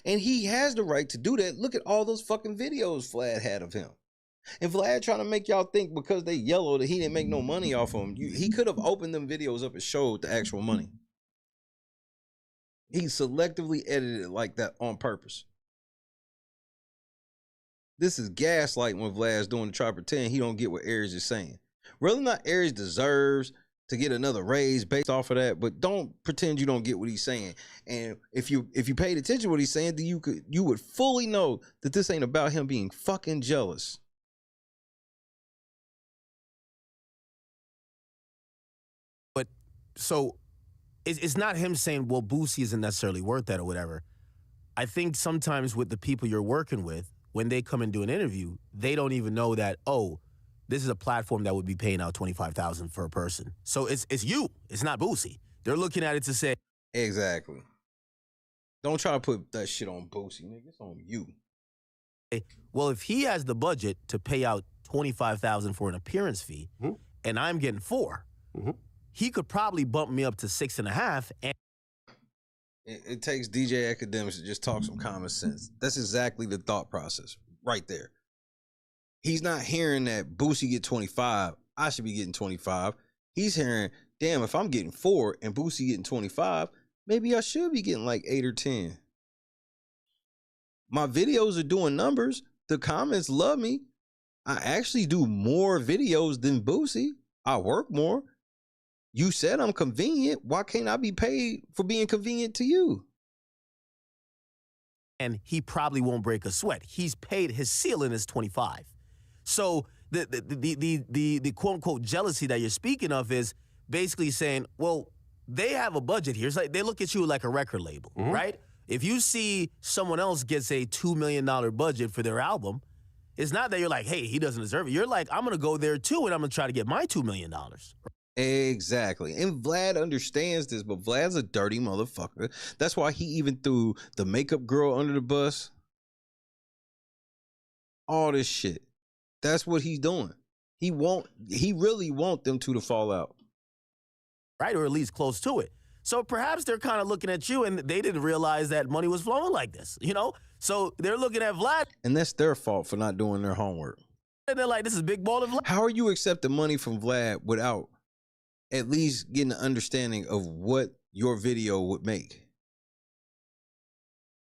And he has the right to do that. Look at all those fucking videos Vlad had of him. And Vlad trying to make y'all think because they yellow that he didn't make no money off of them. He could have opened them videos up and showed the actual money. He selectively edited it like that on purpose. This is gaslighting when Vlad's doing to try to pretend he don't get what Aries is saying. Whether or not Aries deserves to get another raise based off of that, but don't pretend you don't get what he's saying. And if you paid attention to what he's saying, then you would fully know that this ain't about him being fucking jealous. But so it's not him saying, well, Boosie isn't necessarily worth that or whatever. I think sometimes with the people you're working with, when they come and do an interview, they don't even know that, oh, this is a platform that would be paying out $25,000 for a person. So it's you. It's not Boosie. They're looking at it to say, exactly. Don't try to put that shit on Boosie, nigga. It's on you. Well, if he has the budget to pay out $25,000 for an appearance fee, and I'm getting $4, he could probably bump me up to $6.5. And it takes DJ Academics to just talk some common sense. That's exactly the thought process right there. He's not hearing that Boosie get 25, I should be getting 25. He's hearing, damn, if I'm getting 4 and Boosie getting 25, maybe I should be getting like 8 or 10. My videos are doing numbers. The comments love me. I actually do more videos than Boosie. I work more. You said I'm convenient. Why can't I be paid for being convenient to you? And he probably won't break a sweat. He's paid, his ceiling is 25. So the quote unquote jealousy that you're speaking of is basically saying, well, they have a budget here. It's like they look at you like a record label, right? If you see someone else gets a $2 million budget for their album, it's not that you're like, hey, he doesn't deserve it. You're like, I'm going to go there too, and I'm going to try to get my $2 million. Exactly. And Vlad understands this, but Vlad's a dirty motherfucker. That's why he even threw the makeup girl under the bus. All this shit. That's what he's doing. He really want them two to fall out. Right, or at least close to it. So perhaps they're kind of looking at you and they didn't realize that money was flowing like this, you know? So they're looking at Vlad. And that's their fault for not doing their homework. And they're like, this is big ball of Vlad. How are you accepting money from Vlad without at least getting an understanding of what your video would make?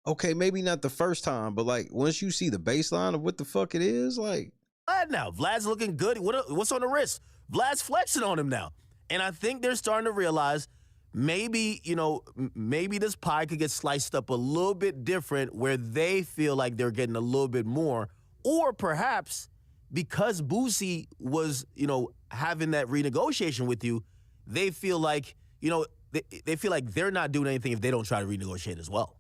Okay, maybe not the first time, but like once you see the baseline of what the fuck it is, like. Vlad now. Vlad's looking good. What's on the wrist? Vlad's flexing on him now. And I think they're starting to realize maybe, you know, maybe this pie could get sliced up a little bit different where they feel like they're getting a little bit more. Or perhaps because Boosie was, you know, having that renegotiation with you, they feel like, you know, they feel like they're not doing anything if they don't try to renegotiate as well.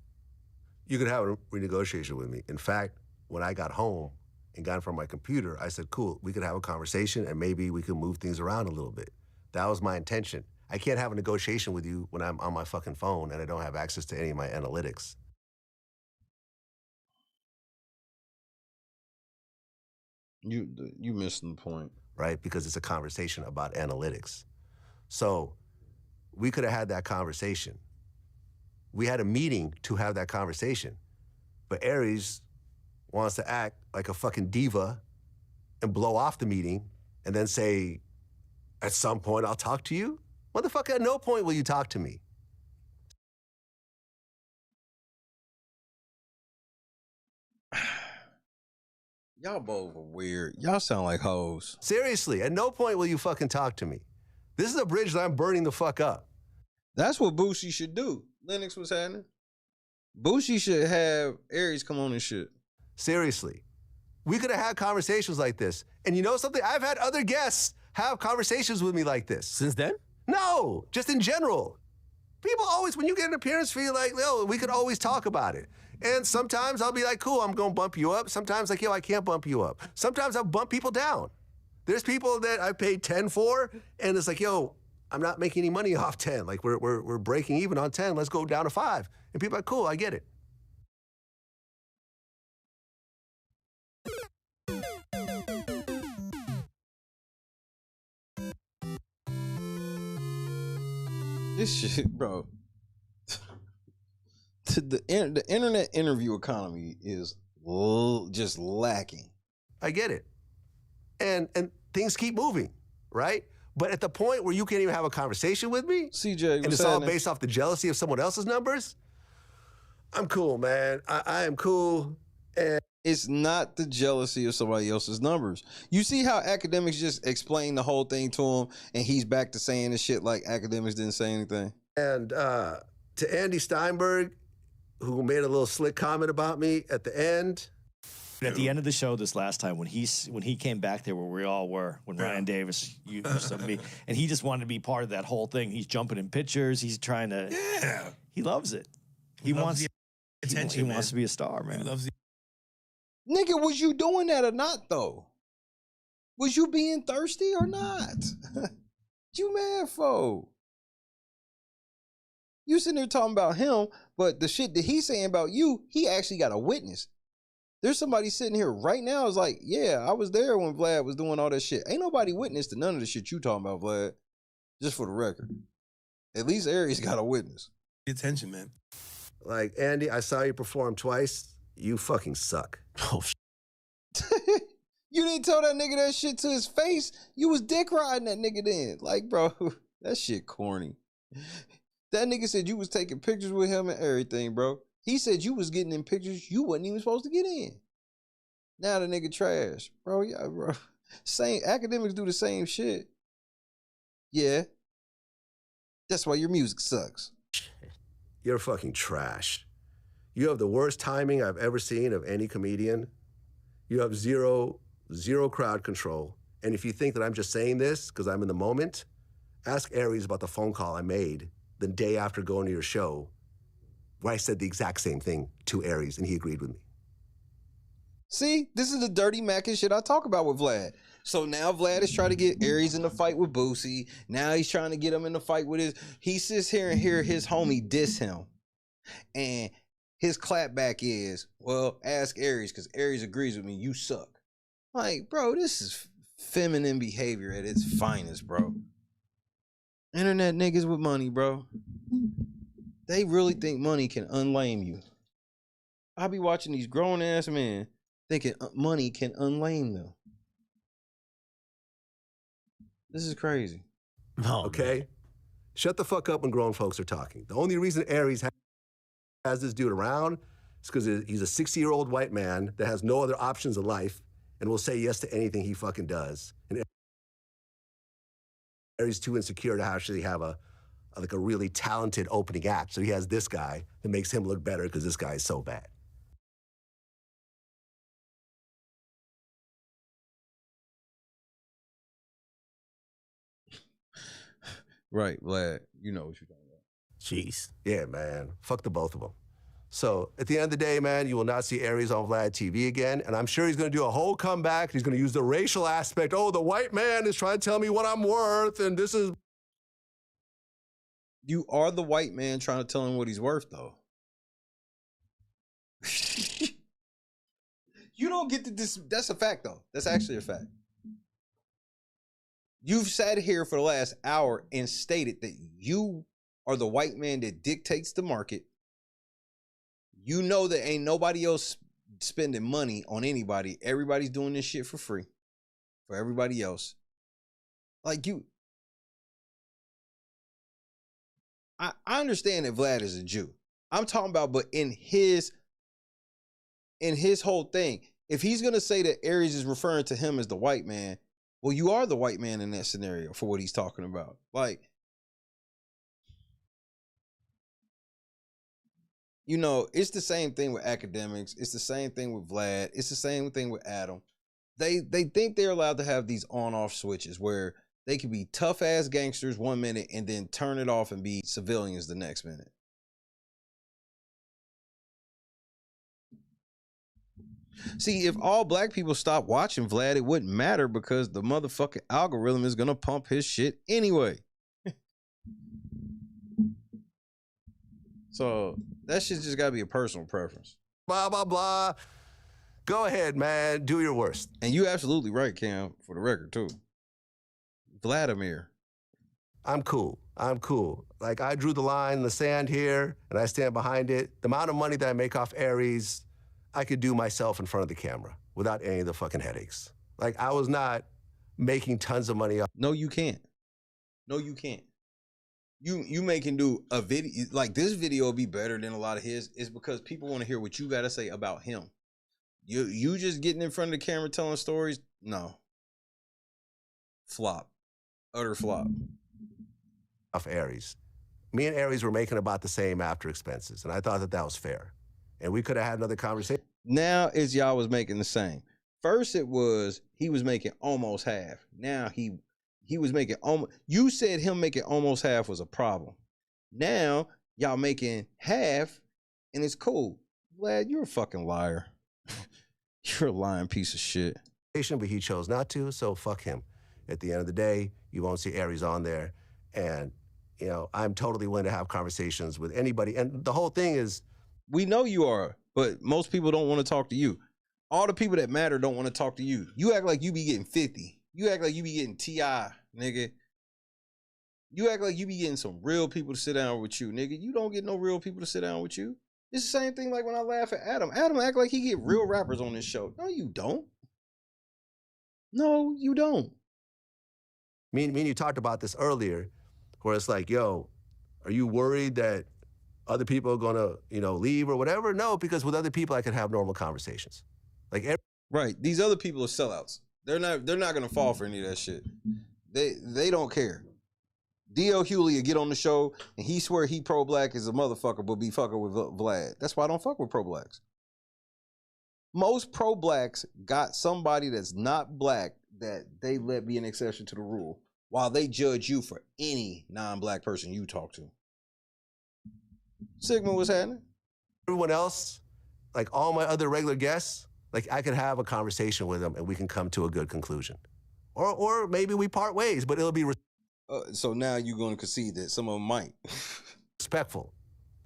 You could have a renegotiation with me. In fact, when I got home and got from my computer, I said, cool, we could have a conversation and maybe we could move things around a little bit. That was my intention. I can't have a negotiation with you when I'm on my fucking phone and I don't have access to any of my analytics. You missing the point. Right, because it's a conversation about analytics. So we could have had that conversation. We had a meeting to have that conversation. But Aries wants to act like a fucking diva and blow off the meeting and then say, at some point I'll talk to you? Motherfucker, at no point will you talk to me. Y'all both are weird. Y'all sound like hoes. Seriously, at no point will you fucking talk to me. This is a bridge that I'm burning the fuck up. That's what Boosie should do. Lennox was happening. Boosie should have Aries come on and shit. Seriously. We could have had conversations like this. And you know something? I've had other guests have conversations with me like this. Since then? No, just in general. People always, when you get an appearance fee, like, yo, we could always talk about it. And sometimes I'll be like, cool, I'm gonna bump you up. Sometimes like, yo, I can't bump you up. Sometimes I'll bump people down. There's people that I paid 10 for, and it's like, yo, I'm not making any money off 10. Like, we're breaking even on 10. Let's go down to 5. And people are like, cool, I get it. This shit, bro. The internet interview economy is just lacking. I get it. And things keep moving, right? But at the point where you can't even have a conversation with me, CJ, and it's all based off the jealousy of someone else's numbers, I'm cool, man. I am cool. And it's not the jealousy of somebody else's numbers. You see how academics just explain the whole thing to him, and he's back to saying the shit like academics didn't say anything. And to Andy Steinberg, who made a little slick comment about me at the end. At the end of the show this last time, when he came back there where we all were, when Ryan Davis used to be, and he just wanted to be part of that whole thing. He's jumping in pictures. He's trying to. Yeah. He loves it. He wants the attention. He wants to be a star, man. He loves the. Nigga, was you doing that or not, though? Was you being thirsty or not? You mad for? You sitting there talking about him, but the shit that he's saying about you, he actually got a witness. There's somebody sitting here right now is like, yeah, I was there when Vlad was doing all that shit. Ain't nobody witness to none of the shit you talking about, Vlad. Just for the record. At least Aries got a witness. The attention, man. Like, Andy, I saw you perform twice. You fucking suck. Oh, You didn't tell that nigga that shit to his face. You was dick riding that nigga then. Like, bro, that shit corny. That nigga said you was taking pictures with him and everything, bro. He said you was getting in pictures you wasn't even supposed to get in. Now the nigga trash. Bro, yeah, bro. Same academics do the same shit. Yeah. That's why your music sucks. You're fucking trash. You have the worst timing I've ever seen of any comedian. You have zero crowd control. And if you think that I'm just saying this because I'm in the moment, ask Aries about the phone call I made the day after going to your show, where I said the exact same thing to Aries, and he agreed with me. See, this is the dirty Mac and shit I talk about with Vlad. So now Vlad is trying to get Aries in the fight with Boosie. Now he's trying to get him in the fight with he sits here and hear his homie diss him. And his clapback is, well, ask Aries, because Aries agrees with me, you suck. Like, bro, this is feminine behavior at its finest, bro. Internet niggas with money, bro. They really think money can unlame you. I be watching these grown-ass men thinking money can unlame them. This is crazy. Okay? Man. Shut the fuck up when grown folks are talking. The only reason Aries has this dude around is because he's a 60-year-old white man that has no other options in life and will say yes to anything he fucking does. And Aries too insecure to actually have a really talented opening act. So he has this guy that makes him look better because this guy is so bad. Right, Vlad. You know what you're talking about. Jeez. Yeah, man. Fuck the both of them. So at the end of the day, man, you will not see Aries on Vlad TV again. And I'm sure he's going to do a whole comeback. He's going to use the racial aspect. Oh, the white man is trying to tell me what I'm worth. And this is... You are the white man trying to tell him what he's worth, though. You don't get to this. That's a fact, though. That's actually a fact. You've sat here for the last hour and stated that you are the white man that dictates the market. You know that ain't nobody else spending money on anybody. Everybody's doing this shit for free. For everybody else. Like you. I understand that Vlad is a Jew. I'm talking about, but in his whole thing, if he's gonna say that Aries is referring to him as the white man, Well, you are the white man in that scenario for what he's talking about. Like, you know, it's the same thing with academics. It's the same thing with Vlad. It's the same thing with Adam. They think they're allowed to have these on-off switches where they can be tough-ass gangsters 1 minute and then turn it off and be civilians the next minute. See, if all black people stopped watching Vlad, it wouldn't matter because the motherfucking algorithm is going to pump his shit anyway. So that shit just got to be a personal preference. Blah, blah, blah. Go ahead, man. Do your worst. And you absolutely right, Cam, for the record, too. Vladimir. I'm cool. I'm cool. Like, I drew the line in the sand here, and I stand behind it. The amount of money that I make off Aries, I could do myself in front of the camera without any of the fucking headaches. Like, I was not making tons of money off. No, you can't. No, you can't. You may can do a video, like this video will be better than a lot of his. It's because people want to hear what you got to say about him. You just getting in front of the camera telling stories, no. Flop. Utter flop. Off Aries. Me and Aries were making about the same after expenses, and I thought that that was fair. And we could have had another conversation. Now it's y'all was making the same. First it was he was making almost half. Now he was making almost, you said him making almost half was a problem. Now y'all making half and it's cool. Vlad, you're a fucking liar. You're a lying piece of shit. But he chose not to, so fuck him. At the end of the day, you won't see Aries on there. And, you know, I'm totally willing to have conversations with anybody. And the whole thing is, we know you are, but most people don't want to talk to you. All the people that matter don't want to talk to you. You act like you be getting 50. You act like you be getting T.I., nigga. You act like you be getting some real people to sit down with you, nigga. You don't get no real people to sit down with you. It's the same thing like when I laugh at Adam. Adam act like he get real rappers on this show. No, you don't. No, you don't. Me and you talked about this earlier, where it's like, yo, are you worried that other people are gonna, you know, leave or whatever? No, because with other people I could have normal conversations. Like right, these other people are sellouts. They're not gonna fall for any of that shit. They don't care. D.L. Hewley will get on the show and he swear he pro-black as a motherfucker, but be fucking with Vlad. That's why I don't fuck with pro-blacks. Most pro-blacks got somebody that's not black that they let be an exception to the rule while they judge you for any non-black person you talk to. Sigma, what's happening? Everyone else, like all my other regular guests, like I could have a conversation with them and we can come to a good conclusion. Or maybe we part ways, but it'll be so now you're going to concede that some of them might. respectful.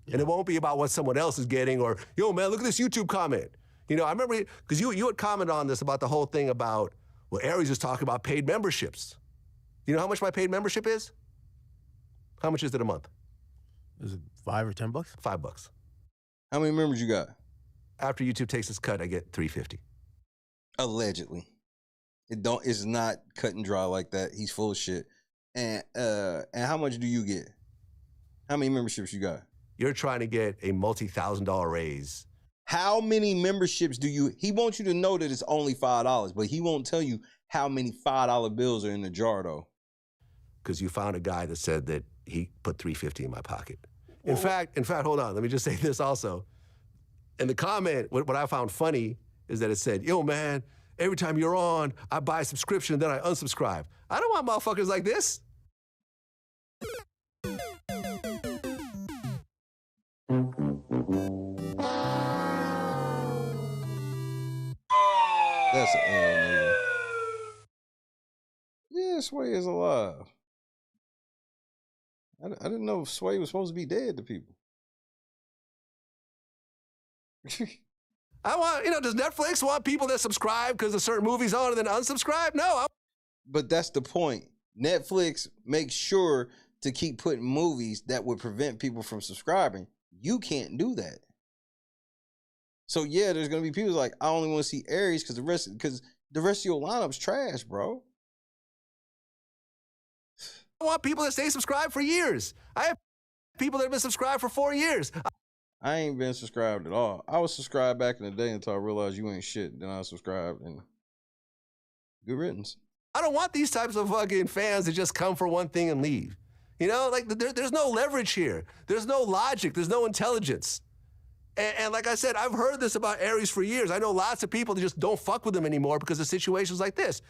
Yeah. And it won't be about what someone else is getting or, yo, man, look at this YouTube comment. You know, I remember, because you had commented on this about the whole thing about, well, Aries is talking about paid memberships. You know how much my paid membership is? How much is it a month? Is it $5 or $10? $5. How many members you got? After YouTube takes its cut, I get $350. Allegedly. It's not cut and dry like that. He's full of shit. And how much do you get? How many memberships you got? You're trying to get a multi-$1,000 raise. How many memberships do you, he wants you to know that it's only $5, but he won't tell you how many $5 bills are in the jar though. Because you found a guy that said that he put $350 in my pocket. In fact, hold on, let me just say this also. In the comment, what I found funny is that it said, yo man, every time you're on, I buy a subscription, then I unsubscribe. I don't want motherfuckers like this. That's an L, nigga. Yeah, Sway is alive. I didn't know Sway was supposed to be dead to people. I want, you know, does Netflix want people that subscribe because of certain movies on and then unsubscribe? No. But that's the point. Netflix makes sure to keep putting movies that would prevent people from subscribing. You can't do that. So yeah, there's gonna be people like, I only want to see Aries because the rest of your lineup's trash, bro. I want people that stay subscribed for years. I have people that have been subscribed for 4 years. I ain't been subscribed at all. I was subscribed back in the day until I realized you ain't shit. Then I subscribed and good riddance. I don't want these types of fucking fans to just come for one thing and leave. You know, like there's no leverage here. There's no logic. There's no intelligence. And like I said, I've heard this about Aries for years. I know lots of people that just don't fuck with him anymore because of situations like this.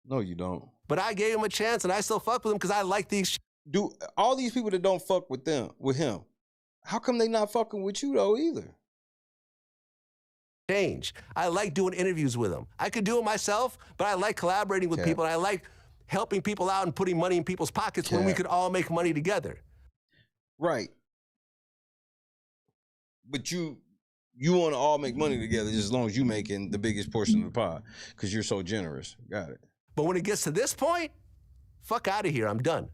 No, you don't. But I gave him a chance and I still fuck with him because I like these. Do all these people that don't fuck with him, how come they not fucking with you though either? Change. I like doing interviews with him. I could do it myself, but I like collaborating with people. And I like helping people out and putting money in people's pockets when we could all make money together. Right. But you want to all make money together just as long as you making the biggest portion of the pie because you're so generous. Got it. But when it gets to this point, fuck out of here. I'm done.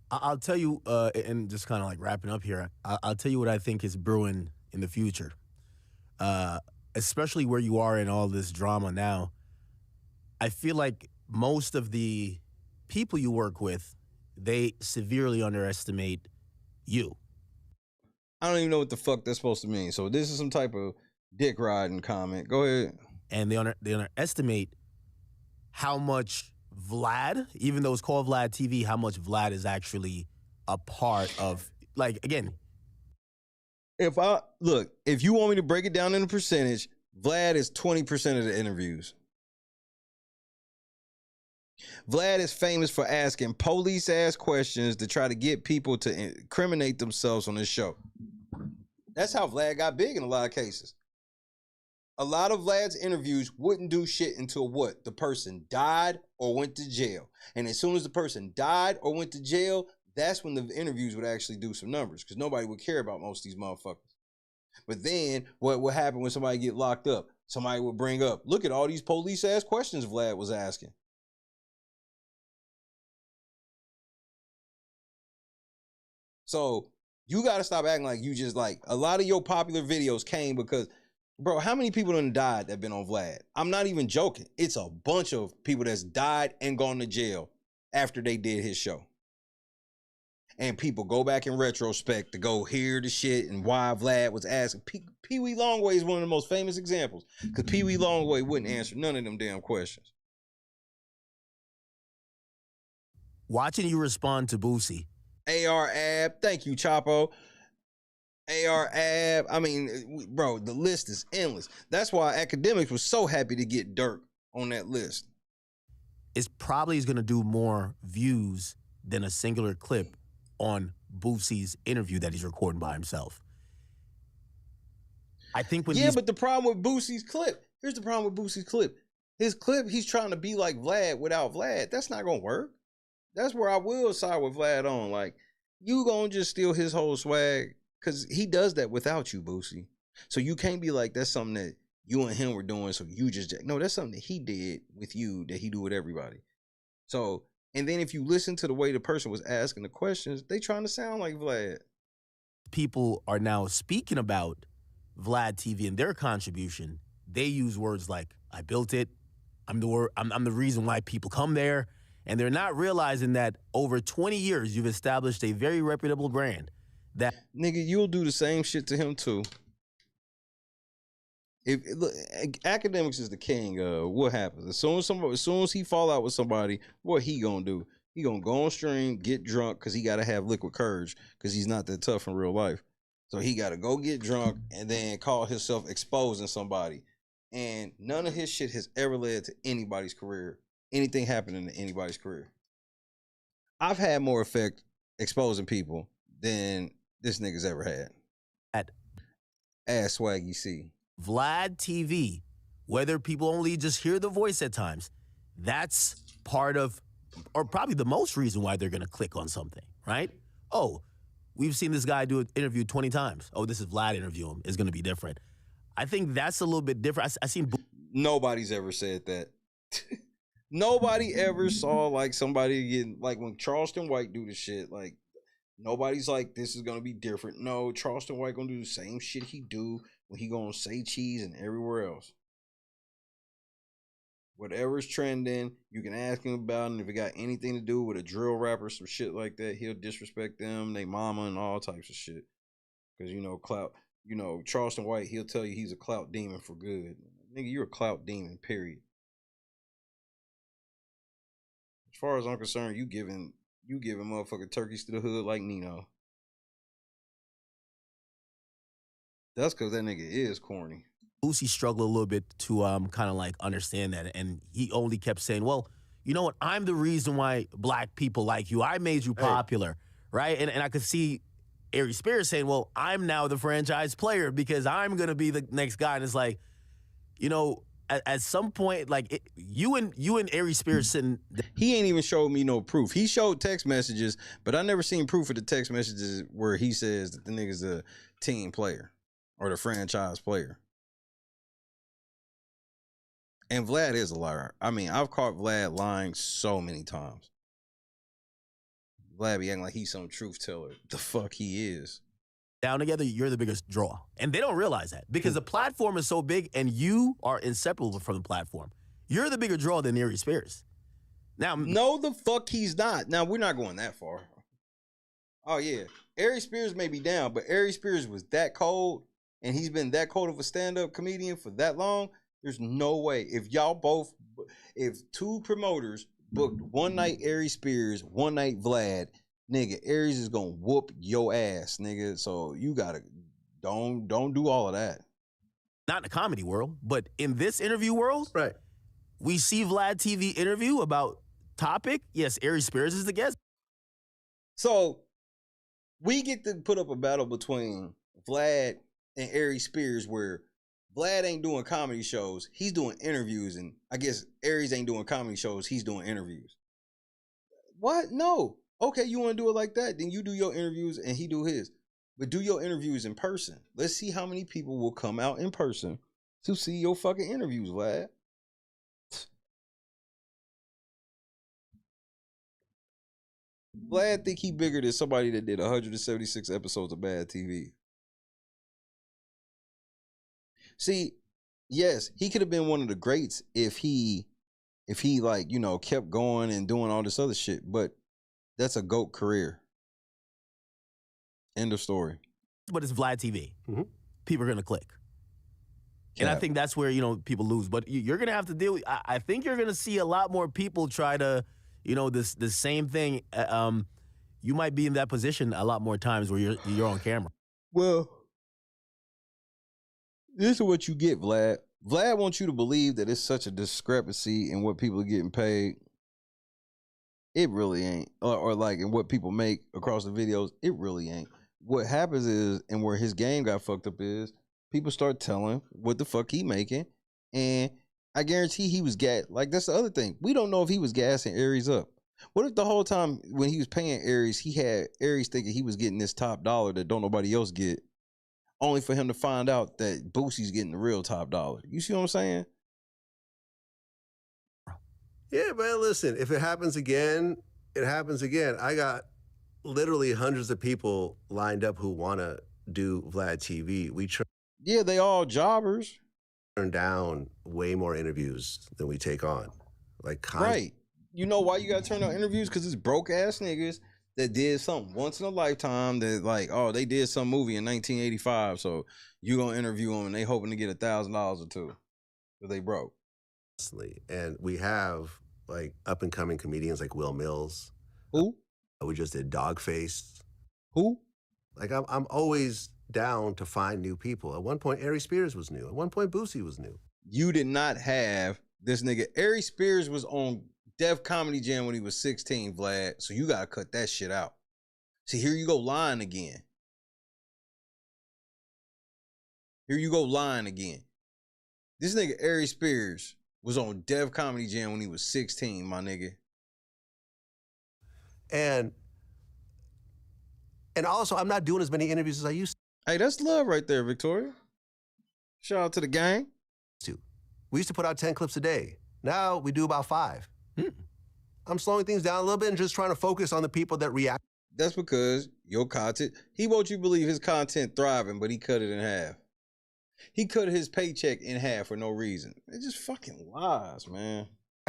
I'll tell you, and just kind of like wrapping up here, I'll tell you what I think is brewing in the future. Especially where you are in all this drama now, I feel like most of the people you work with, they severely underestimate you. I don't even know what the fuck that's supposed to mean. So this is some type of dick riding comment. Go ahead. And they underestimate how much Vlad, even though it's called Vlad TV, how much Vlad is actually a part of, like, again. If you want me to break it down in a percentage, Vlad is 20% of the interviews. Vlad is famous for asking police-ass questions to try to get people to incriminate themselves on his show. That's how Vlad got big in a lot of cases. A lot of Vlad's interviews wouldn't do shit until what? The person died or went to jail. And as soon as the person died or went to jail, that's when the interviews would actually do some numbers because nobody would care about most of these motherfuckers. But then what would happen when somebody get locked up? Somebody would bring up, look at all these police-ass questions Vlad was asking. So you got to stop acting like you just like, a lot of your popular videos came because, bro, how many people done died that been on Vlad? I'm not even joking. It's a bunch of people that's died and gone to jail after they did his show. And people go back in retrospect to go hear the shit and why Vlad was asking. Pee-wee Longway is one of the most famous examples because Pee-wee Longway wouldn't answer none of them damn questions. Watching you respond to Boosie. AR Ab, thank you, Chapo. AR Ab, I mean, bro, the list is endless. That's why Academics was so happy to get Dirk on that list. It's probably going to do more views than a singular clip on Boosie's interview that he's recording by himself. I think when but the problem with Boosie's clip, here's the problem with Boosie's clip. His clip, he's trying to be like Vlad without Vlad. That's not going to work. That's where I will side with Vlad on. Like, you gonna just steal his whole swag because he does that without you, Boosie. So you can't be like, that's something that you and him were doing, so you just... No, that's something that he did with you that he do with everybody. So, and then if you listen to the way the person was asking the questions, they trying to sound like Vlad. People are now speaking about Vlad TV and their contribution. They use words like, I built it, I'm the reason why people come there. And they're not realizing that over 20 years, you've established a very reputable brand. That nigga, you'll do the same shit to him too. Look, Academics is the king. What happens as soon as he fall out with somebody? What he gonna do? He gonna go on stream, get drunk because he gotta have liquid courage because he's not that tough in real life. So he gotta go get drunk and then call himself exposing somebody. And none of his shit has ever led to anybody's career. Anything happening in anybody's career. I've had more effect exposing people than this nigga's ever had. Ass Swaggy C. Vlad TV, whether people only just hear the voice at times, that's part of, or probably the most reason why they're going to click on something, right? Oh, we've seen this guy do an interview 20 times. Oh, this is Vlad interview him. It's going to be different. I think that's a little bit different. I seen... Nobody's ever said that. Nobody ever saw like somebody getting, like when Charleston White do the shit, like nobody's like, this is gonna be different. No, Charleston White gonna do the same shit he do when he gonna say cheese and everywhere else. Whatever's trending, you can ask him about it. And if it got anything to do with a drill rapper, some shit like that, he'll disrespect them, they mama, and all types of shit. Because, clout, Charleston White, he'll tell you he's a clout demon for good. Nigga, you're a clout demon, period. As far as I'm concerned, you giving motherfucking turkeys to the hood like Nino. That's because that nigga is corny. Boosie struggled a little bit to kind of like understand that, and he only kept saying, well, you know what, I'm the reason why black people like you. I made you popular, right? And I could see Aries Spears saying, well, I'm now the franchise player because I'm going to be the next guy. And it's like, you know, at some point, like you and Aries Spears sitting. He ain't even showed me no proof. He showed text messages, but I never seen proof of the text messages where he says that the nigga's a team player or the franchise player. And Vlad is a liar. I mean, I've caught Vlad lying so many times. Vlad be acting like he's some truth teller. The fuck he is. Down together, you're the biggest draw. And they don't realize that because the platform is so big and you are inseparable from the platform. You're the bigger draw than Aries Spears. Now, no, the fuck he's not. Now, we're not going that far. Oh, yeah. Aries Spears may be down, but Aries Spears was that cold and he's been that cold of a stand-up comedian for that long. There's no way. If two promoters booked one night Aries Spears, one night Vlad, nigga, Aries is gonna whoop your ass, nigga. So you gotta don't do all of that. Not in the comedy world, but in this interview world, right? We see Vlad TV interview about topic. Yes, Aries Spears is the guest. So we get to put up a battle between Vlad and Aries Spears where Vlad ain't doing comedy shows, he's doing interviews, and I guess Aries ain't doing comedy shows, he's doing interviews. What? No. Okay, you want to do it like that? Then you do your interviews and he do his. But do your interviews in person. Let's see how many people will come out in person to see your fucking interviews, Vlad. Vlad think he bigger than somebody that did 176 episodes of bad TV. See, yes, he could have been one of the greats if he like, you know, kept going and doing all this other shit, but that's a GOAT career. End of story. But it's Vlad TV. People are going to click. And I think that's where, you know, people lose. But you're going to have to deal with, I think you're going to see a lot more people try to, you know, the same thing. You might be in that position a lot more times where you're on camera. Well, this is what you get, Vlad. Vlad wants you to believe that it's such a discrepancy in what people are getting paid. It really ain't. Or like in what people make across the videos, it really ain't. What happens is, and where his game got fucked up is, people start telling what the fuck he making, and I guarantee he was like, that's the other thing. We don't know if he was gassing Aries up. What if the whole time when he was paying Aries, he had Aries thinking he was getting this top dollar that don't nobody else get, only for him to find out that Boosie's getting the real top dollar. You see what I'm saying? Yeah, man, listen, if it happens again, it happens again. I got literally hundreds of people lined up who want to do Vlad TV. Yeah, they all jobbers. Turn down way more interviews than we take on. Right. You know why you got to turn down interviews? Because it's broke ass niggas that did something once in a lifetime that like, oh, they did some movie in 1985, so you going to interview them and they hoping to get $1,000 or $2 if they broke. And we have like up and coming comedians like Will Mills. Who? We just did Dogface. Who? Like I'm always down to find new people. At one point, Aries Spears was new. At one point, Boosie was new. You did not have this nigga. Aries Spears was on Def Comedy Jam when he was 16, Vlad. So you gotta cut that shit out. See, here you go lying again. Here you go lying again. This nigga Aries Spears was on Def Comedy Jam when he was 16, my nigga. And also, I'm not doing as many interviews as I used to. Hey, that's love right there, Victoria. Shout out to the gang. We used to put out 10 clips a day. Now we do about 5. I'm slowing things down a little bit and just trying to focus on the people that react. That's because your content, he wants you to believe his content thriving, but he cut it in half. He cut his paycheck in half for no reason. It's just fucking lies, man.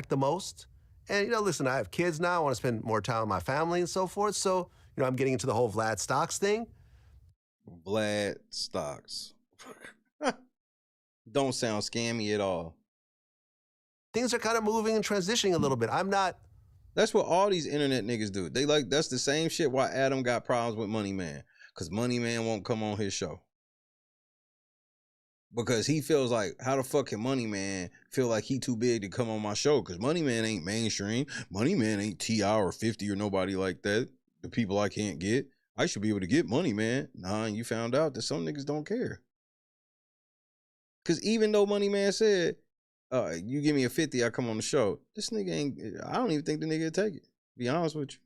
The most. And, you know, listen, I have kids now. I want to spend more time with my family and so forth. So, you know, I'm getting into the whole Vlad stocks thing. Vlad stocks. Don't sound scammy at all. Things are kind of moving and transitioning a little bit. I'm not That's what all these internet niggas do. They like, that's the same shit why Adam got problems with Money Man. Because Money Man won't come on his show. Because he feels like, how the fuck can Money Man feel like he too big to come on my show? Because Money Man ain't mainstream. Money Man ain't T.I. or 50 or nobody like that. The people I can't get. I should be able to get Money Man. Nah, and you found out that some niggas don't care. Because even though Money Man said, you give me a 50, I come on the show. This nigga ain't, I don't even think the nigga would take it. Be honest with you.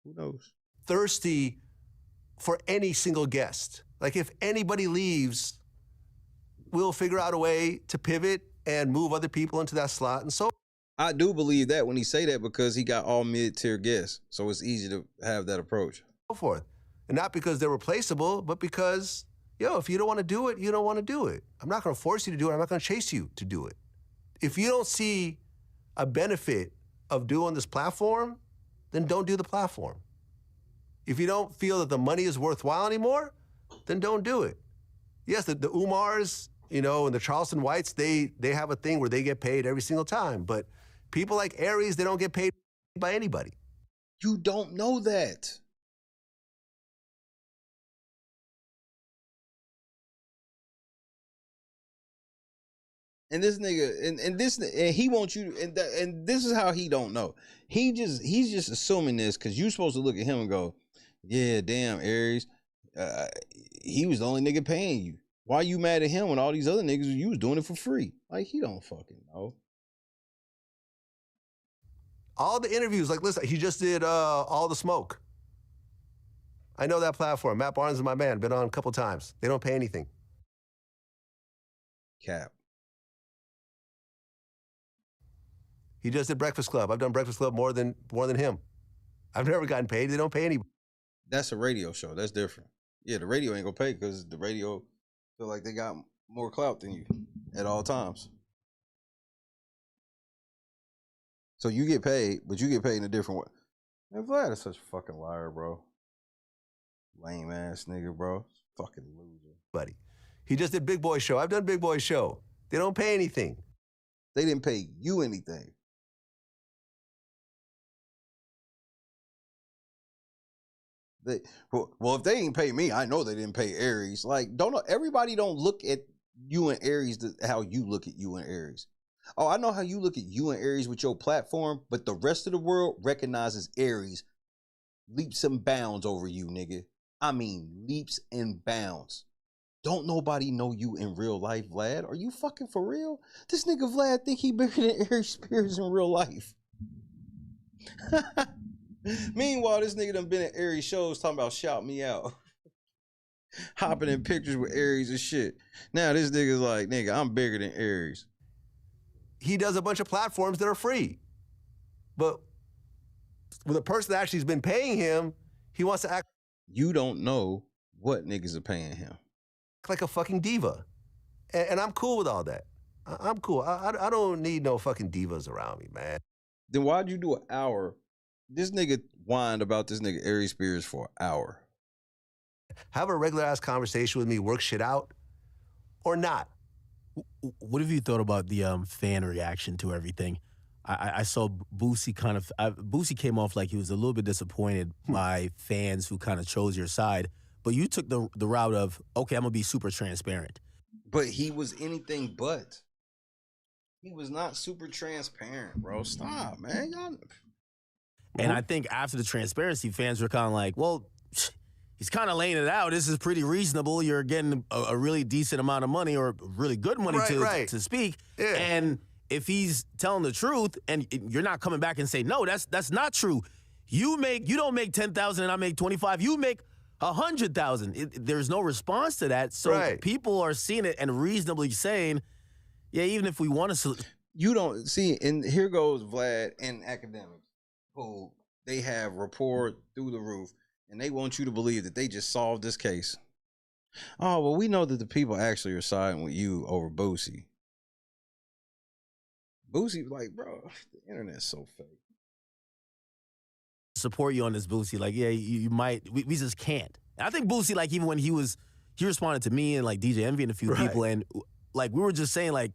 Who knows? Thirsty for any single guest. Like if anybody leaves, we'll figure out a way to pivot and move other people into that slot. And so I do believe that when he say that because he got all mid-tier guests. So it's easy to have that approach. So forth. And not because they're replaceable, but because, if you don't want to do it, you don't want to do it. I'm not going to force you to do it. I'm not going to chase you to do it. If you don't see a benefit of doing this platform, then don't do the platform. If you don't feel that the money is worthwhile anymore, then don't do it. Yes, the Umars, and the Charleston Whites, they have a thing where they get paid every single time. But people like Aries, they don't get paid by anybody. You don't know that. And this nigga, and he wants you, and this is how he don't know. He's just assuming this because you supposed to look at him and go, yeah, damn, Aries, he was the only nigga paying you. Why you mad at him when all these other niggas, you was doing it for free? Like, he don't fucking know. All the interviews, like, listen, he just did All the Smoke. I know that platform. Matt Barnes is my man. Been on a couple times. They don't pay anything. Cap. He just did Breakfast Club. I've done Breakfast Club more than him. I've never gotten paid. They don't pay anybody. That's a radio show. That's different. Yeah, the radio ain't gonna pay because the radio feel like they got more clout than you at all times. So you get paid, but you get paid in a different way. Man, Vlad is such a fucking liar, bro. Lame ass nigga, bro. Fucking loser. Buddy. He just did Big Boy Show. I've done Big Boy Show. They don't pay anything. They didn't pay you anything. Well, if they didn't pay me, I know they didn't pay Aries. Like, everybody don't look at you and Aries how you look at you and Aries. Oh, I know how you look at you and Aries with your platform, but the rest of the world recognizes Aries leaps and bounds over you, nigga. I mean, leaps and bounds. Don't nobody know you in real life, Vlad. Are you fucking for real? This nigga Vlad think he bigger than Aries Spears in real life. Meanwhile, this nigga done been at Aries shows talking about shout me out. Hopping in pictures with Aries and shit. Now this nigga's like, nigga, I'm bigger than Aries. He does a bunch of platforms that are free. But with a person that actually has been paying him, he wants to act. You don't know what niggas are paying him. Like a fucking diva. And I'm cool with all that. I'm cool. I don't need no fucking divas around me, man. Then why'd you do an hour? This nigga whined about this nigga Aries Spears for an hour. Have a regular ass conversation with me, work shit out, or not. What have you thought about the fan reaction to everything? I saw Boosie Boosie came off like he was a little bit disappointed by fans who kind of chose your side, but you took the route of, okay, I'm gonna be super transparent. But he was anything but. He was not super transparent, bro. Stop, man. Y'all. And I think after the transparency, fans were kind of like, well, he's kind of laying it out. This is pretty reasonable. You're getting a really decent amount of money or really good money to speak. Yeah. And if he's telling the truth and you're not coming back and say, no, that's not true. You don't make 10,000 and I make 25. You make 100,000. There's no response to that. So people are seeing it and reasonably saying, yeah, even if we want to. You don't see, and here goes Vlad and academics who they have rapport through the roof and they want you to believe that they just solved this case. Oh, well, we know that the people actually are siding with you over Boosie. Boosie, like, bro, the internet's so fake. Support you on this, Boosie. Like, yeah, you might. We just can't. And I think Boosie, like, even when he responded to me and like DJ Envy and a few people, and like we were just saying, like,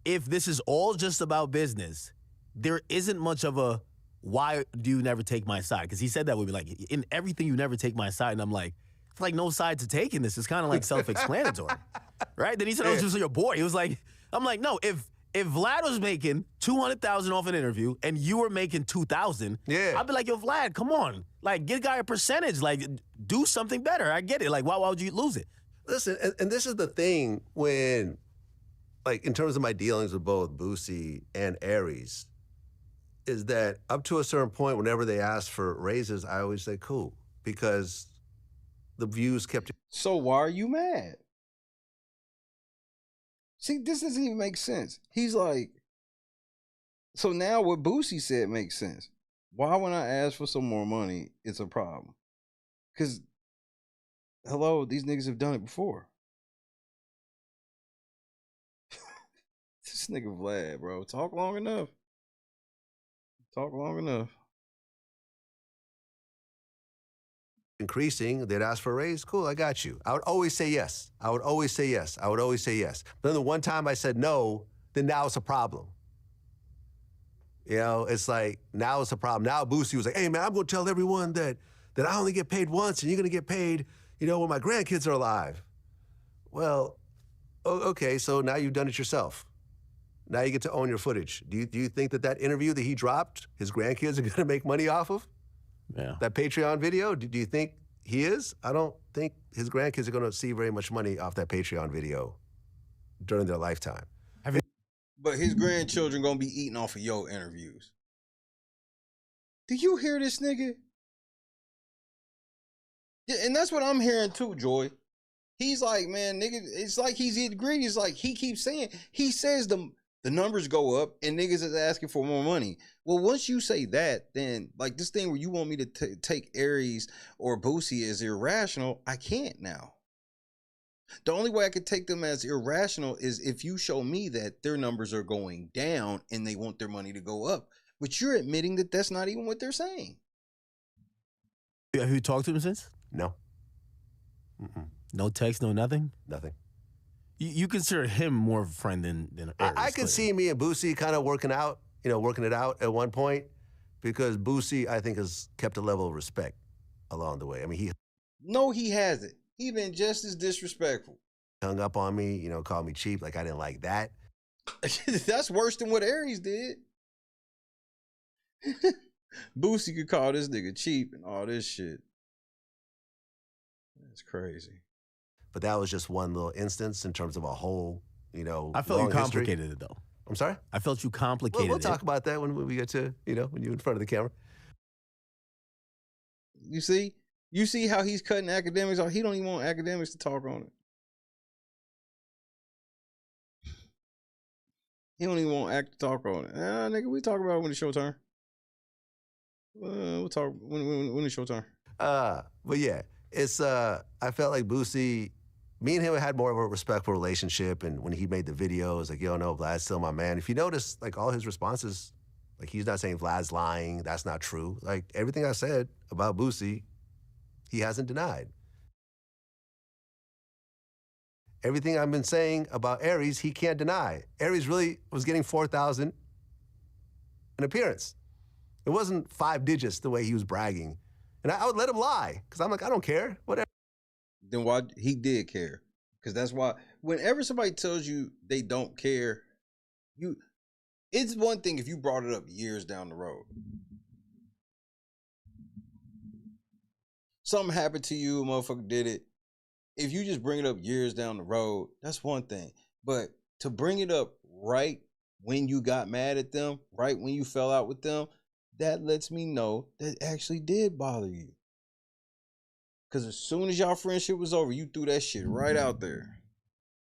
if this is all just about business, there isn't much of a why do you never take my side? Because he said that would be like, in everything you never take my side. And I'm like, it's like no side to take in this. It's kind of like self-explanatory, right? Then he said, oh, it's just your boy. He was like, I'm like, no, if Vlad was making $200,000 off an interview and you were making $2,000, I'd be like, yo, Vlad, come on. Like, get a guy a percentage. Like, do something better. I get it. Like, why would you lose it? Listen, and this is the thing when, like, in terms of my dealings with both Boosie and Aries, is that up to a certain point, whenever they ask for raises, I always say, cool, because the views kept... So why are you mad? See, this doesn't even make sense. He's like, so now what Boosie said makes sense. Why when I ask for some more money, it's a problem? Because, hello, these niggas have done it before. This nigga Vlad, bro, talk long enough. Talk long enough. Increasing, they'd ask for a raise. Cool, I got you. I would always say yes. I would always say yes. I would always say yes. But then the one time I said no, then now it's a problem. You know, it's like, now it's a problem. Now Boosie was like, hey, man, I'm going to tell everyone that I only get paid once and you're going to get paid, you know, when my grandkids are alive. Well, okay, so now you've done it yourself. Now you get to own your footage. Do you think that interview that he dropped, his grandkids are going to make money off of? Yeah. That Patreon video, do you think he is? I don't think his grandkids are going to see very much money off that Patreon video during their lifetime. But his grandchildren gonna be eating off of your interviews. Do you hear this nigga? Yeah, and that's what I'm hearing too, Joy. He's like, man, nigga, it's like he's eating greedy. It's like he keeps saying, he says the numbers go up and niggas is asking for more money. Well, once you say that, then like this thing where you want me to take Aries or Boosie as irrational, I can't now. The only way I could take them as irrational is if you show me that their numbers are going down and they want their money to go up. But you're admitting that that's not even what they're saying. Have you talked to him since? No. No text, no nothing? Nothing. You consider him more of a friend than Aries? I could see me and Boosie kind of working it out at one point, because Boosie, I think, has kept a level of respect along the way. I mean, No, he hasn't. He been just as disrespectful. Hung up on me, you know, called me cheap. Like, I didn't like that. That's worse than what Aries did. Boosie could call this nigga cheap and all this shit. That's crazy. But that was just one little instance in terms of a whole, you know, I felt you long complicated history. it, though. I'm sorry? I felt you complicated We'll it. talk about that when we get to, you know, when you're in front of the camera. You see? You see how he's cutting academics off? He don't even want academics to talk on it. He don't even want act to talk on it. Nigga, we talk about it when it's your turn. We'll talk when it's your turn. But yeah, it's I felt like Boosie, me and him had more of a respectful relationship, and when he made the videos, like, yo, no, Vlad's still my man. If you notice, like, all his responses, like, he's not saying Vlad's lying, that's not true. Like, everything I said about Boosie, he hasn't denied. Everything I've been saying about Aries, he can't deny. Aries really was getting 4,000 an appearance. It wasn't 5 digits the way he was bragging. And I would let him lie, because I'm like, I don't care, whatever. Then why he did care? Because that's why whenever somebody tells you they don't care, it's one thing if you brought it up years down the road. Something happened to you, a motherfucker did it. If you just bring it up years down the road, that's one thing. But to bring it up right when you got mad at them, right when you fell out with them, that lets me know that it actually did bother you. Because as soon as y'all friendship was over, you threw that shit right out there.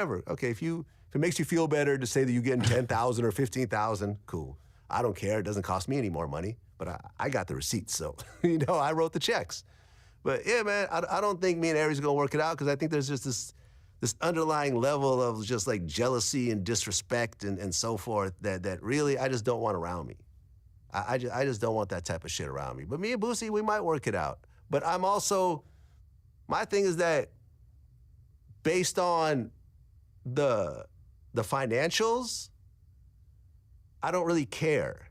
Okay, if it makes you feel better to say that you're getting 10,000 or 15,000, cool. I don't care. It doesn't cost me any more money. But I got the receipts, so, you know, I wrote the checks. But yeah, man, I don't think me and Aries are gonna work it out, because I think there's just this underlying level of just like jealousy and disrespect and so forth that really I just don't want around me. I just don't want that type of shit around me. But me and Boosie, we might work it out. But I'm also, my thing is that based on the financials, I don't really care.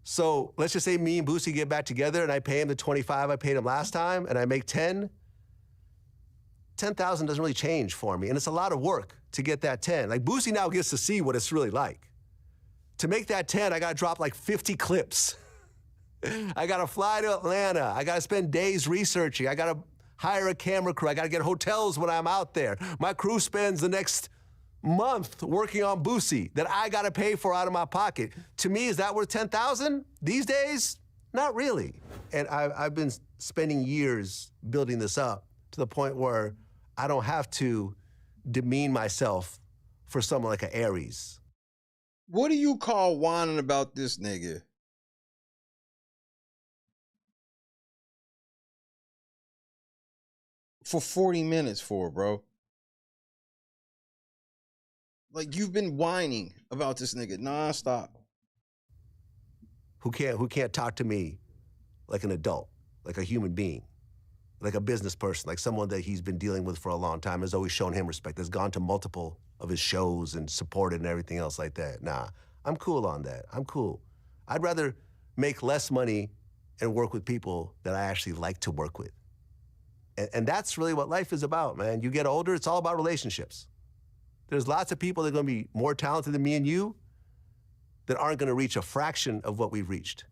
So let's just say me and Boosie get back together and I pay him the 25 I paid him last time and I make 10. 10,000 doesn't really change for me. And it's a lot of work to get that 10. Like Boosie now gets to see what it's really like. To make that 10, I gotta drop like 50 clips. I gotta fly to Atlanta. I gotta spend days researching. I gotta hire a camera crew. I gotta get hotels when I'm out there. My crew spends the next month working on Boosie that I gotta pay for out of my pocket. To me, is that worth 10,000? These days, not really. And I've been spending years building this up to the point where I don't have to demean myself for someone like an Aries. What do you call whining about this nigga? For 40 minutes for, bro. Like, you've been whining about this nigga nonstop. Who can't talk to me like an adult, like a human being, like a business person, like someone that he's been dealing with for a long time, has always shown him respect, has gone to multiple of his shows and supported and everything else like that. Nah, I'm cool on that. I'm cool. I'd rather make less money and work with people that I actually like to work with. And that's really what life is about, man. You get older, it's all about relationships. There's lots of people that are gonna be more talented than me and you that aren't gonna reach a fraction of what we've reached.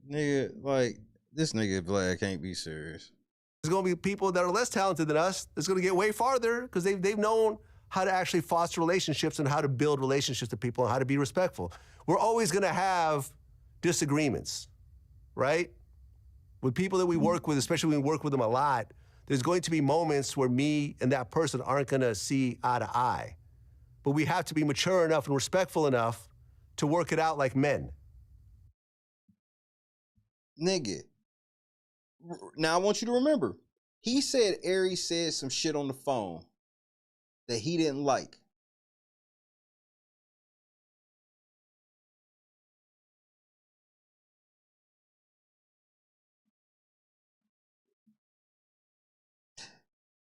Nigga, like, this nigga Vlad can't be serious. There's gonna be people that are less talented than us that's gonna get way farther because they've known how to actually foster relationships and how to build relationships with people and how to be respectful. We're always gonna have disagreements, right? With people that we work with, especially when we work with them a lot, there's going to be moments where me and that person aren't gonna see eye to eye. But we have to be mature enough and respectful enough to work it out like men. Nigga. Now I want you to remember, he said Aries said some shit on the phone that he didn't like.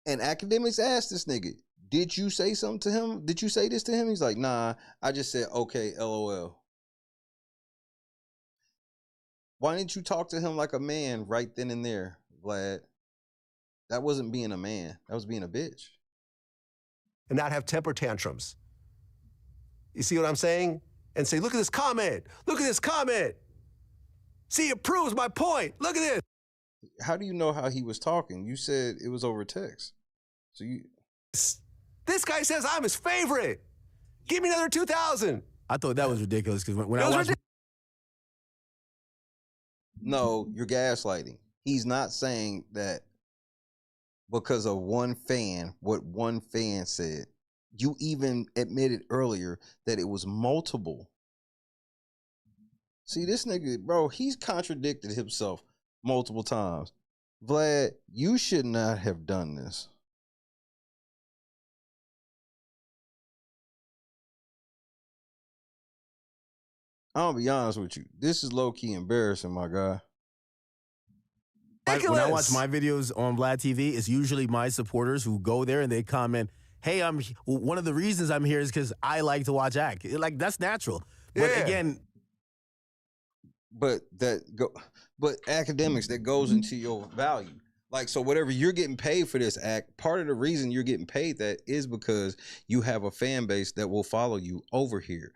And academics asked this nigga, did you say something to him? Did you say this to him? He's like, nah, I just said, okay, LOL. Why didn't you talk to him like a man right then and there, Vlad? That wasn't being a man. That was being a bitch. And not have temper tantrums. You see what I'm saying? And say, look at this comment. Look at this comment. See, it proves my point. Look at this. How do you know how he was talking? You said it was over text. So you... This guy says I'm his favorite. Give me another 2,000. I thought that was ridiculous because when I watched... No, you're gaslighting. He's not saying that because of one fan, what one fan said. You even admitted earlier that it was multiple. See, this nigga, bro, he's contradicted himself multiple times. Vlad, you should not have done this. I'll be honest with you. This is low-key embarrassing, my guy. When I watch my videos on Vlad TV, it's usually my supporters who go there and they comment, hey, one of the reasons I'm here is because I like to watch act. Like, that's natural. But again... But academics, that goes into your value. Like, so whatever you're getting paid for this act, part of the reason you're getting paid that is because you have a fan base that will follow you over here.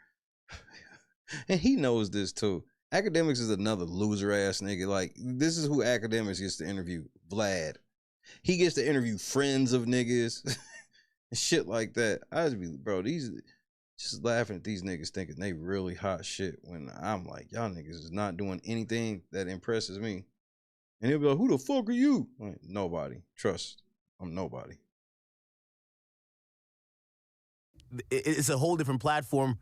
And he knows this too. Academics is another loser ass nigga. Like, this is who Academics gets to interview. Vlad. He gets to interview friends of niggas and shit like that. I just be, bro, just laughing at these niggas thinking they really hot shit when I'm like, y'all niggas is not doing anything that impresses me. And he'll be like, who the fuck are you? Like, nobody. Trust. I'm nobody. It's a whole different platform.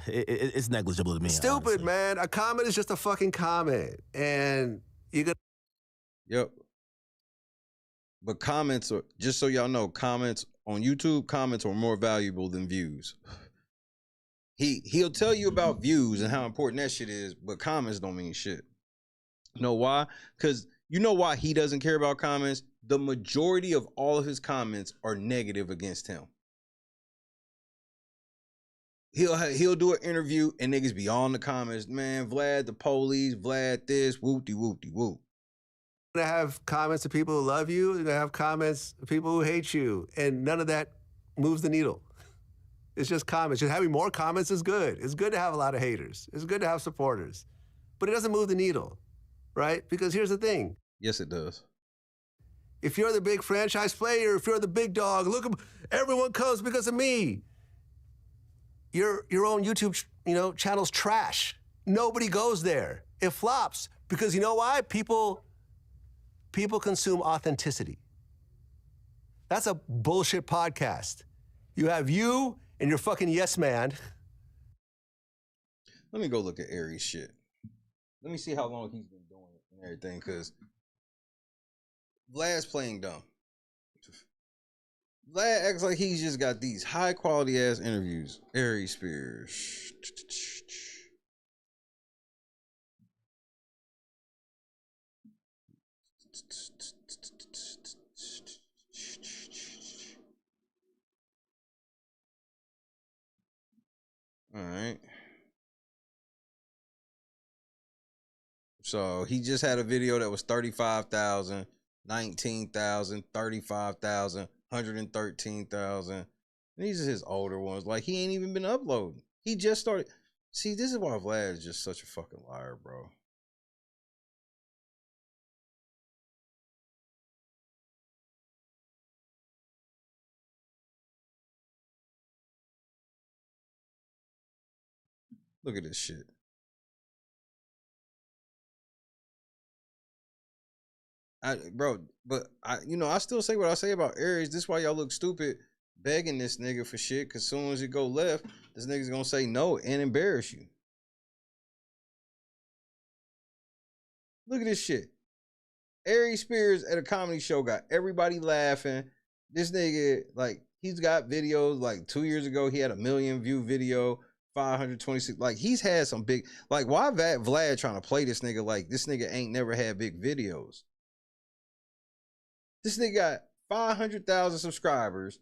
It's negligible to me. Stupid, honestly. man. A comment is just a fucking comment. And you got... Yep. But comments are, just so y'all know, comments on YouTube, comments are more valuable than views. He'll tell you about views and how important that shit is, but comments don't mean shit. You know why? Because you know why he doesn't care about comments? The majority of all of his comments are negative against him. he'll do an interview and niggas be on the comments, man, Vlad the police, Vlad this, whoop-de-whoop-de-whoop. You're gonna have comments of people who love you, you're gonna have comments of people who hate you, and none of that moves the needle. It's just comments. Just having more comments is good. It's good to have a lot of haters. It's good to have supporters. But it doesn't move the needle, right? Because here's the thing. Yes, it does. If you're the big franchise player, if you're the big dog, look, everyone comes because of me. Your own YouTube, channel's trash. Nobody goes there. It flops because you know why? People consume authenticity. That's a bullshit podcast. You have you and your fucking yes man. Let me go look at Aries shit. Let me see how long he's been doing it and everything, because Vlad's playing dumb. Vlad acts like he's just got these high quality ass interviews. Aries Spears. All right. So he just had a video that was 35,000, 19,000, 35,000, 113,000. These are his older ones. Like, he ain't even been uploading. He just started. See, this is why Vlad is just such a fucking liar, bro. Look at this shit. I still say what I say about Aries. This is why y'all look stupid begging this nigga for shit, because as soon as it go left, this nigga's gonna say no and embarrass you. Look at this shit. Aries Spears at a comedy show got everybody laughing. This nigga, like, he's got videos, like 2 years ago, he had a 1 million view video, 526. Like, he's had some big, like, why Vlad trying to play this nigga like this nigga ain't never had big videos? This nigga got 500,000 subscribers.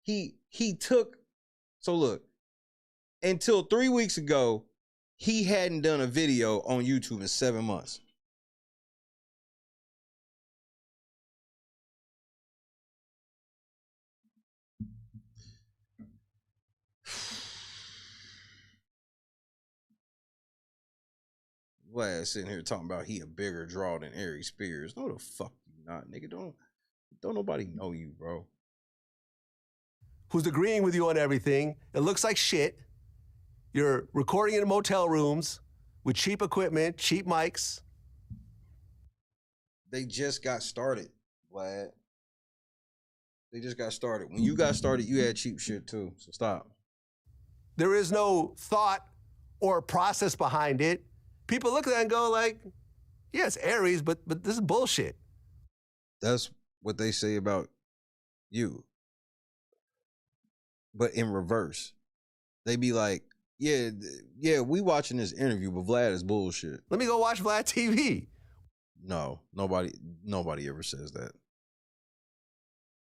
He took, so look, until 3 weeks ago, he hadn't done a video on YouTube in 7 months. Vlad sitting here talking about he a bigger draw than Aries Spears. No, the fuck you not, nigga. Don't nobody know you, bro. Who's agreeing with you on everything. It looks like shit. You're recording in motel rooms with cheap equipment, cheap mics. They just got started, Vlad. They just got started. When you got started, you had cheap shit too. So stop. There is no thought or process behind it. People look at that and go like, yeah, it's Aries, but this is bullshit. That's what they say about you. But in reverse. They be like, yeah, we watching this interview, but Vlad is bullshit. Let me go watch Vlad TV. No, nobody ever says that.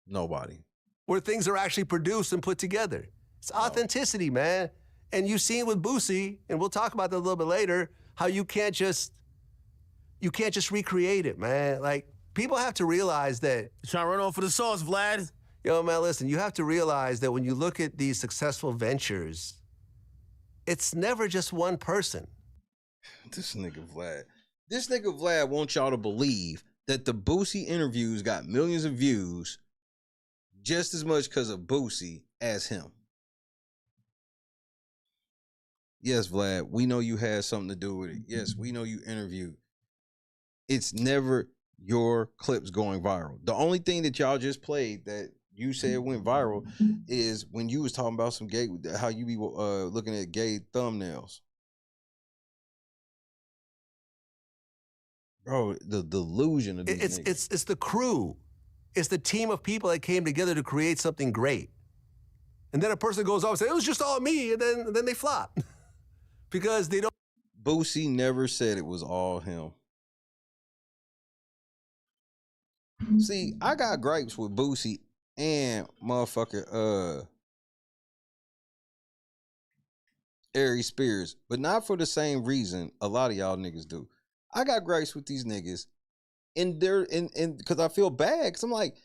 Nobody. Where things are actually produced and put together. It's authenticity, man. And you've seen with Boosie, and we'll talk about that a little bit later, how you can't just recreate it, man. Like, people have to realize that. You're trying to run off for the sauce, Vlad. Yo, man, listen, you have to realize that when you look at these successful ventures, it's never just one person. This nigga Vlad wants y'all to believe that the Boosie interviews got millions of views just as much because of Boosie as him. Yes, Vlad, we know you had something to do with it. Yes, we know you interviewed. It's never your clips going viral. The only thing that y'all just played that you said went viral is when you was talking about some gay, how you be looking at gay thumbnails. Bro, the delusion of these niggas. It's the crew. It's the team of people that came together to create something great. And then a person goes off and says, it was just all me, and then they flop. Because they don't. Boosie never said it was all him. See, I got gripes with Boosie and motherfucker Aries Spears, but not for the same reason a lot of y'all niggas do. I got gripes with these niggas, and they're because I feel bad, because I'm like,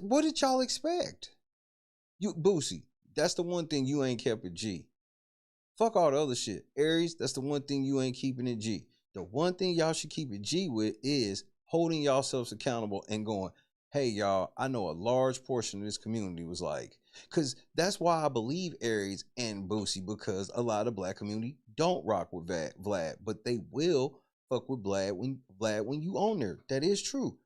what did y'all expect? You Boosie, that's the one thing you ain't kept a G. Fuck all the other shit. Aries, that's the one thing you ain't keeping a G. The one thing y'all should keep a G with is holding yourselves accountable and going, hey, y'all, I know a large portion of this community was like, because that's why I believe Aries and Boosie, because a lot of black community don't rock with Vlad, but they will fuck with Vlad when you own there. That is true.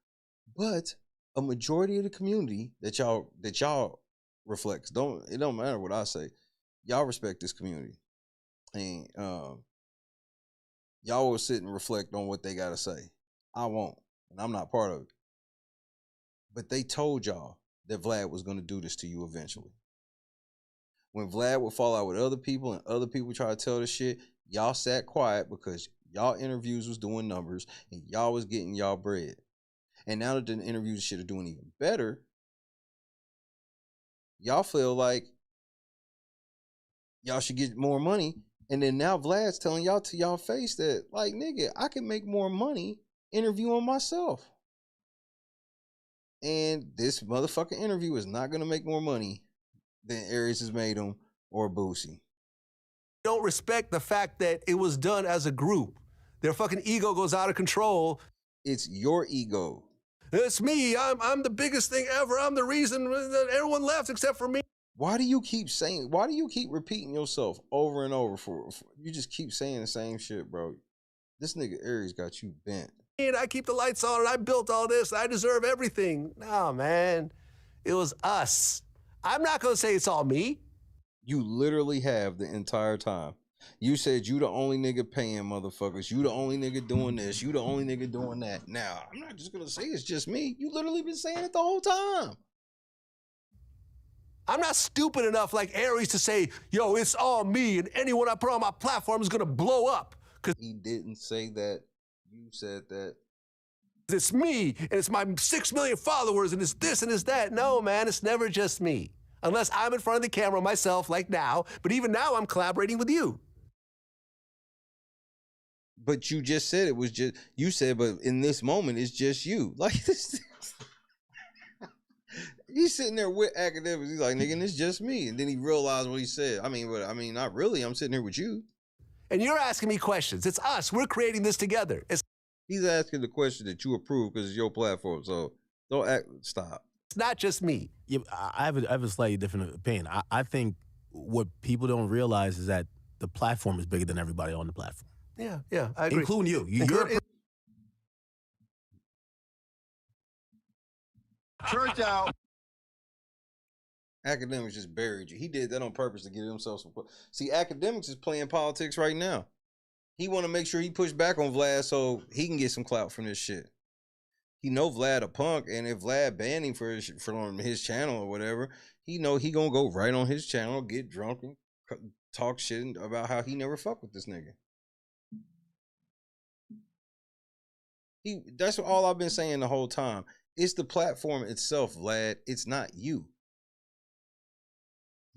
But a majority of the community that y'all reflects, it don't matter what I say. Y'all respect this community. And y'all will sit and reflect on what they gotta say. I won't, and I'm not part of it. But they told y'all that Vlad was gonna do this to you eventually. When Vlad would fall out with other people and other people try to tell the shit, y'all sat quiet because y'all interviews was doing numbers and y'all was getting y'all bread. And now that the interviews shit are doing even better, y'all feel like y'all should get more money. And then now Vlad's telling y'all to y'all face that, like, nigga, I can make more money interviewing myself. And this motherfucking interview is not going to make more money than Aries has made him or Boosie. Don't respect the fact that it was done as a group. Their fucking ego goes out of control. It's your ego. It's me. I'm the biggest thing ever. I'm the reason that everyone left except for me. Why do you keep repeating yourself over and over for you just keep saying the same shit, bro? This nigga Aries got you bent. And I keep the lights on and I built all this. I deserve everything. No, man. It was us. I'm not going to say it's all me. You literally have the entire time. You said you the only nigga paying motherfuckers. You the only nigga doing this. You the only nigga doing that. Now, I'm not just going to say it's just me. You literally been saying it the whole time. I'm not stupid enough like Aries to say, yo, it's all me and anyone I put on my platform is going to blow up. He didn't say that. You said that. It's me and it's my 6 million followers and it's this and it's that. No, man, it's never just me. Unless I'm in front of the camera myself like now. But even now, I'm collaborating with you. But you just said it was just, you said, but in this moment, it's just you. Like this. He's sitting there with academics. He's like, nigga, it's just me. And then he realized what he said. I mean, not really. I'm sitting here with you. And you're asking me questions. It's us. We're creating this together. He's asking the question that you approve because it's your platform. So don't stop. It's not just me. Yeah, I have a slightly different opinion. I think what people don't realize is that the platform is bigger than everybody on the platform. Yeah, I agree. Including you. Church out. Academics just buried you. He did that on purpose to get himself some. See, Academics is playing politics right now. He want to make sure he push back on Vlad so he can get some clout from this shit. He know Vlad a punk, and if Vlad banned him from his channel or whatever, he know he gonna go right on his channel, get drunk, and talk shit about how he never fucked with this nigga. That's all I've been saying the whole time. It's the platform itself, Vlad. It's not you.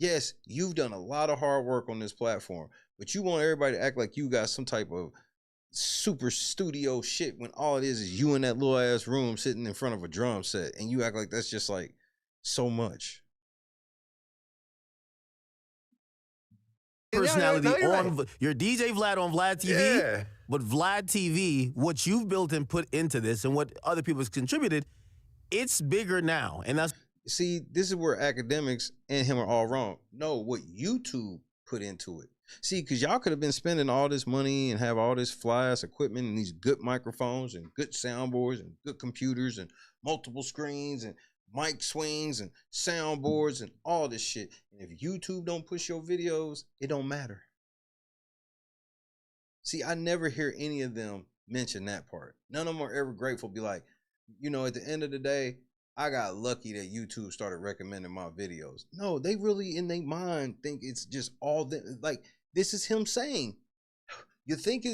Yes, you've done a lot of hard work on this platform, but you want everybody to act like you got some type of super studio shit when all it is you in that little ass room sitting in front of a drum set, and you act like that's just like so much. Personality on right. your DJ Vlad on Vlad TV, but Vlad TV, what you've built and put into this, and what other people have contributed, it's bigger now, and that's. See, this is where Academics and him are all wrong. No, what YouTube put into it. See, because y'all could have been spending all this money and have all this fly-ass equipment and these good microphones and good soundboards and good computers and multiple screens and mic swings and soundboards and all this shit. And if YouTube don't push your videos, it don't matter. See, I never hear any of them mention that part. None of them are ever grateful. Be like, you know, at the end of the day, I got lucky that YouTube started recommending my videos. No, they really in their mind think it's just all that. Like, this is him saying, you think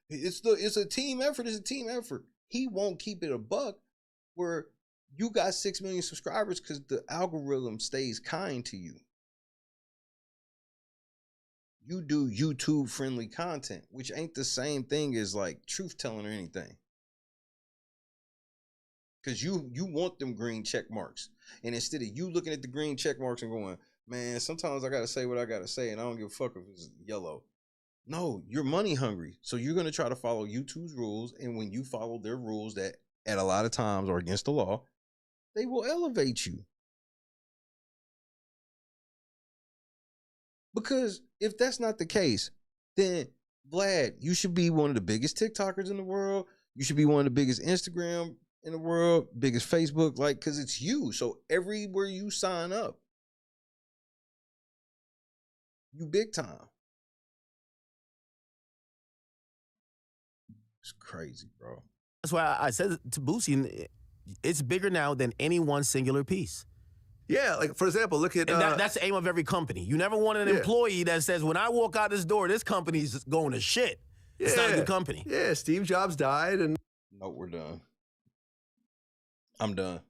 it's a team effort. It's a team effort. He won't keep it a buck where you got 6 million subscribers because the algorithm stays kind to you. you do YouTube friendly content, which ain't the same thing as like truth telling or anything. Because you want them green check marks. And instead of you looking at the green check marks and going, man, sometimes I got to say what I got to say and I don't give a fuck if it's yellow. No, you're money hungry. So you're going to try to follow YouTube's rules. And when you follow their rules that at a lot of times are against the law, they will elevate you. Because if that's not the case, then Vlad, you should be one of the biggest TikTokers in the world. You should be one of the biggest Instagram in the world, biggest Facebook, like, because it's you. So everywhere you sign up, you big time. It's crazy, bro. That's why I said to Boosie, it's bigger now than any one singular piece. Yeah, like, for example, look at... And that's the aim of every company. You never want an employee that says, when I walk out this door, this company's going to shit. It's not a good company. Yeah, Steve Jobs died and... No, we're done. I'm done.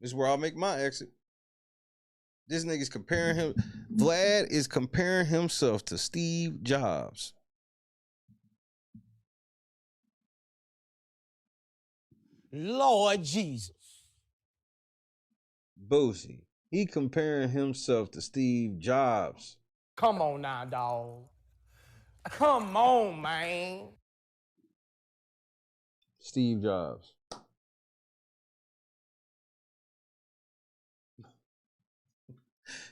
This is where I'll make my exit. This nigga's comparing him. Vlad is comparing himself to Steve Jobs. Lord Jesus. Boosie. He comparing himself to Steve Jobs. Come on now, dog. Come on, man. Steve Jobs.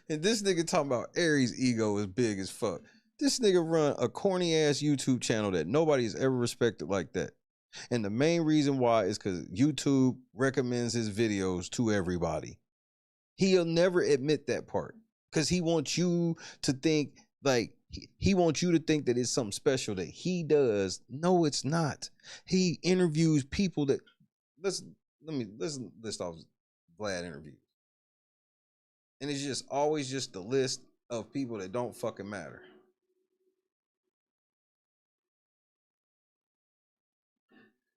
And this nigga talking about Aries' ego is big as fuck. This nigga run a corny ass YouTube channel that nobody's ever respected like that. And the main reason why is because YouTube recommends his videos to everybody. He'll never admit that part because he wants you to think like he wants you to think that it's something special that he does. No, it's not. He interviews people that let's list off Vlad interviews. And it's just always just the list of people that don't fucking matter.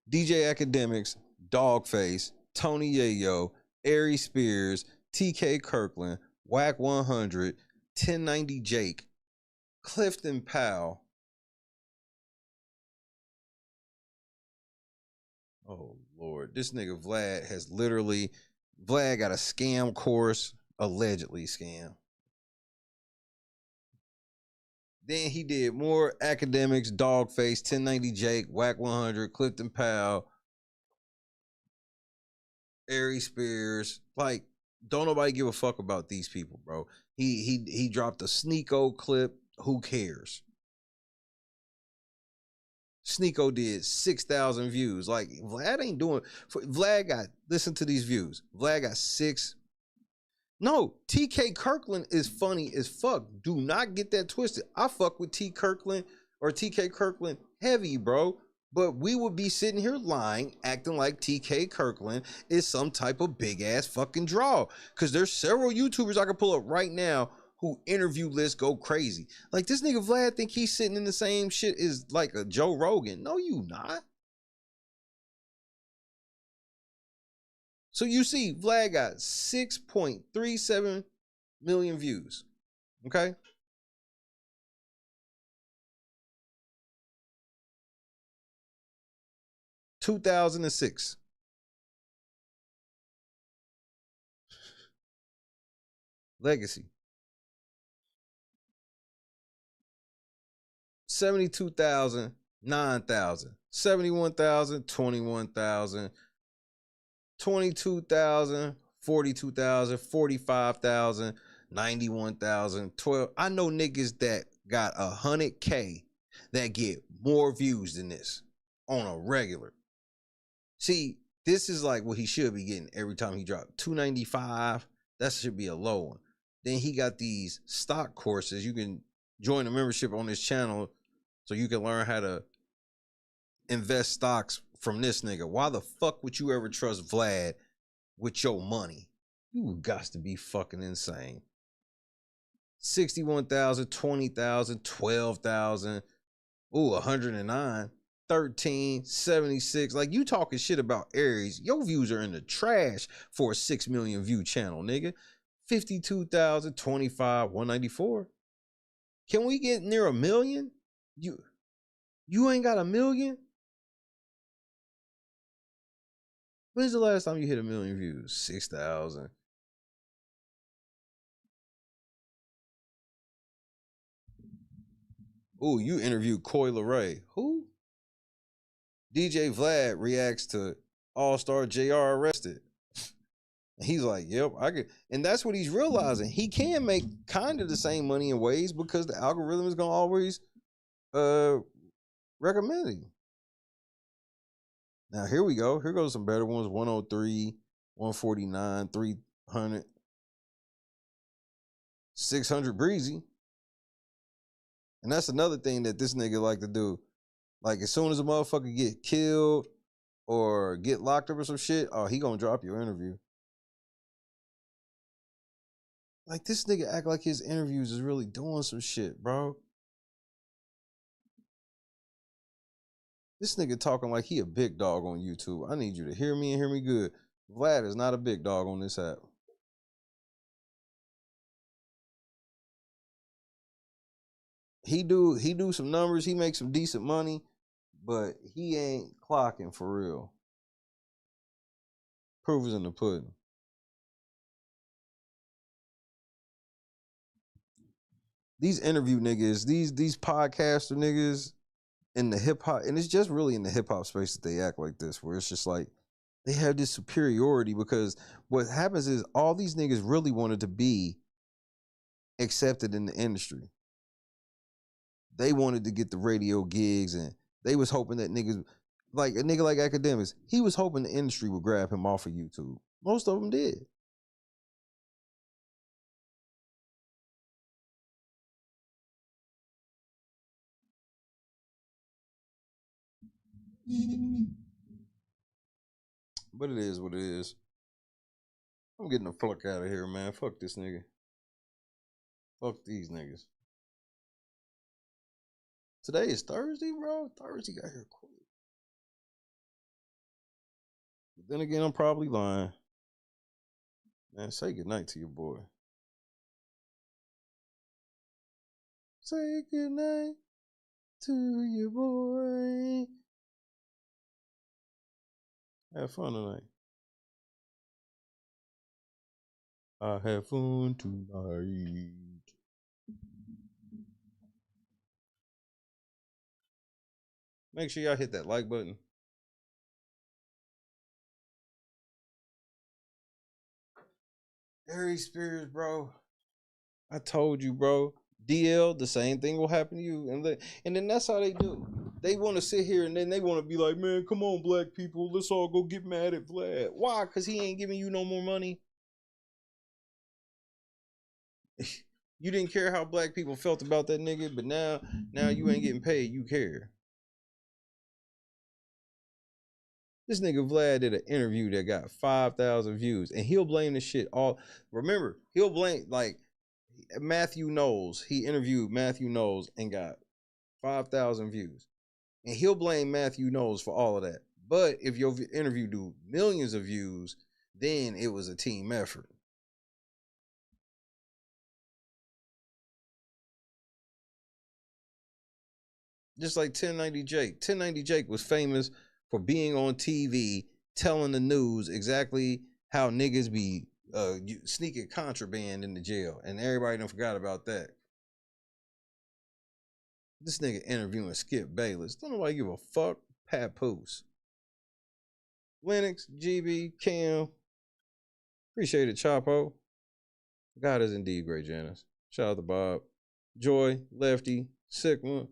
DJ Academics, Dogface, Tony Yayo, Aries Spears, TK Kirkland, Whack 100, 1090 Jake, Clifton Powell. Oh, Lord. This nigga Vlad has literally... Vlad got a scam course, allegedly scam. Then he did more Academics, Dogface, 1090 Jake, Whack 100, Clifton Powell, Aries Spears. Like, don't nobody give a fuck about these people, bro. He dropped a Sneeko clip. Who cares? Sneeko did 6,000 views. Like, Vlad ain't doing... Vlad got... Listen to these views. Vlad got 6... No, TK Kirkland is funny as fuck. Do not get that twisted. I fuck with TK Kirkland heavy, bro. But we would be sitting here lying, acting like TK Kirkland is some type of big ass fucking draw. Because there's several YouTubers I can pull up right now who interview lists go crazy. Like this nigga Vlad think he's sitting in the same shit as like a Joe Rogan. No, you not. So you see, Vlad got 6.37 million views. Okay? $2006. Legacy. 72,000, 9,000, 71,000, 21,000. 22,000, 42,000, 45,000, 91,000, 12. I know niggas that got 100K that get more views than this on a regular. See, this is like what he should be getting every time he dropped. 295, that should be a low one. Then he got these stock courses. You can join a membership on this channel so you can learn how to invest stocks from this nigga. Why the fuck would you ever trust Vlad with your money? You got to be fucking insane. 61,000, 20,000, 12,000. Ooh, 109, 13, 76. Like you talking shit about Aries. Your views are in the trash for a 6 million view channel, nigga. 52,000, 25, 194. Can we get near 1 million? You ain't got 1 million? When's the last time you hit 1 million views? 6,000. Ooh, you interviewed Coi Leray. Who? DJ Vlad reacts to All-Star JR arrested. He's like, yep, I could. And that's what he's realizing. He can make kind of the same money in ways because the algorithm is going to always recommend him. Now, here we go. Here goes some better ones. 103, 149, 300, 600 breezy. And that's another thing that this nigga like to do. Like, as soon as a motherfucker get killed or get locked up or some shit, oh, he gonna drop your interview. Like, this nigga act like his interviews is really doing some shit, bro. This nigga talking like he a big dog on YouTube. I need you to hear me and hear me good. Vlad is not a big dog on this app. He do some numbers. He makes some decent money, but he ain't clocking for real. Proof is in the pudding. These interview niggas, these podcaster niggas in the hip hop, and it's just really in the hip hop space that they act like this, where it's just like they have this superiority because what happens is all these niggas really wanted to be accepted in the industry. They wanted to get the radio gigs, and they was hoping that niggas, like a nigga like Academics, he was hoping the industry would grab him off of YouTube. Most of them did. But it is what it is. I'm getting the fuck out of here, man. Fuck this nigga. Fuck these niggas. Today is Thursday, bro. Thursday got here quick. But then again, I'm probably lying. Man, say goodnight to your boy. Say goodnight to your boy. Have fun tonight. I have fun tonight. Make sure y'all hit that like button. Aries Spears, bro. I told you, bro. DL, the same thing will happen to you. And then that's how they do. They want to sit here and then they want to be like, man, come on, black people. Let's all go get mad at Vlad. Why? Because he ain't giving you no more money. You didn't care how black people felt about that nigga, but now you ain't getting paid. You care. This nigga Vlad did an interview that got 5,000 views, and he'll blame the shit all. Remember, he'll blame, like, Matthew Knowles. He interviewed Matthew Knowles and got 5,000 views. And he'll blame Matthew Knowles for all of that. But if your interview do millions of views, then it was a team effort. Just like 1090 Jake. 1090 Jake was famous for being on TV, telling the news exactly how niggas be sneaking contraband in the jail. And everybody done forgot about that. This nigga interviewing Skip Bayless. Don't nobody give a fuck. Papoose. Lennox, GB, Cam. Appreciate it, Chapo. God is indeed great, Janice. Shout out to Bob. Joy, Lefty, Sigma,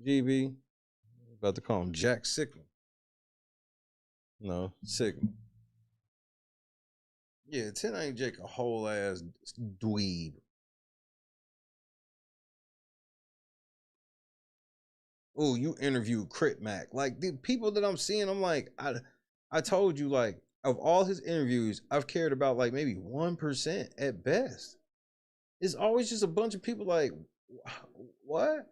GB. About to call him Jack Sigma. No, Sigma. Yeah, 10 ain't Jake a whole ass dweeb. Oh, you interviewed Crit Mac. Like, the people that I'm seeing, I'm like, I told you, like, of all his interviews, I've cared about like maybe 1% at best. It's always just a bunch of people like, what?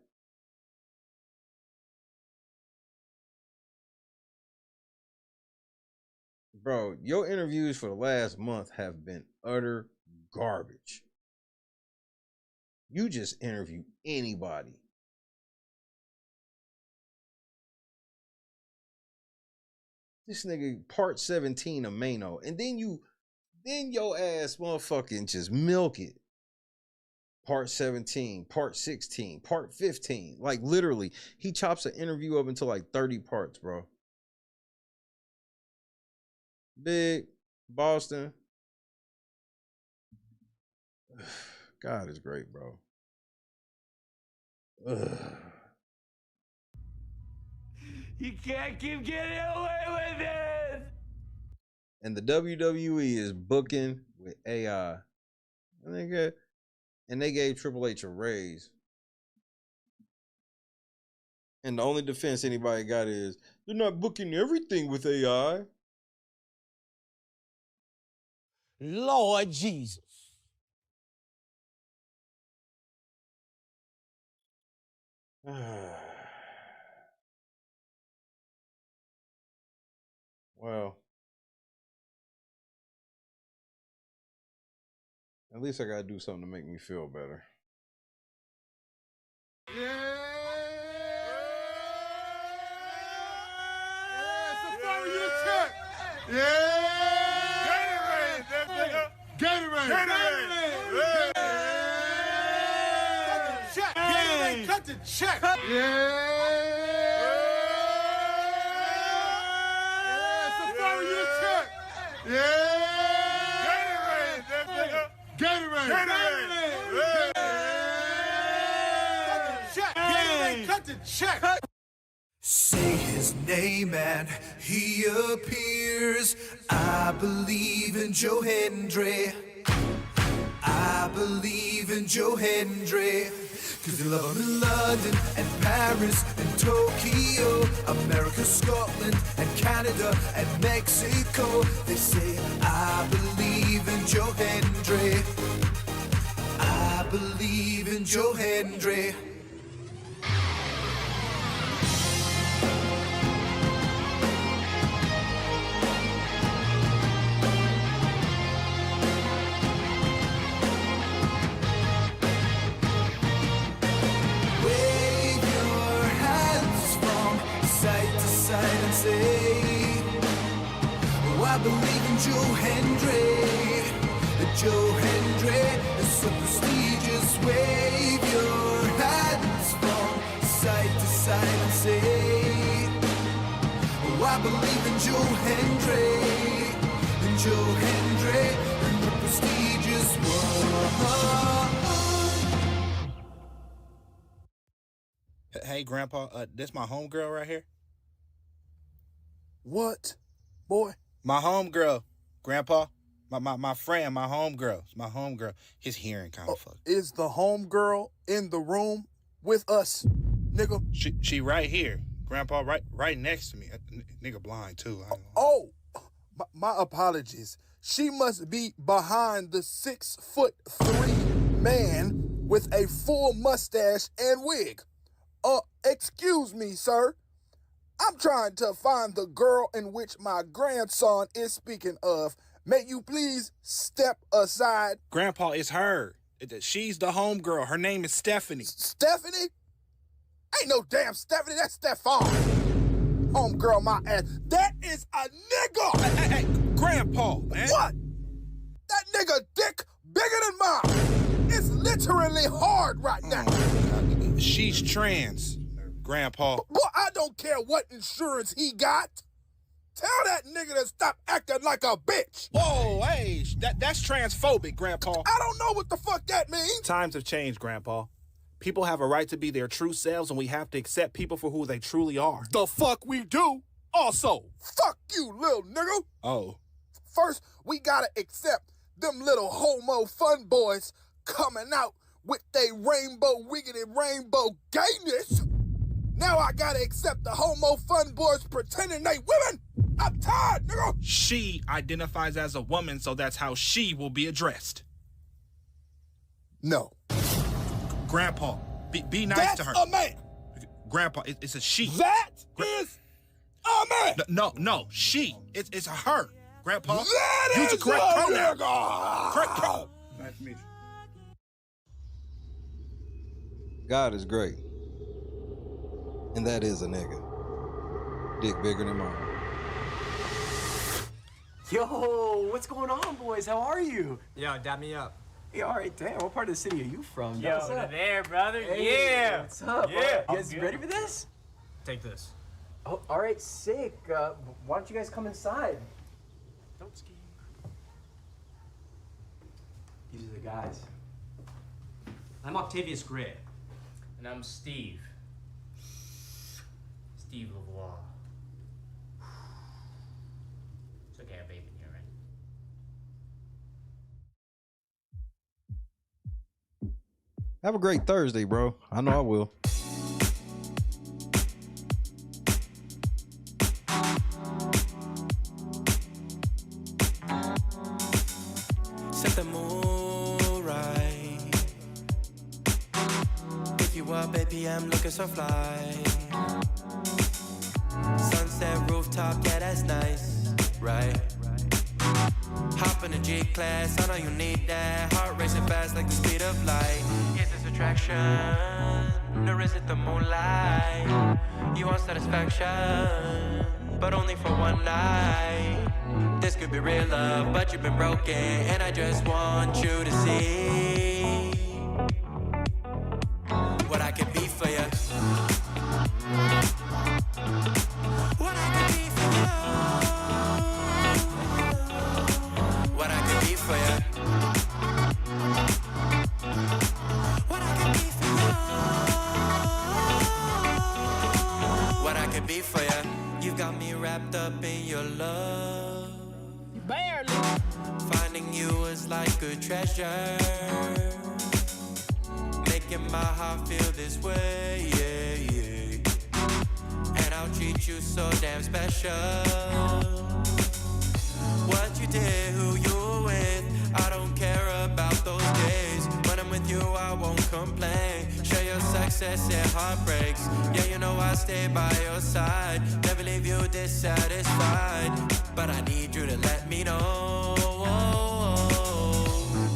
Bro, your interviews for the last month have been utter garbage. You just interview anybody. This nigga part 17 of Mano, and then your ass motherfucking just milk it. Part 17, part 16, part 15. Like literally, he chops an interview up into like 30 parts, bro. Big Boston. God is great, bro. You can't keep getting away with it. And the WWE is booking with AI. And they gave Triple H a raise. And the only defense anybody got is, they're not booking everything with AI. Lord Jesus. Well, at least I gotta do something to make me feel better. Gatorade, cut the check. Safari, you check. Gatorade, cut the check. Say his name and he appears. I believe in Joe Hendry. I believe in Joe Hendry. Cause they love him in London and Paris and Tokyo, America, Scotland and Canada and Mexico. They say, I believe in Joe Hendry. I believe in Joe Hendry. I believe in Joe Hendry. Joe Hendry is so prestigious. Wave your hands from side to side and say, oh, I believe in Joe Hendry. In Joe Hendry and the prestigious one. Hey, Grandpa, this my homegirl right here. What, boy? My homegirl, Grandpa. My friend, my homegirl. It's my homegirl. His hearing kind of fucked. Is the homegirl in the room with us, nigga? She right here, Grandpa, right next to me. Nigga blind too. Oh, my apologies. She must be behind the 6'3" man with a full mustache and wig. Excuse me, sir. I'm trying to find the girl in which my grandson is speaking of. May you please step aside? Grandpa, it's her. She's the homegirl. Her name is Stephanie. Stephanie? Ain't no damn Stephanie. That's Stefan. Homegirl, my ass. That is a nigga. Hey, Grandpa, man. What? That nigga dick bigger than mine. It's literally hard right now. She's trans. Grandpa. Boy, I don't care what insurance he got. Tell that nigga to stop acting like a bitch. Whoa, hey, that's transphobic, Grandpa. I don't know what the fuck that means. Times have changed, Grandpa. People have a right to be their true selves, and we have to accept people for who they truly are. The fuck we do? Also, fuck you, little nigga. Oh. First, we gotta accept them little homo fun boys coming out with they rainbow wiggity rainbow gayness. Now I gotta accept the homo fun boys pretending they women. I'm tired, nigga. She identifies as a woman, so that's how she will be addressed. No. Grandpa, be nice to her. That's a man. Grandpa, it's a she. That is a man. No, she. It's a her. Grandpa, that use is the correct pronoun. Nigga. Correct pronoun. Nice to meet you. God is great. And that is a nigga. Dick bigger than mine. Yo, what's going on, boys? How are you? Yo, dap me up. Hey, all right, damn. What part of the city are you from? Yo, what's up? there, brother. Hey, yeah. What's up? Yeah. You guys ready for this? Take this. Oh, all right, sick. Why don't you guys come inside? Don't ski. These are the guys. I'm Octavius Gray. And I'm Steve. Steve LeVois. It's okay, I have babe in here, right? Have a great Thursday, bro. I know I will. Set the mood right. Pick you up, baby, I'm looking so fly. Sunset rooftop, yeah, that's nice, right? Hop in the G-Class, I know you need that. Heart racing fast like the speed of light. Is this attraction, or is it the moonlight? You want satisfaction, but only for one night. This could be real love, but you've been broken, and I just want you to see what I can be for you. What I can be for you. What I can be for you. What I can be for you. What I can be for you. You got me wrapped up in your love. Barely. Finding you is like a treasure. Making my heart feel this way, yeah, yeah. And I'll treat you so damn special. What you did, who you were with, I don't care about those days. When I'm with you, I won't complain. Share your success and heartbreaks. Yeah, you know I stay by your side. Never leave you dissatisfied. But I need you to let me know.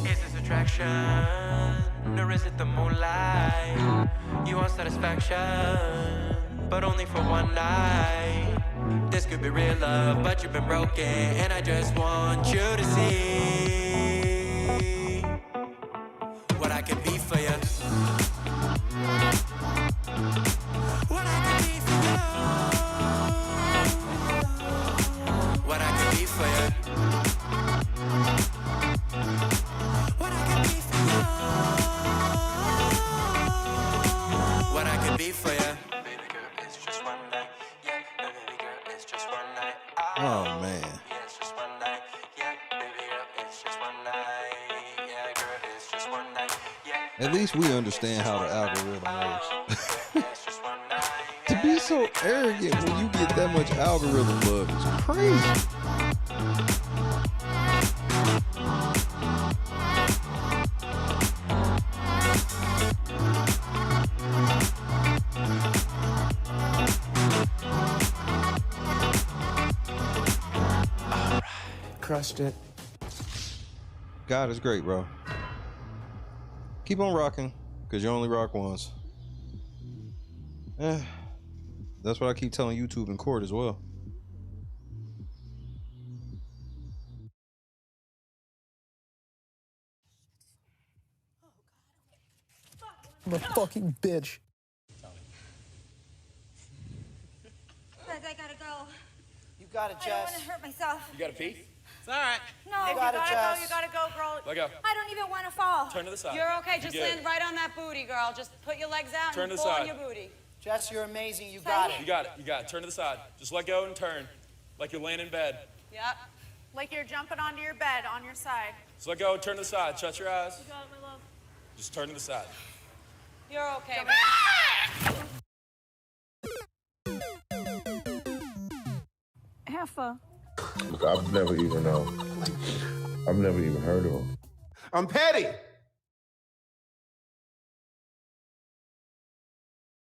Is this attraction, or is it the moonlight? You want satisfaction, but only for one night. This could be real love, but you've been broken, and I just want you to see what I can be for you. What I can be for you. What I can be for you. What I can be for you. What I can be for you. Baby girl, it's just one night. Yeah, baby girl, it's just one night. Oh, man. Yeah, it's just one night. Yeah, baby girl, it's just one night. Yeah, girl, it's just one night. Yeah. At least we understand how the algorithm works. To be so arrogant when you get that much algorithm love is crazy. Crushed it. God is great, bro. Keep on rocking, because you only rock once. That's what I keep telling YouTube in court as well. I'm a fucking bitch. Guys, I gotta go. You got it, I don't Jess. want to hurt myself. You got a pee? It's all right. No, You you got gotta it, go. Jess. You gotta go, girl. Let go. I don't even want to fall. Turn to the side. You're okay. You Just good. land right on that booty, girl. Just put your legs out Turn and to the pull side. on your booty. Jess, you're amazing. You Say got it. it. You got it. You got it. Turn to the side. Just let go and turn. Like you're laying in bed. Yep. Like you're jumping onto your bed on your side. Just let go and turn to the side. Shut your eyes. You got it, my love. Just turn to the side. You're okay. Heffa. Look, I've never even heard of him. I'm petty.